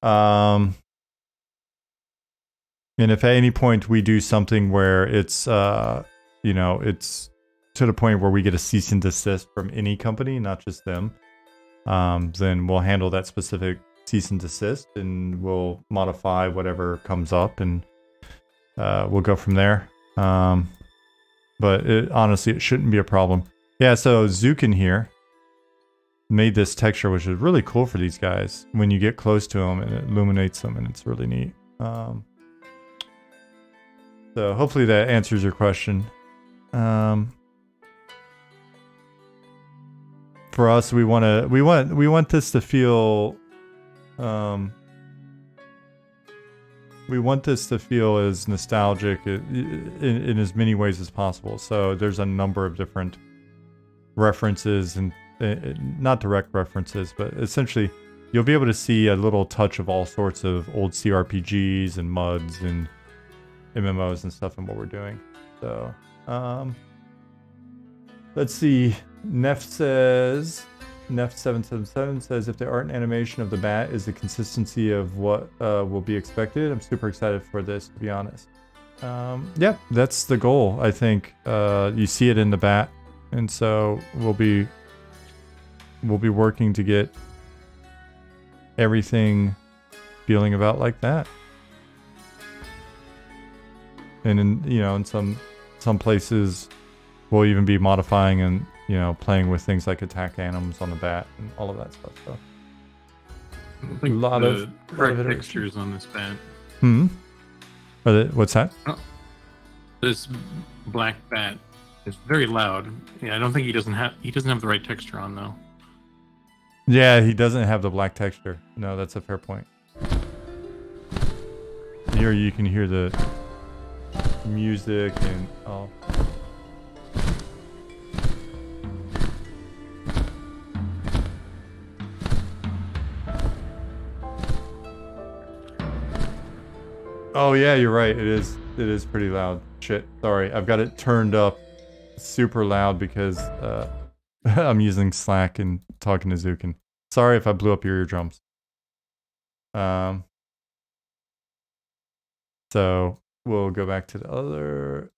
And if at any point we do something where it's it's to the point where we get a cease and desist from any company, not just them, then we'll handle that specific cease and desist and we'll modify whatever comes up, and we'll go from there. But honestly, it shouldn't be a problem. Yeah, so Zukan here made this texture, which is really cool for these guys. When you get close to them, and it illuminates them, and it's really neat. So hopefully that answers your question. For us, we want this to feel. We want this to feel as nostalgic in as many ways as possible. So there's a number of different references, and not direct references, but essentially you'll be able to see a little touch of all sorts of old CRPGs and MUDs and MMOs and stuff in what we're doing. So, let's see. Nef777 says, if the art and animation of the bat is the consistency of what will be expected, I'm super excited for this, to be honest. Yeah, that's the goal, I think. You see it in the bat, and so we'll be working to get everything feeling about like that. And in some places we'll even be modifying and playing with things like attack animals on the bat and all of that stuff. So a lot of textures on this bat. What's that? This black bat is very loud. Yeah, I don't think he doesn't have the right texture on though. Yeah, he doesn't have the black texture. No, that's a fair point. Here you can hear the music and all. Oh yeah, you're right. It is pretty loud. Shit. Sorry. I've got it turned up super loud because I'm using Slack and talking to Zukan. Sorry if I blew up your eardrums. So we'll go back to the other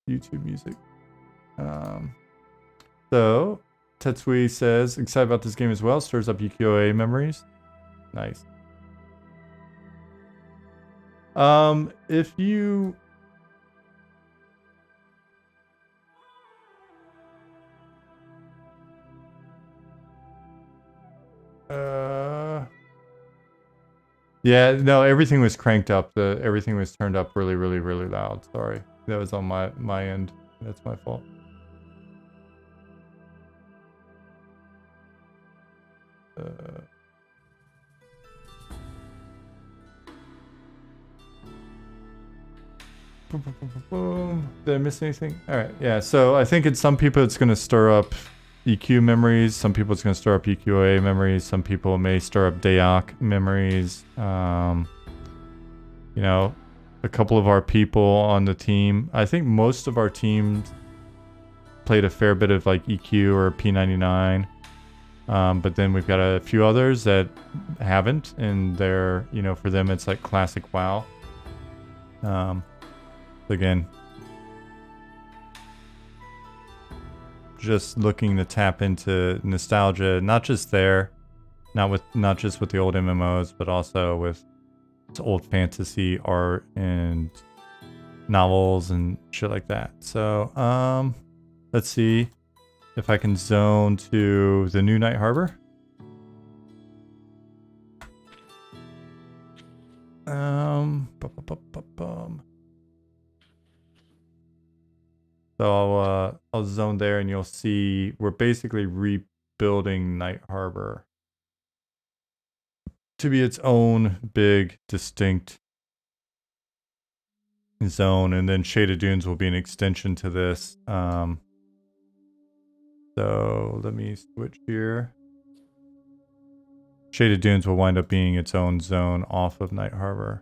YouTube music. So Tetsui says, excited about this game as well. Stirs up UQA memories. Nice. If you yeah, no, everything was cranked up. Everything was turned up really, really, really loud. Sorry. That was on my end. That's my fault. Did I miss anything? All right, yeah. So I think some people it's going to stir up EQ memories. Some people it's going to stir up EQA memories. Some people may stir up Dayak memories. A couple of our people on the team. I think most of our teams played a fair bit of like EQ or P99. But then we've got a few others that haven't, and they're, for them it's like classic WoW. Again, just looking to tap into nostalgia, not just just with the old MMOs, but also with old fantasy art and novels and shit like that. So, let's see if I can zone to the new Night Harbor. So I'll zone there, and you'll see we're basically rebuilding Night Harbor to be its own big, distinct zone, and then Shaded Dunes will be an extension to this. So let me switch here. Shaded Dunes will wind up being its own zone off of Night Harbor.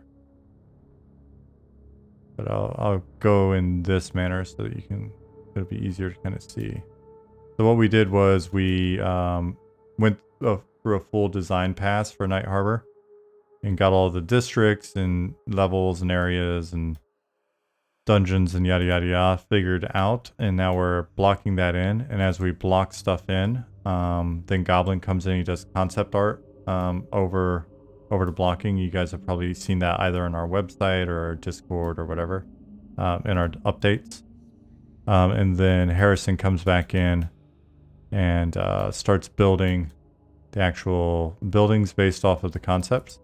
But I'll go in this manner so that it'll be easier to kind of see. So what we did was we went through a full design pass for Night Harbor and got all the districts and levels and areas and dungeons and yada yada yada figured out, and now we're blocking that in. And as we block stuff in, then Goblin comes in, he does concept art over the blocking. You guys have probably seen that either on our website or our Discord or whatever, in our updates. And then Harrison comes back in and starts building the actual buildings based off of the concepts.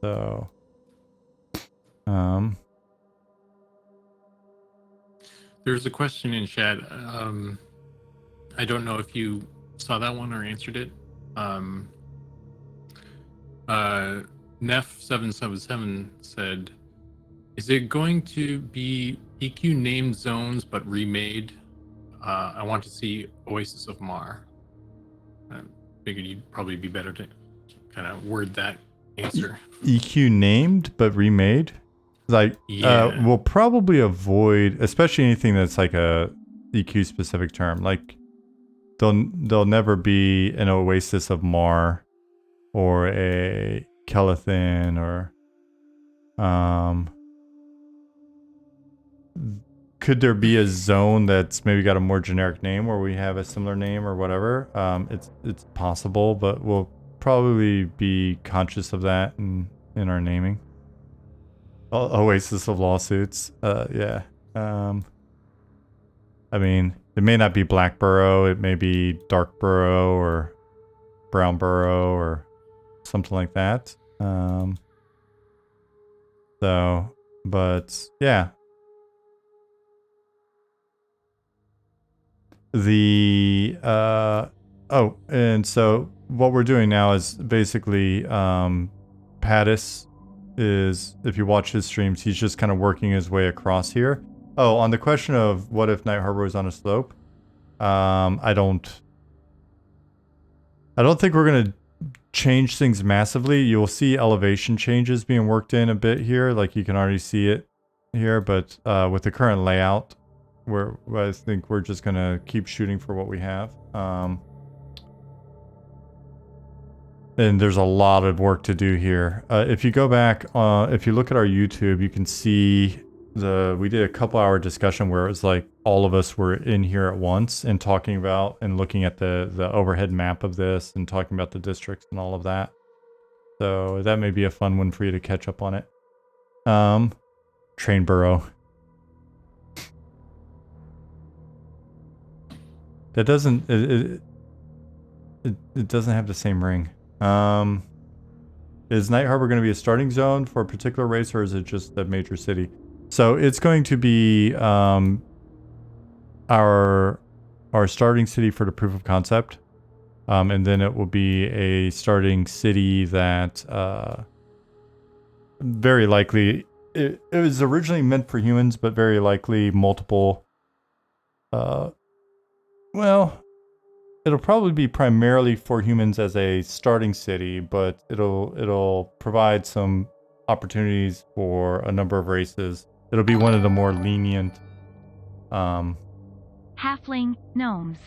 So, there's a question in chat. I don't know if you saw that one or answered it. Nef777 said, is it going to be EQ named zones but remade? I want to see Oasis of Mar. figured you'd probably be better to kind of word that answer. EQ named but remade. Like, Yeah. we'll probably avoid, especially anything that's like a EQ specific term. Like, there'll never be an Oasis of Mar or a Kelethin or could there be a zone that's maybe got a more generic name where we have a similar name or whatever? It's possible, but we'll probably be conscious of that in our naming. Oasis of lawsuits. Yeah. I mean, it may not be Blackborough. It may be Darkborough or Brownborough or something like that. So, but yeah. The oh, and so what we're doing now is basically Pattis is, if you watch his streams, he's just kind of working his way across here. Oh, on the question of what if Night Harbor was on a slope, I don't think we're gonna change things massively. You'll see elevation changes being worked in a bit here, like you can already see it here, but with the current layout, I think we're just gonna keep shooting for what we have. And there's a lot of work to do here. If you go back, if you look at our YouTube, you can see we did a couple-hour discussion where it was like all of us were in here at once and talking about and looking at the overhead map of this and talking about the districts and all of that. So that may be a fun one for you to catch up on it. Trainborough. That doesn't it doesn't have the same ring. Is Night Harbor going to be a starting zone for a particular race, or is it just a major city? So it's going to be our starting city for the proof of concept, and then it will be a starting city that very likely it was originally meant for humans, but very likely multiple. Well, it'll probably be primarily for humans as a starting city, but it'll provide some opportunities for a number of races. It'll be one of the more lenient. Halfling gnomes.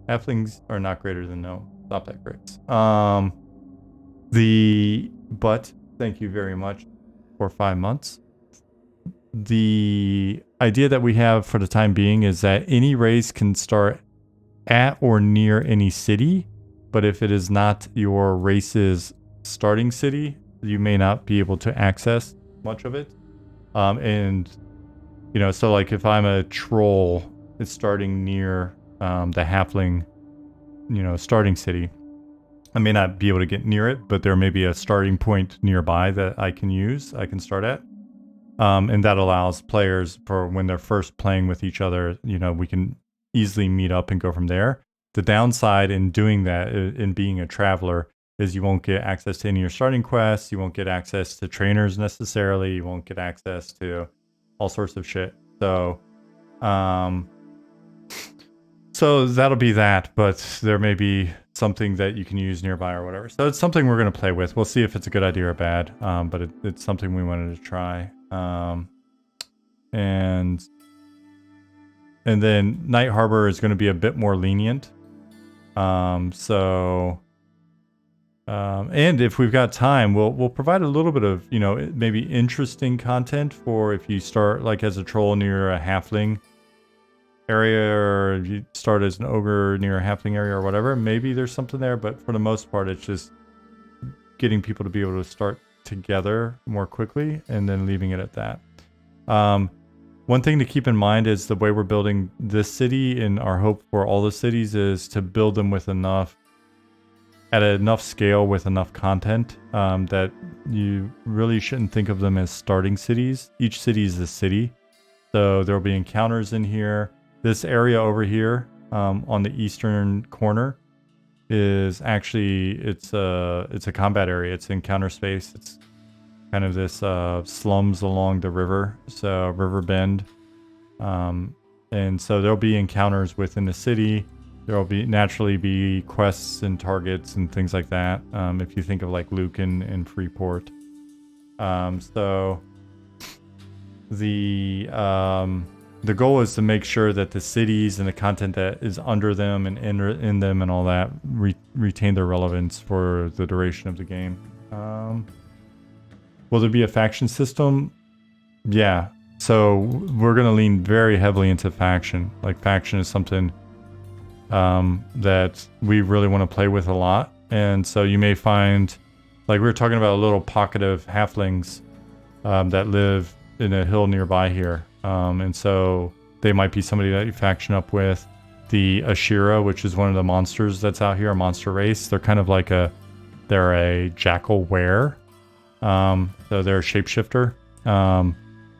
Halflings are not greater than gnomes. Stop that, Grace. But thank you very much for 5 months. The idea that we have for the time being is that any race can start at or near any city, but if it is not your race's starting city, you may not be able to access much of it. And you know, so like if I'm a troll, it's starting near the halfling, you know, starting city. I may not be able to get near it, but there may be a starting point nearby that I can start at. And that allows players, for when they're first playing with each other, you know, we can easily meet up and go from there. The downside in doing that, in being a traveler, is you won't get access to any of your starting quests, you won't get access to trainers necessarily, you won't get access to all sorts of shit. So, so that'll be that, but there may be something that you can use nearby or whatever. So it's something we're going to play with. We'll see if it's a good idea or bad, but it's something we wanted to try. And then Night Harbor is going to be a bit more lenient. And if we've got time, we'll provide a little bit of, you know, maybe interesting content for if you start like as a troll near a halfling area, or if you start as an ogre near a halfling area or whatever. Maybe there's something there, but for the most part, it's just getting people to be able to start together more quickly and then leaving it at that. One thing to keep in mind is the way we're building this city, and our hope for all the cities is to build them with enough scale with enough content that you really shouldn't think of them as starting cities. Each city is a city. So there'll be encounters in here. This area over here on the eastern corner is actually, it's a combat area. It's encounter space. It's kind of this slums along the river, so river bend. And so there'll be encounters within the city. There'll be naturally be quests and targets and things like that. If you think of like Lucan and Freeport. So the goal is to make sure that the cities and the content that is under them and in them and all that retain their relevance for the duration of the game. Will there be a faction system? Yeah. So we're going to lean very heavily into faction. Like faction is something that we really want to play with a lot. And so you may find, like we were talking about a little pocket of halflings that live in a hill nearby here. And so they might be somebody that you faction up with. The Ashira, which is one of the monsters that's out here, a monster race. They're kind of like they're a jackal were. So they're a shapeshifter.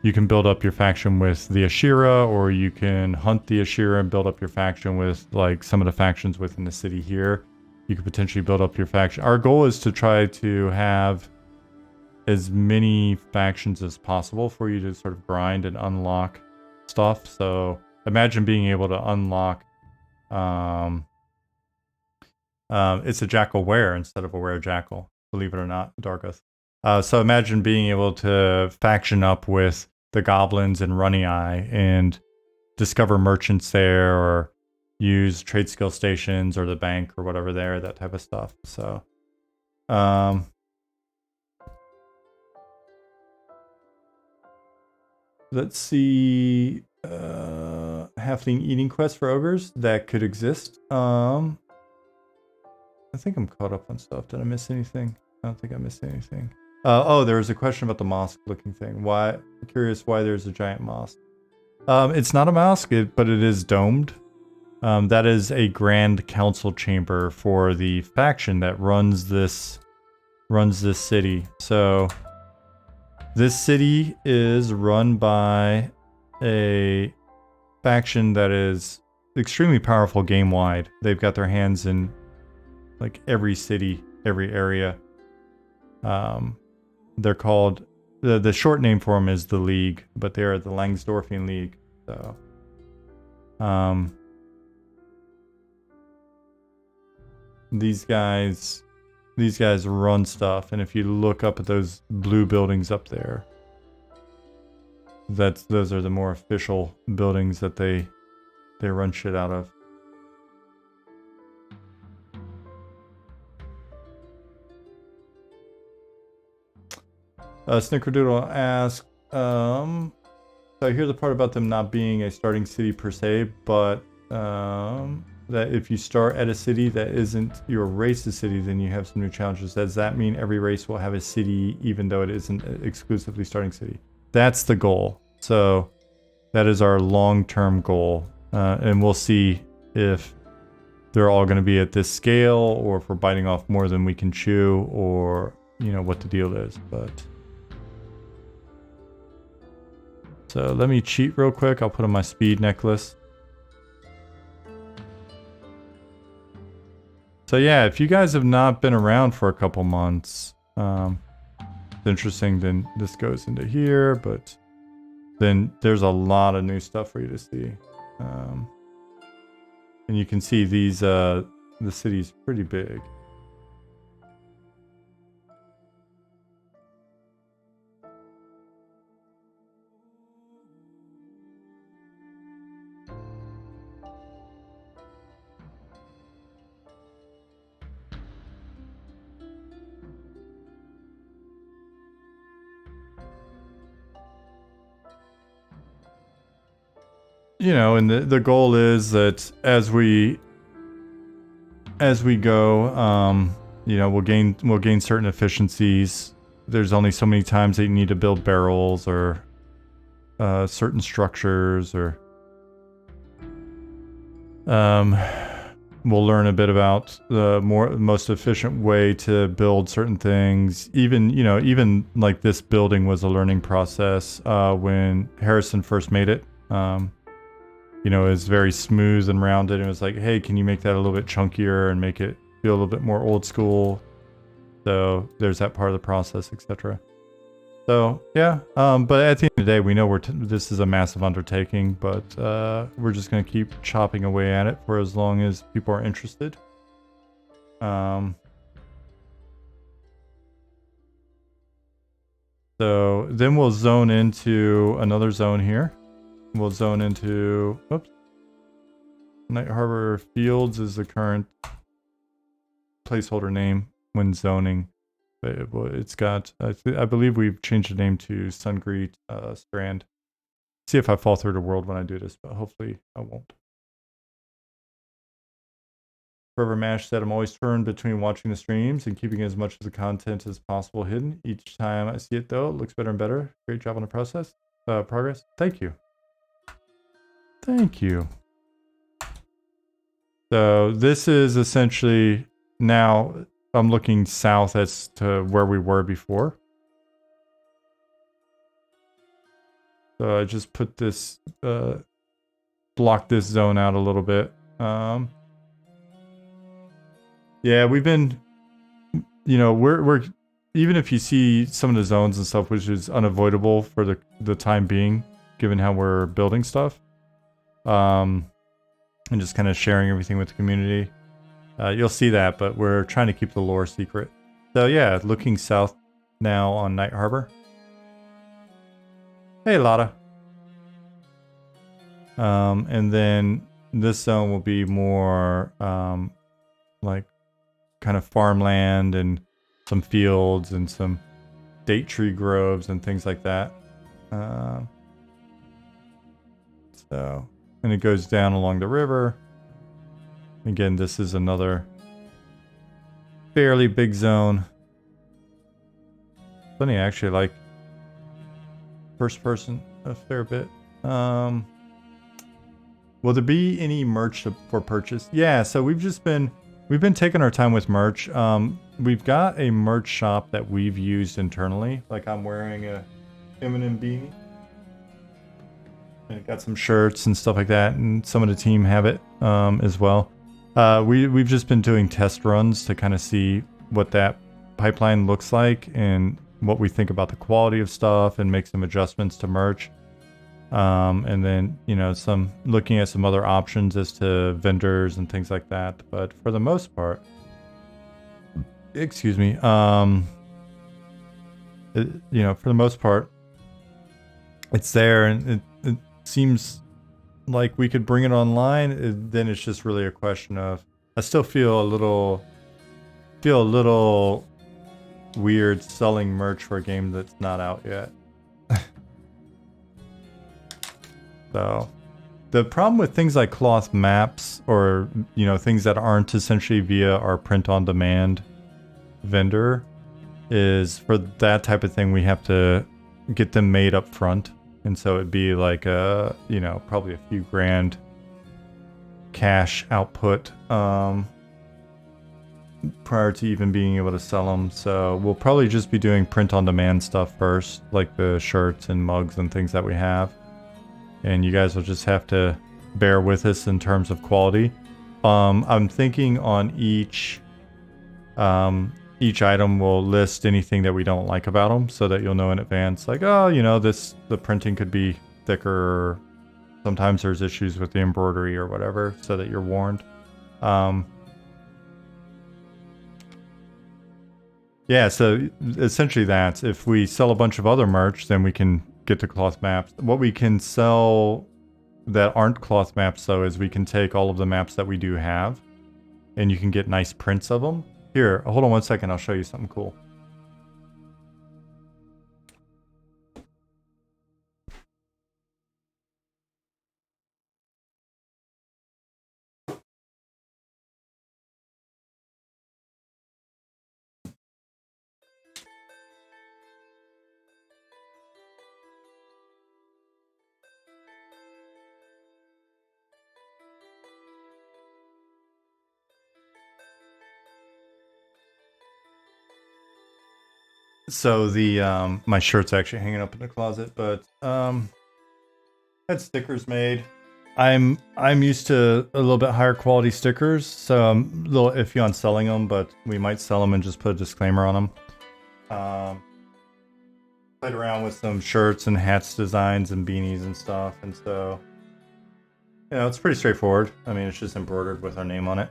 You can build up your faction with the Ashira, or you can hunt the Ashira and build up your faction with like some of the factions within the city here. You could potentially build up your faction. Our goal is to try to have as many factions as possible for you to sort of grind and unlock stuff. So imagine being able to unlock it's a jackal were instead of a were jackal, believe it or not, Dargoth. So imagine being able to faction up with the goblins in Runny Eye and discover merchants there, or use trade skill stations or the bank or whatever there, that type of stuff. So let's see, halfling eating quest for ogres that could exist. I think I'm caught up on stuff. Did I miss anything? I don't think I missed anything. Oh, there was a question about the mosque looking thing. Why? I'm curious why there's a giant mosque. It's not a mosque, but it is domed. That is a grand council chamber for the faction that runs this city. So this city is run by a faction that is extremely powerful game-wide. They've got their hands in like every city, every area. They're called, the short name for them is the League, but they are the Langsdorfian League. So, these guys run stuff, and if you look up at those blue buildings up there, those are the more official buildings that they run shit out of. Snickerdoodle asked, so I hear the part about them not being a starting city per se, but that if you start at a city that isn't your race's city, then you have some new challenges. Does that mean every race will have a city even though it isn't exclusively starting city? That's the goal. So that is our long-term goal. And we'll see if they're all going to be at this scale, or if we're biting off more than we can chew, or, you know, what the deal is. But so let me cheat real quick. I'll put on my speed necklace. So yeah, if you guys have not been around for a couple months, it's interesting, then this goes into here, but then there's a lot of new stuff for you to see. And you can see these, the city's pretty big. You know, and the goal is that as we go, you know, we'll gain certain efficiencies. There's only so many times that you need to build barrels or certain structures, or we'll learn a bit about the most efficient way to build certain things. Even like this building was a learning process when Harrison first made it. You know, it's very smooth and rounded, and it was like, hey, can you make that a little bit chunkier and make it feel a little bit more old school? So there's that part of the process, etc. So yeah, but at the end of the day, we know this is a massive undertaking, but we're just gonna keep chopping away at it for as long as people are interested. So then we'll zone into another zone here. We'll zone into, oops. Night Harbor Fields is the current placeholder name when zoning. But it's got, I believe we've changed the name to Sungreet Strand. See if I fall through the world when I do this, but hopefully I won't. Forever Mash said, I'm always torn between watching the streams and keeping as much of the content as possible hidden. Each time I see it, though, it looks better and better. Great job on the progress. Thank you. Thank you. So this is essentially, now I'm looking south as to where we were before. So I just put this, block this zone out a little bit. Yeah, we've been, you know, we're even if you see some of the zones and stuff, which is unavoidable for the time being, given how we're building stuff, and just kind of sharing everything with the community, you'll see that, but we're trying to keep the lore secret. So yeah, looking south now on Night Harbor. Hey, Lotta. And then this zone will be more like kind of farmland and some fields and some date tree groves and things like that. And it goes down along the river. Again, this is another fairly big zone. Funny, I actually like first person a fair bit. Will there be any merch for purchase? Yeah, so we've been taking our time with merch. We've got a merch shop that we've used internally. Like I'm wearing a Eminem beanie. And got some shirts and stuff like that, and some of the team have it as well. We've just been doing test runs to kind of see what that pipeline looks like and what we think about the quality of stuff and make some adjustments to merch. And then, you know, looking at some other options as to vendors and things like that. But for the most part, excuse me, you know, for the most part, it's there, and it seems like we could bring it online. Then it's just really a question of, I still feel a little weird selling merch for a game that's not out yet. So the problem with things like cloth maps, or, you know, things that aren't essentially via our print on demand vendor, is for that type of thing we have to get them made up front. And so it'd be like a, you know, probably a few grand cash output prior to even being able to sell them. So we'll probably just be doing print on demand stuff first, like the shirts and mugs and things that we have. And you guys will just have to bear with us in terms of quality. I'm thinking on each item will list anything that we don't like about them, so that you'll know in advance, like, oh, you know, the printing could be thicker, or sometimes there's issues with the embroidery or whatever, so that you're warned. Yeah, so essentially that's, if we sell a bunch of other merch, then we can get to cloth maps. What we can sell that aren't cloth maps, though, is we can take all of the maps that we do have, and you can get nice prints of them. Here, hold on one second, I'll show you something cool. So the my shirt's actually hanging up in the closet, but had stickers made. I'm used to a little bit higher quality stickers, so I'm a little iffy on selling them, but we might sell them and just put a disclaimer on them. played around with some shirts and hats designs and beanies and stuff, and so it's pretty straightforward. I mean, it's just embroidered with our name on it.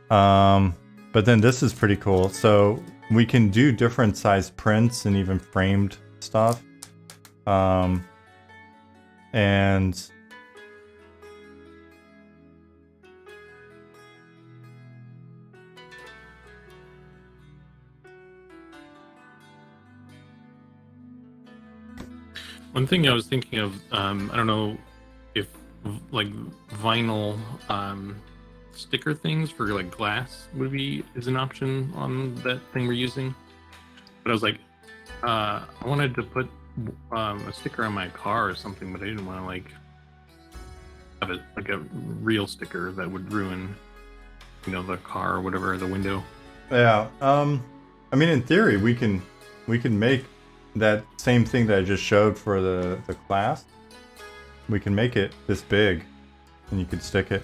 But then this is pretty cool. So we can do different size prints and even framed stuff. And one thing I was thinking of, I don't know if like vinyl sticker things for like glass is an option on that thing we're using. But I was like, I wanted to put a sticker on my car or something, but I didn't want to like have it like a real sticker that would ruin, the car or whatever, the window. Yeah. I mean, in theory, we can make that same thing that I just showed for the class. We can make it this big, and you could stick it.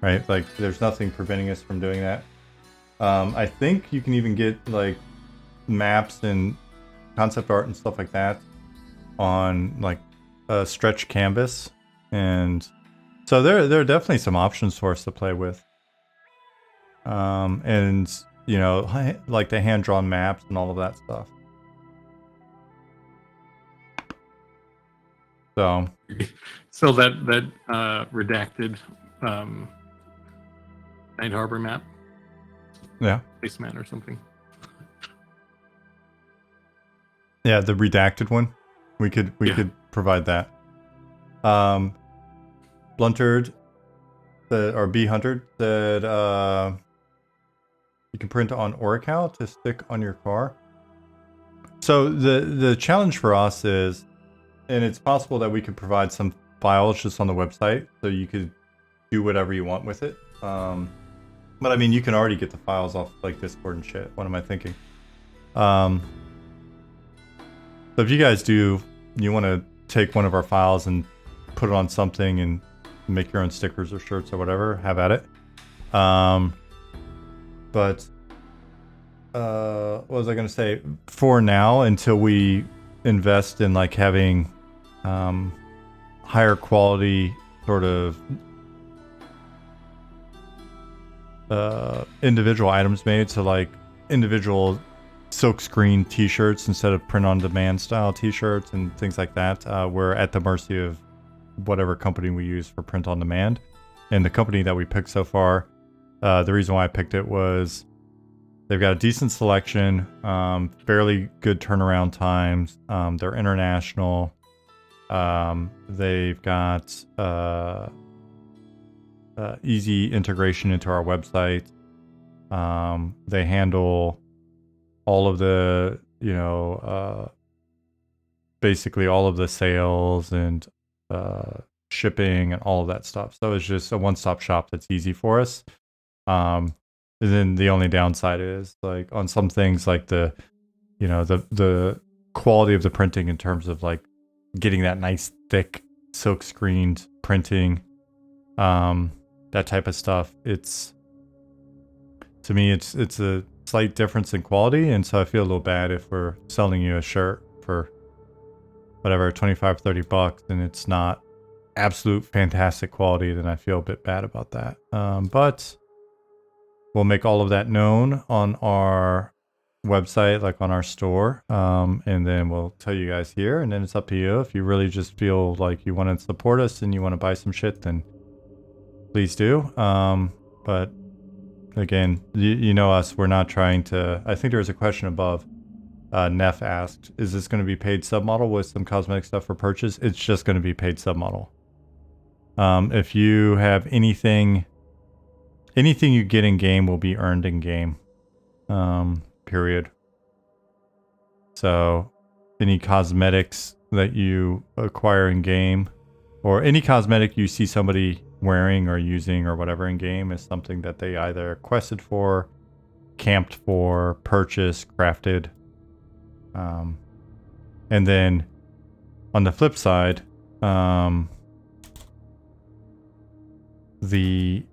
Right? Like, there's nothing preventing us from doing that. I think you can even get like maps and concept art and stuff like that on like a stretch canvas, and so there are definitely some options for us to play with. And like the hand-drawn maps and all of that stuff. So that redacted Night Harbor map, Yeah. placemat or something. Yeah, the redacted one. We could provide that. Bluntered or B Hunter said you can print on Oracle to stick on your car. So the challenge for us is, and it's possible that we could provide some files just on the website, so you could do whatever you want with it. But I mean, you can already get the files off like Discord and shit. What am I thinking? So if you guys you want to take one of our files and put it on something and make your own stickers or shirts or whatever, have at it. But what was I going to say? For now, until we invest in like having higher quality sort of individual items made, so like individual silkscreen t-shirts instead of print on demand style t-shirts and things like that, we're at the mercy of whatever company we use for print on demand. And the company that we picked so far, the reason why I picked it was they've got a decent selection, fairly good turnaround times, they're international, they've got easy integration into our website, they handle all of the basically all of the sales and shipping and all of that stuff. So it's just a one-stop shop that's easy for us. And then the only downside is like on some things like the quality of the printing in terms of like getting that nice thick silk screened printing, that type of stuff. To me, it's a slight difference in quality, and so I feel a little bad if we're selling you a shirt for whatever, 25, 30 bucks, and it's not absolute fantastic quality, then I feel a bit bad about that. But we'll make all of that known on our website, like on our store, and then we'll tell you guys here, and then it's up to you. If you really just feel like you want to support us and you want to buy some shit, then please do. But again, you know us, we're not trying to... I think there was a question above. Neff asked, is this going to be paid submodel with some cosmetic stuff for purchase? It's just going to be paid submodel. If you have anything you get in game will be earned in game. Period. So any cosmetics that you acquire in game, or any cosmetic you see somebody wearing or using or whatever in game, is something that they either quested for, camped for, purchased, crafted. And then on the flip side, the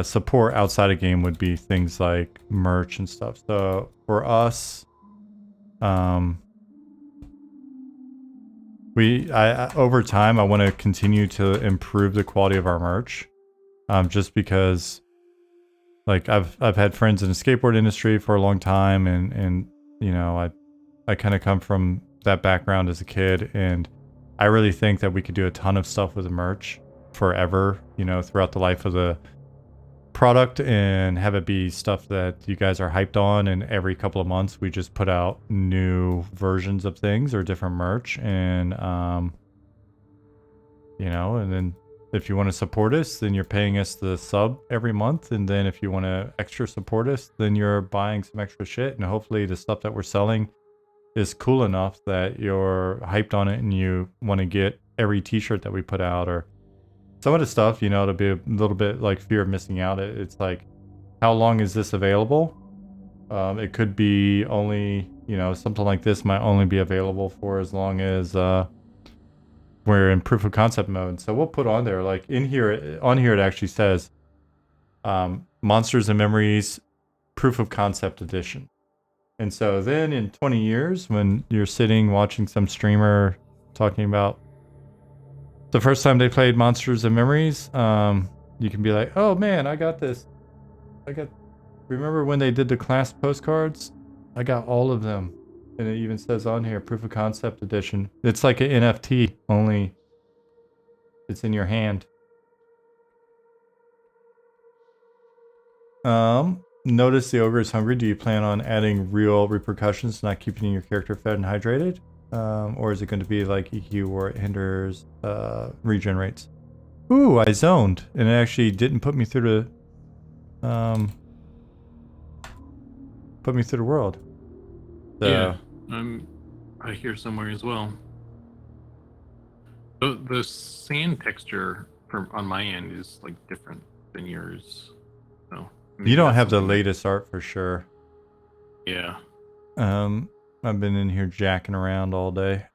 support outside of game would be things like merch and stuff. So for us, Over time, I want to continue to improve the quality of our merch, just because, like, I've had friends in the skateboard industry for a long time, and you know, I kind of come from that background as a kid, and I really think that we could do a ton of stuff with the merch forever, you know, throughout the life of the product, and have it be stuff that you guys are hyped on, and every couple of months we just put out new versions of things or different merch, and you know, and then if you want to support us, then you're paying us the sub every month, and then if you want to extra support us, then you're buying some extra shit, and hopefully the stuff that we're selling is cool enough that you're hyped on it and you want to get every t-shirt that we put out, or some of the stuff, you know, to be a little bit like fear of missing out. It's like, how long is this available? It could be only, you know, something like this might only be available for as long as we're in proof of concept mode. So we'll put on there, like on here it actually says Monsters and Memories Proof of Concept Edition. And so then in 20 years, when you're sitting watching some streamer talking about the first time they played Monsters and Memories, you can be like, oh man, I got this. Remember when they did the class postcards? I got all of them. And it even says on here, Proof of Concept Edition. It's like an NFT, only it's in your hand. Notice the ogre is hungry. Do you plan on adding real repercussions, not keeping your character fed and hydrated? Or is it going to be like EQ where it hinders, regenerates? Ooh, I zoned, and it actually didn't put me through the, world. So, yeah, I hear somewhere as well. The sand texture on my end is like different than yours. So you don't have the latest art for sure. Yeah. I've been in here jacking around all day.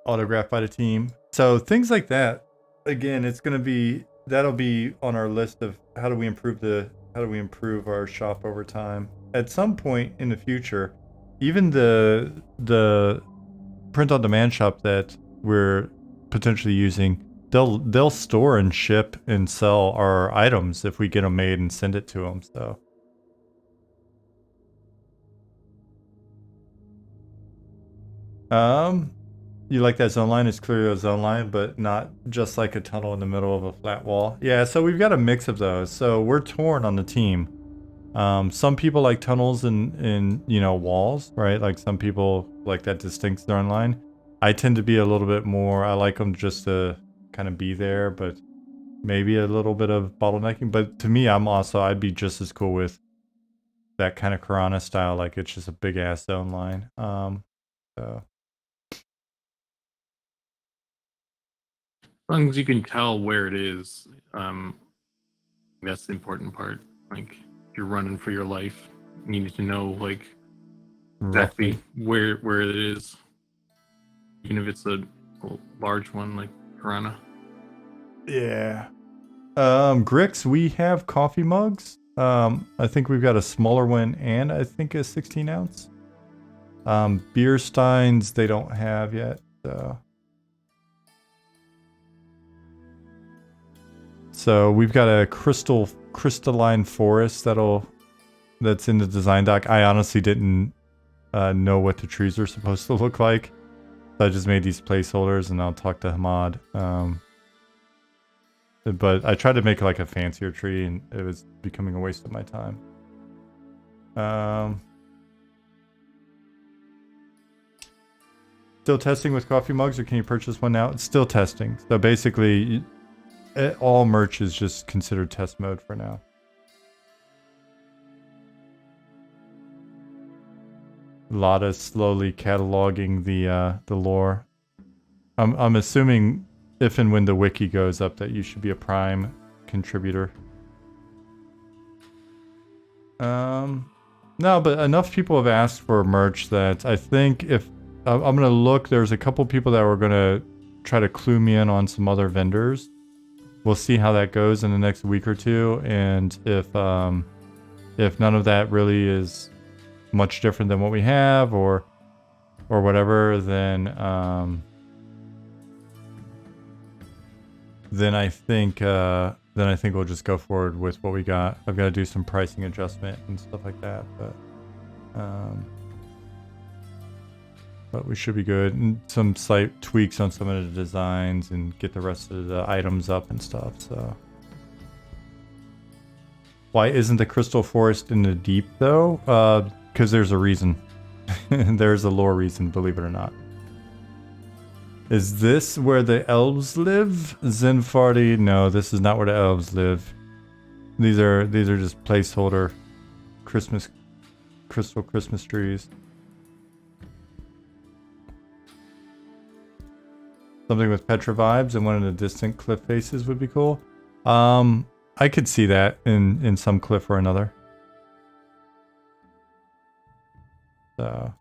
Autographed by the team. So things like that. Again, that'll be on our list of how do we improve our shop over time. At some point in the future, even the print on demand shop that we're potentially using, they'll store and ship and sell our items if we get them made and send it to them. So you like that zone line? It's clearly a zone line, but not just like a tunnel in the middle of a flat wall. Yeah, so we've got a mix of those. So we're torn on the team. Some people like tunnels and you know, walls, right? Like some people like that distinct zone line. I tend to be a little bit more, I like them just to kind of be there, but maybe a little bit of bottlenecking. But to me, I'd be just as cool with that kind of Karana style, like it's just a big ass zone line. So. As long as you can tell where it is, that's the important part. Like, if you're running for your life, you need to know like exactly where it is, even if it's a large one like Piranha. Yeah. Grix, we have coffee mugs. I think we've got a smaller one and I think a 16 ounce. Beer steins they don't have yet. So we've got a crystalline forest that's in the design doc. I honestly didn't know what the trees are supposed to look like. So I just made these placeholders and I'll talk to Hamad. But I tried to make like a fancier tree and it was becoming a waste of my time. Still testing with coffee mugs, or can you purchase one now? It's still testing. So basically, all merch is just considered test mode for now. Lotta slowly cataloging the lore. I'm assuming if and when the wiki goes up that you should be a prime contributor. No, but enough people have asked for merch that I think if I'm gonna look, there's a couple people that were gonna try to clue me in on some other vendors. we'll see how that goes in the next week or two, and if none of that really is much different than what we have, or whatever, then I think we'll just go forward with what we got. I've got to do some pricing adjustment and stuff like that, but we should be good. And some slight tweaks on some of the designs and get the rest of the items up and stuff. So why isn't the crystal forest in the deep though? Because there's a reason. There's a lore reason, believe it or not. Is this where the elves live? Zenfardi? No, this is not where the elves live. These are just placeholder crystal Christmas trees. Something with Petra vibes and one of the distant cliff faces would be cool. I could see that in some cliff or another. So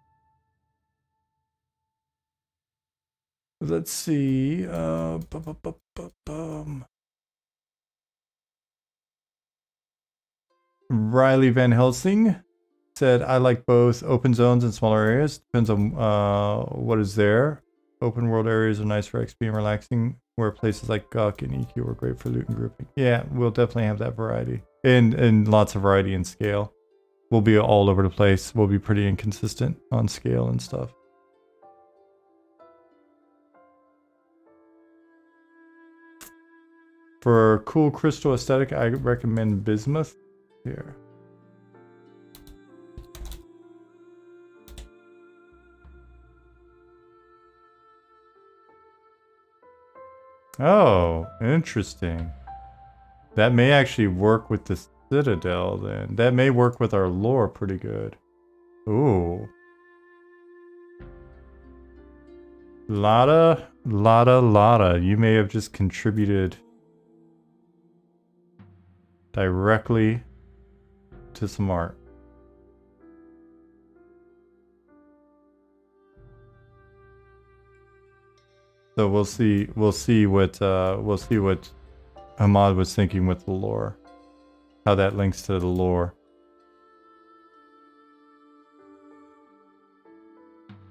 let's see. Riley Van Helsing said, I like both open zones and smaller areas. Depends on what is there. Open world areas are nice for XP and relaxing, where places like Guk and EQ are great for loot and grouping. Yeah, we'll definitely have that variety. And lots of variety in scale. We'll be all over the place. We'll be pretty inconsistent on scale and stuff. For cool crystal aesthetic, I recommend bismuth. Here. Oh, interesting. That may actually work with the Citadel then. That may work with our lore pretty good. Ooh. Lotta. You may have just contributed directly to some art. So we'll see what Ahmad was thinking with the lore. How that links to the lore.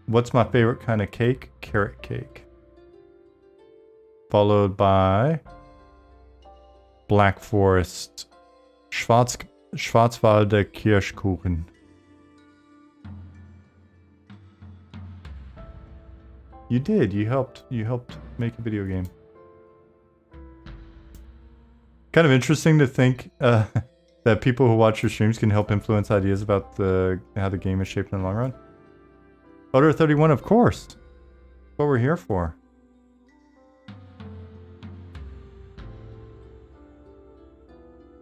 What's my favorite kind of cake? Carrot cake. Followed by Black Forest Schwarzwalder Kirschkuchen. You did. You helped make a video game. Kind of interesting to think that people who watch your streams can help influence ideas about how the game is shaped in the long run. Butter 31, of course. That's what we're here for.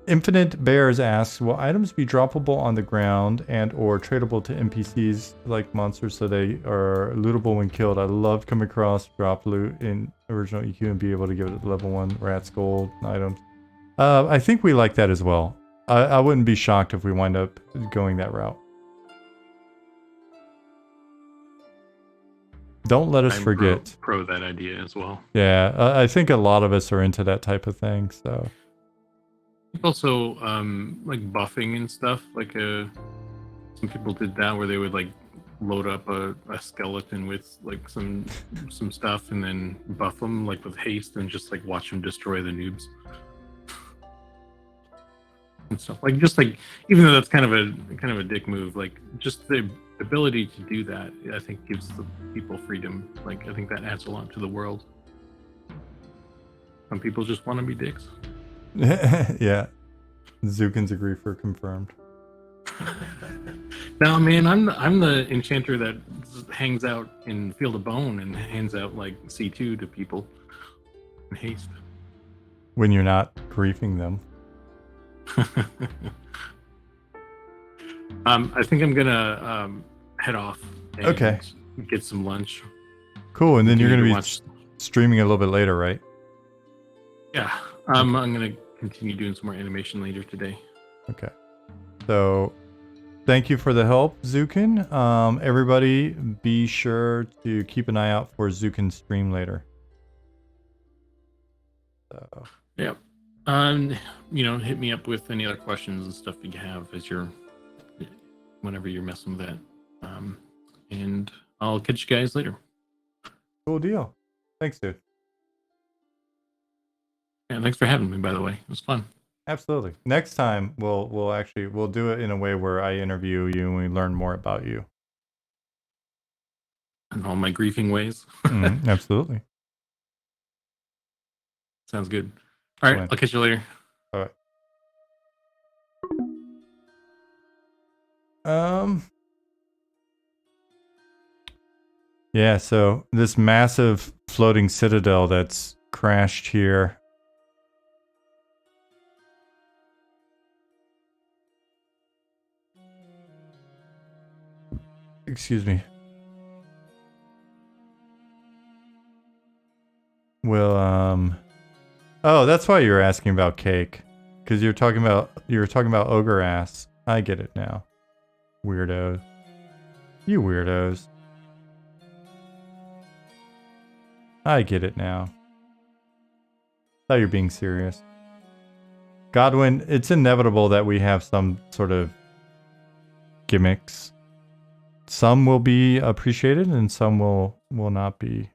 Infinite Bears asks, will items be droppable on the ground and or tradable to NPCs like monsters so they are lootable when killed? I love coming across drop loot in original EQ and be able to give it level 1 rats gold items. I think we like that as well. I wouldn't be shocked if we wind up going that route. Don't let us forget. Pro that idea as well. Yeah, I think a lot of us are into that type of thing, so... Also, like buffing and stuff. Like, some people did that where they would like load up a skeleton with like some stuff and then buff them like with haste and just like watch them destroy the noobs and stuff. Like just like even though that's kind of a dick move, like just the ability to do that, I think gives the people freedom. Like I think that adds a lot to the world. Some people just want to be dicks. Yeah, Zukans agree for confirmed. No, man, I'm the enchanter that hangs out in Field of Bone and hands out like C2 to people in haste. When you're not griefing them. I think I'm gonna head off and get some lunch. Cool, and then you're gonna be streaming a little bit later, right? Yeah, I'm gonna continue doing some more animation later today. Okay. So, thank you for the help, Zukan. Everybody, be sure to keep an eye out for Zukan's stream later. So. Yeah. Hit me up with any other questions and stuff you have whenever you're messing with that. And I'll catch you guys later. Cool deal. Thanks, dude. Yeah, thanks for having me, by the way. It was fun. Absolutely. Next time we'll do it in a way where I interview you and we learn more about you. And all my griefing ways. Absolutely. Sounds good. All right, I'll catch you later. All right. Yeah, so this massive floating citadel that's crashed here. Excuse me. Will oh, that's why you were asking about cake. Because you were talking about ogre ass. I get it now. Weirdo. You weirdos. I get it now. Thought you're being serious. Godwin, it's inevitable that we have some sort of gimmicks. Some will be appreciated and some will not be.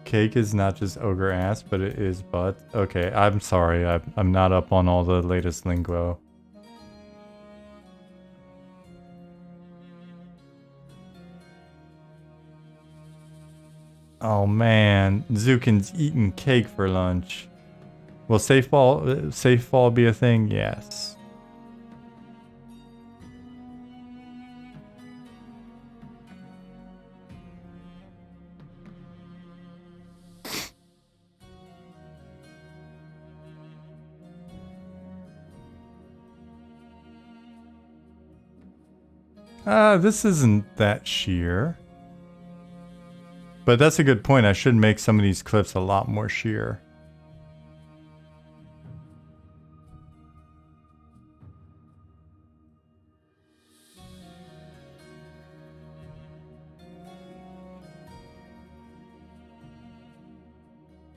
Cake is not just ogre ass, but it is butt. Okay, I'm sorry. I'm not up on all the latest lingo. Oh man, Zukan's eating cake for lunch. Will safe fall be a thing? Yes. This isn't that sheer. But that's a good point. I should make some of these clips a lot more sheer.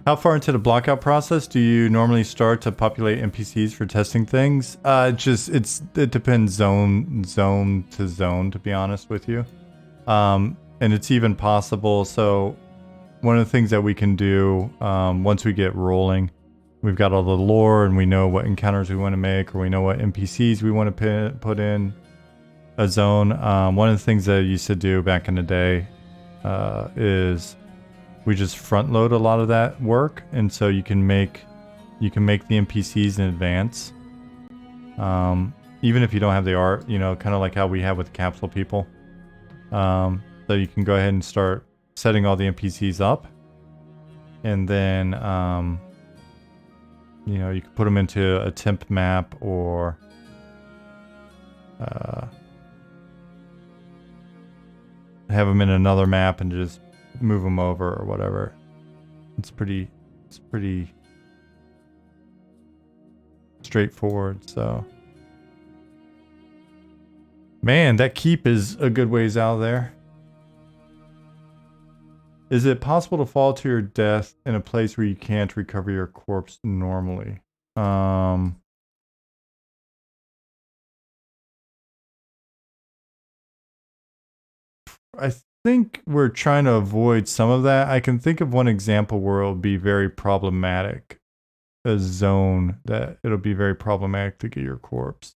How far into the blockout process do you normally start to populate NPCs for testing things? It depends zone to zone, to be honest with you. And it's even possible. So one of the things that we can do once we get rolling, we've got all the lore and we know what encounters we want to make, or we know what NPCs we want to put in a zone. One of the things that I used to do back in the day is we just front load a lot of that work, and so you can make the NPCs in advance. Even if you don't have the art, kind of like how we have with capsule people. So you can go ahead and start setting all the NPCs up, and then you can put them into a temp map or have them in another map and just move them over or whatever. It's pretty straightforward. So, man, that keep is a good ways out there. Is it possible to fall to your death in a place where you can't recover your corpse normally? I think we're trying to avoid some of that. I can think of one example where it'll be very problematic. A zone that it'll be very problematic to get your corpse.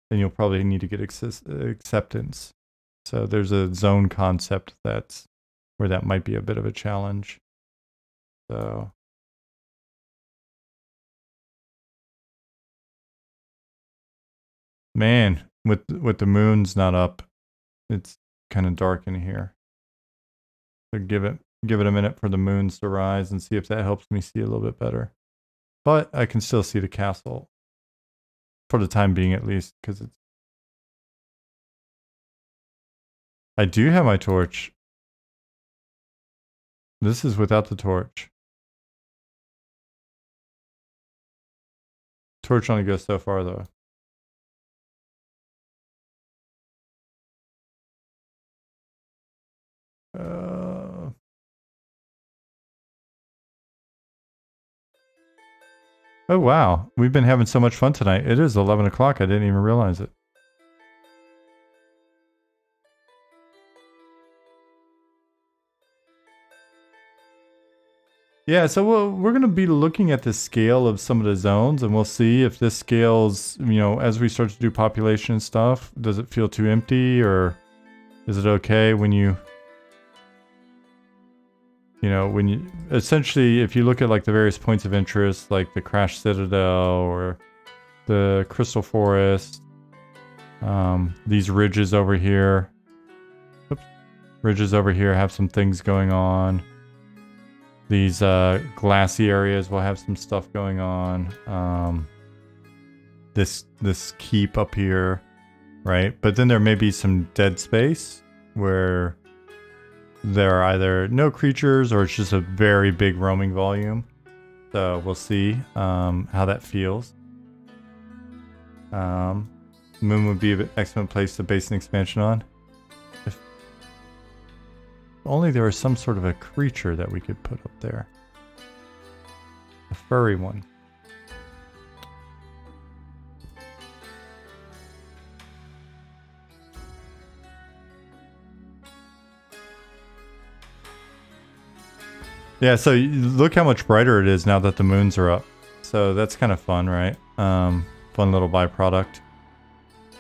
And you'll probably need to get acceptance. So there's a zone concept that's where that might be a bit of a challenge. So man, with the moon's not up, it's kind of dark in here. So give it a minute for the moons to rise and see if that helps me see a little bit better. But I can still see the castle for the time being, at least, because it's. I do have my torch. This is without the torch. Torch only goes so far though. Oh wow, we've been having so much fun tonight. It is 11 o'clock. I didn't even realize it. Yeah, so we're going to be looking at the scale of some of the zones, and we'll see if this scales, you know, as we start to do population stuff. Does it feel too empty, or is it okay when you know, when you, essentially, if you look at like the various points of interest, like the Crash Citadel or the Crystal Forest, these ridges over here, ridges over here have some things going on. These glassy areas will have some stuff going on. This keep up here, right? But then there may be some dead space where there are either no creatures or it's just a very big roaming volume. So we'll see how that feels. Moon would be an excellent place to base an expansion on. If only there was some sort of a creature that we could put up there. A furry one. Yeah, so look how much brighter it is now that the moons are up. So that's kind of fun, right? Fun little byproduct.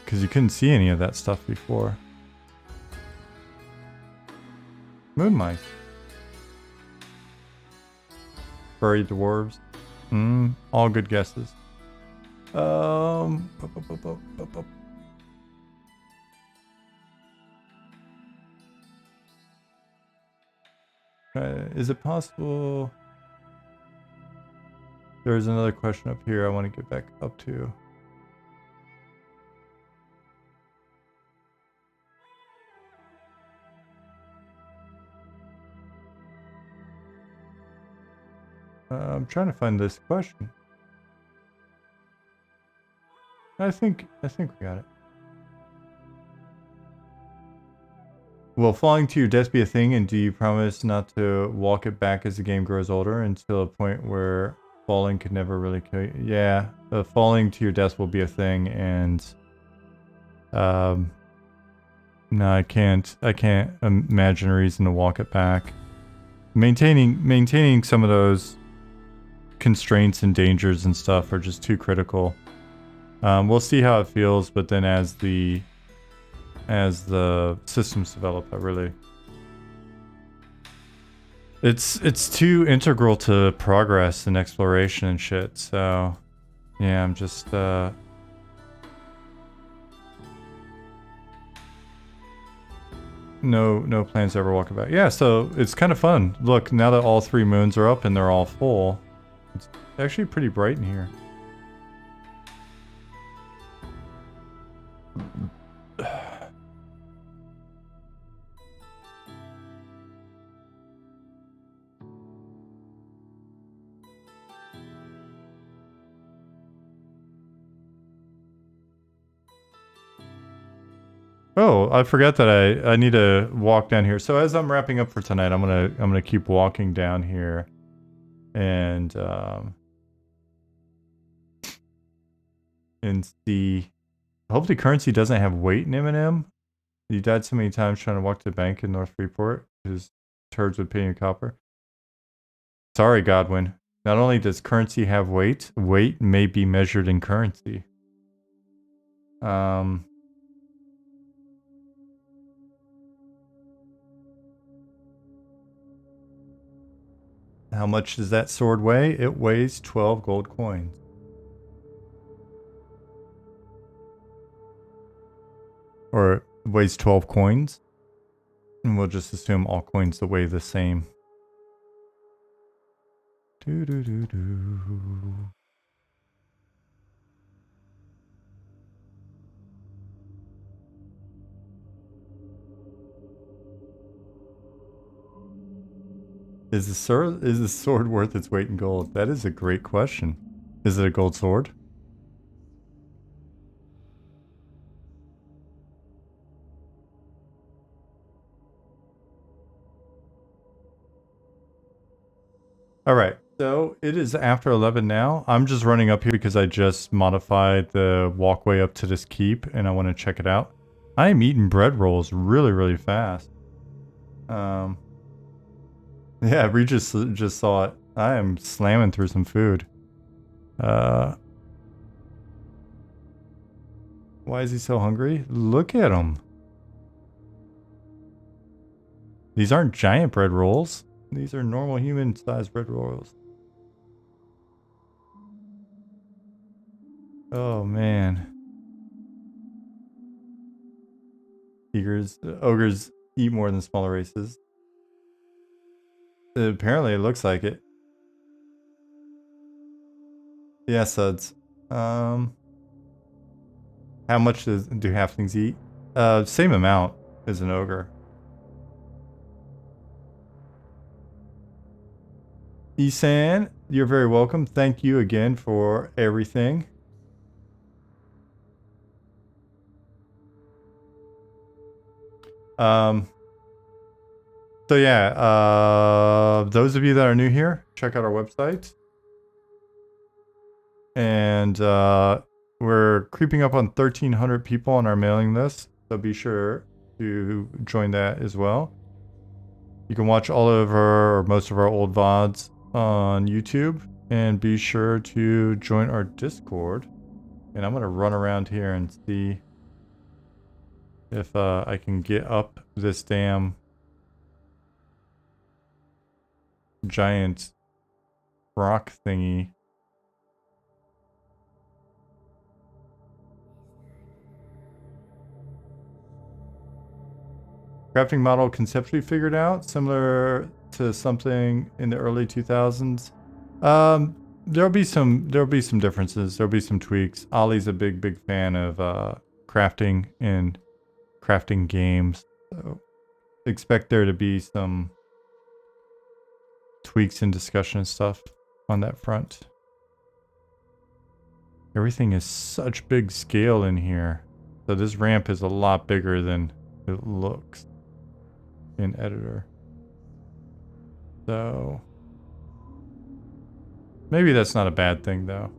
Because you couldn't see any of that stuff before. Moon mice. Furry dwarves. All good guesses. Is it possible? There's another question up here I want to get back up to. I'm trying to find this question. I think we got it. Will falling to your death be a thing, and do you promise not to walk it back as the game grows older until a point where falling could never really kill you? Yeah, falling to your death will be a thing, and no, I can't imagine a reason to walk it back. Maintaining some of those constraints and dangers and stuff are just too critical. We'll see how it feels, but then as the systems develop, it's too integral to progress and exploration and shit. So yeah, I'm just no plans to ever walk about. Yeah, so it's kind of fun. Look, now that all 3 moons are up and they're all full, it's actually pretty bright in here. Oh, I forgot that I need to walk down here. So as I'm wrapping up for tonight, I'm gonna keep walking down here, and see. Hopefully, currency doesn't have weight in M&M. You died so many times trying to walk to the bank in North Freeport because turds would pay you copper. Sorry, Godwin. Not only does currency have weight, weight may be measured in currency. How much does that sword weigh? It weighs 12 gold coins. Or it weighs 12 coins. And we'll just assume all coins weigh the same. Is the sword worth its weight in gold? That is a great question. Is it a gold sword? Alright, so it is after 11 now. I'm just running up here because I just modified the walkway up to this keep and I want to check it out. I am eating bread rolls really, really fast. Yeah, Regis just saw it. I am slamming through some food. Why is he so hungry? Look at him. These aren't giant bread rolls. These are normal human-sized bread rolls. Oh, man. Ogres eat more than smaller races. Apparently, it looks like it. Yeah, suds. How much do halflings eat? Same amount as an ogre. Isan, you're very welcome. Thank you again for everything. So yeah, those of you that are new here, check out our website. And we're creeping up on 1,300 people on our mailing list, so be sure to join that as well. You can watch all of our, or most of our old VODs on YouTube, and be sure to join our Discord. And I'm gonna run around here and see if I can get up this damn giant rock thingy. Crafting model conceptually figured out, similar to something in the early 2000s. There'll be some differences. There'll be some tweaks. Ollie's a big fan of crafting and crafting games. So expect there to be some tweaks and discussion and stuff on that front. Everything is such big scale in here. So this ramp is a lot bigger than it looks in editor. So maybe that's not a bad thing though.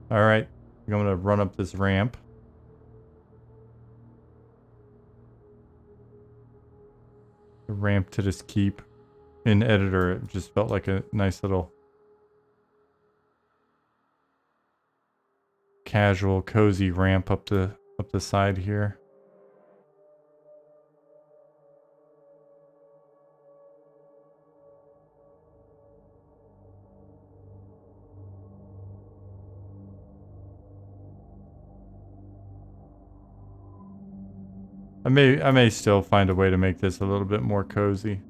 All right, I'm gonna run up this ramp. The ramp to this keep. In editor, it just felt like a nice little casual, cozy ramp up the side here. I may still find a way to make this a little bit more cozy.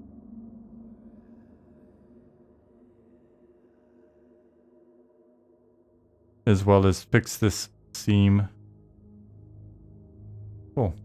As well as fix this seam. Cool.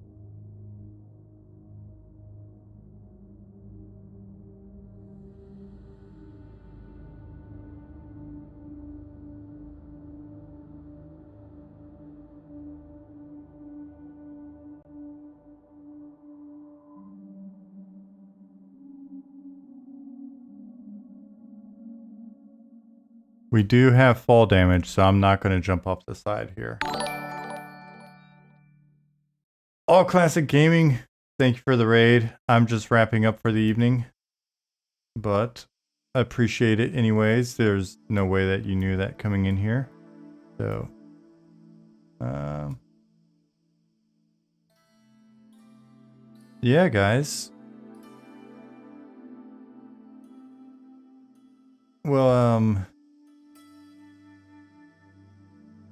We do have fall damage, so I'm not going to jump off the side here. All Classic Gaming, thank you for the raid. I'm just wrapping up for the evening, but I appreciate it anyways. There's no way that you knew that coming in here. So, yeah, guys. Well,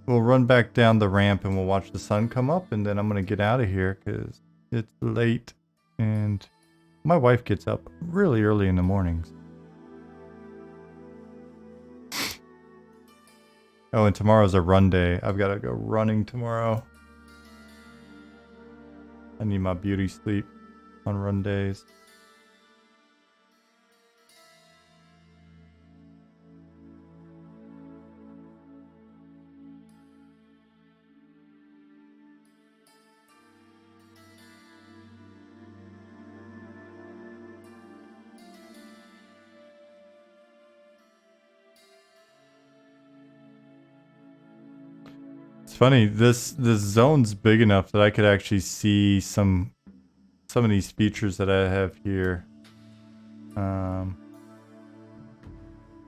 we'll run back down the ramp and we'll watch the sun come up, and then I'm gonna get out of here because it's late and my wife gets up really early in the mornings. Oh, and tomorrow's a run day. I've got to go running tomorrow. I need my beauty sleep on run days. funny. This zone's big enough that I could actually see some of these features that I have here. I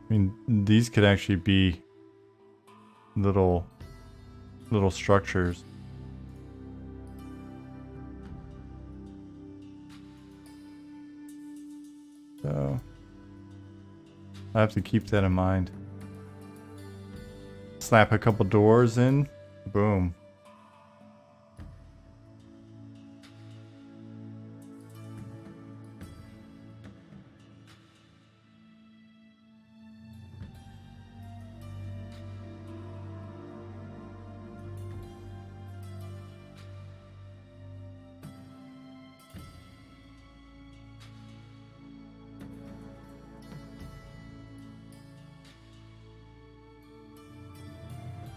mean, these could actually be little structures. So I have to keep that in mind. Slap a couple doors in, boom.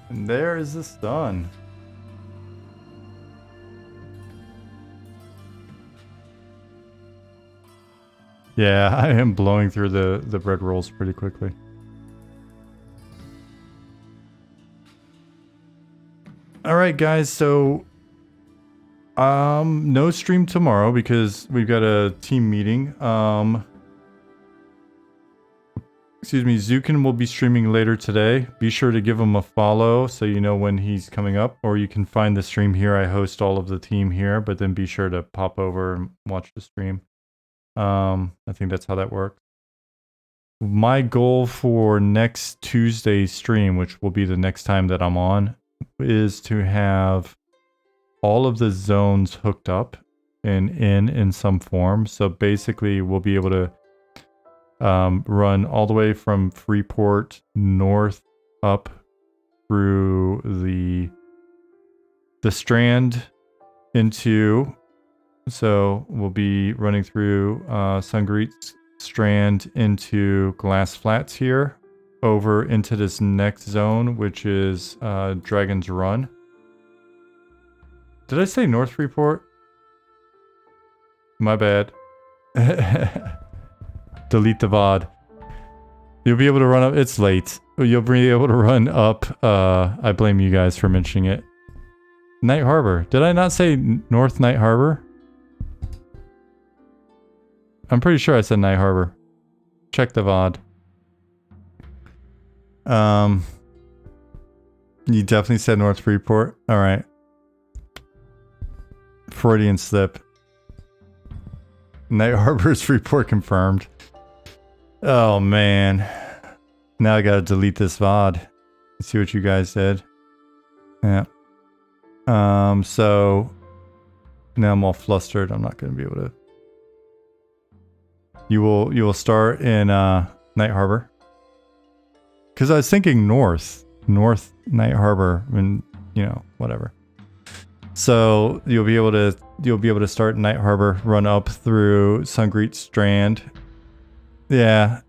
And there is the sun. Yeah, I am blowing through the bread rolls pretty quickly. Alright guys, so no stream tomorrow because we've got a team meeting. Excuse me, Zukan will be streaming later today. Be sure to give him a follow so you know when he's coming up, or you can find the stream here. I host all of the team here, but then be sure to pop over and watch the stream. I think that's how that works. My goal for next Tuesday's stream, which will be the next time that I'm on, is to have all of the zones hooked up and in some form. So basically we'll be able to run all the way from Freeport north up through the Strand into, so we'll be running through Sungreet's Strand into Glass Flats here, over into this next zone, which is Dragon's Run. Did I say North Freeport? My bad. Delete the VOD. You'll be able to run up. It's late. You'll be able to run up. I blame you guys for mentioning it. Night Harbor. Did I not say North Night Harbor? I'm pretty sure I said Night Harbor. Check the VOD. You definitely said North Freeport. All right. Freudian slip. Night Harbor's Freeport confirmed. Oh man. Now I gotta delete this VOD. See what you guys did. Yeah. So now I'm all flustered. I'm not gonna be able to. You will start in Night Harbor. Cause I was thinking North Night Harbor, and you know, whatever. So you'll be able to start in Night Harbor, run up through Sungreet Strand. Yeah.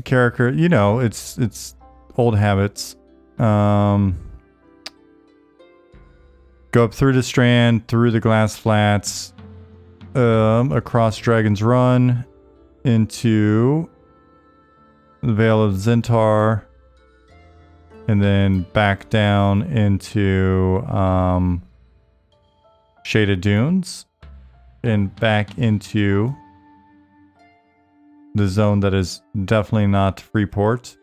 Character, you know, it's old habits. Go up through the Strand, through the Glass Flats, across Dragon's Run, into the Vale of Zentar, and then back down into Shaded Dunes, and back into the zone that is definitely not Freeport.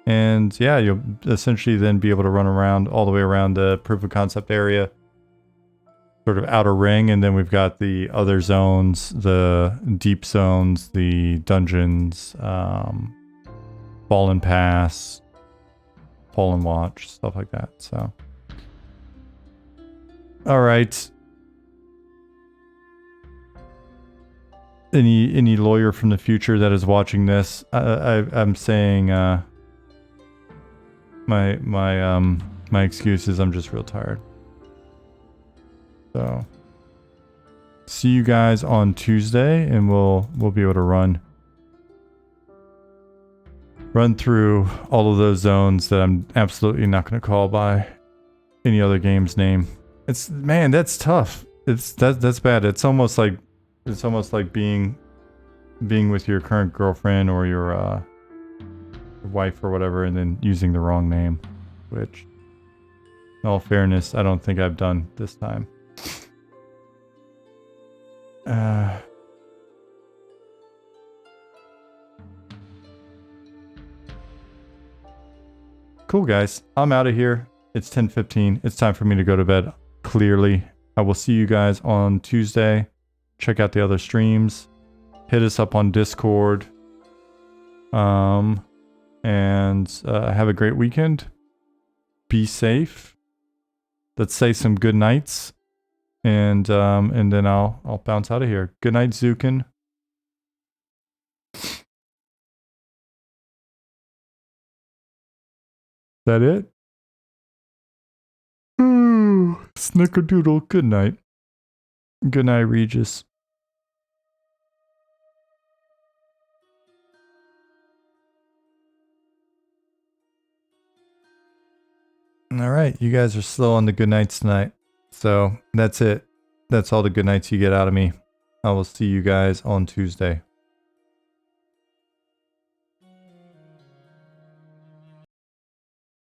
And yeah, you'll essentially then be able to run around all the way around the proof of concept area, sort of outer ring, and then we've got the other zones, the deep zones, the dungeons, Fallen Pass, Fallen Watch, stuff like that. So, all right. Any lawyer from the future that is watching this, I'm saying my excuse is I'm just real tired. So see you guys on Tuesday, and we'll be able to run through all of those zones that I'm absolutely not going to call by any other game's name. It's, man, that's tough. That's bad. It's almost like being with your current girlfriend or your wife or whatever, and then using the wrong name, which, in all fairness, I don't think I've done this time. Cool, guys. I'm out of here. It's 10:15. It's time for me to go to bed. Clearly, I will see you guys on Tuesday. Check out the other streams. Hit us up on Discord. And have a great weekend. Be safe. Let's say some good nights. And then I'll bounce out of here. Good night, Zukan. That it? Snickerdoodle. Good night. Good night, Regis. All right, you guys are slow on the good nights tonight. So that's it. That's all the good nights you get out of me. I will see you guys on Tuesday.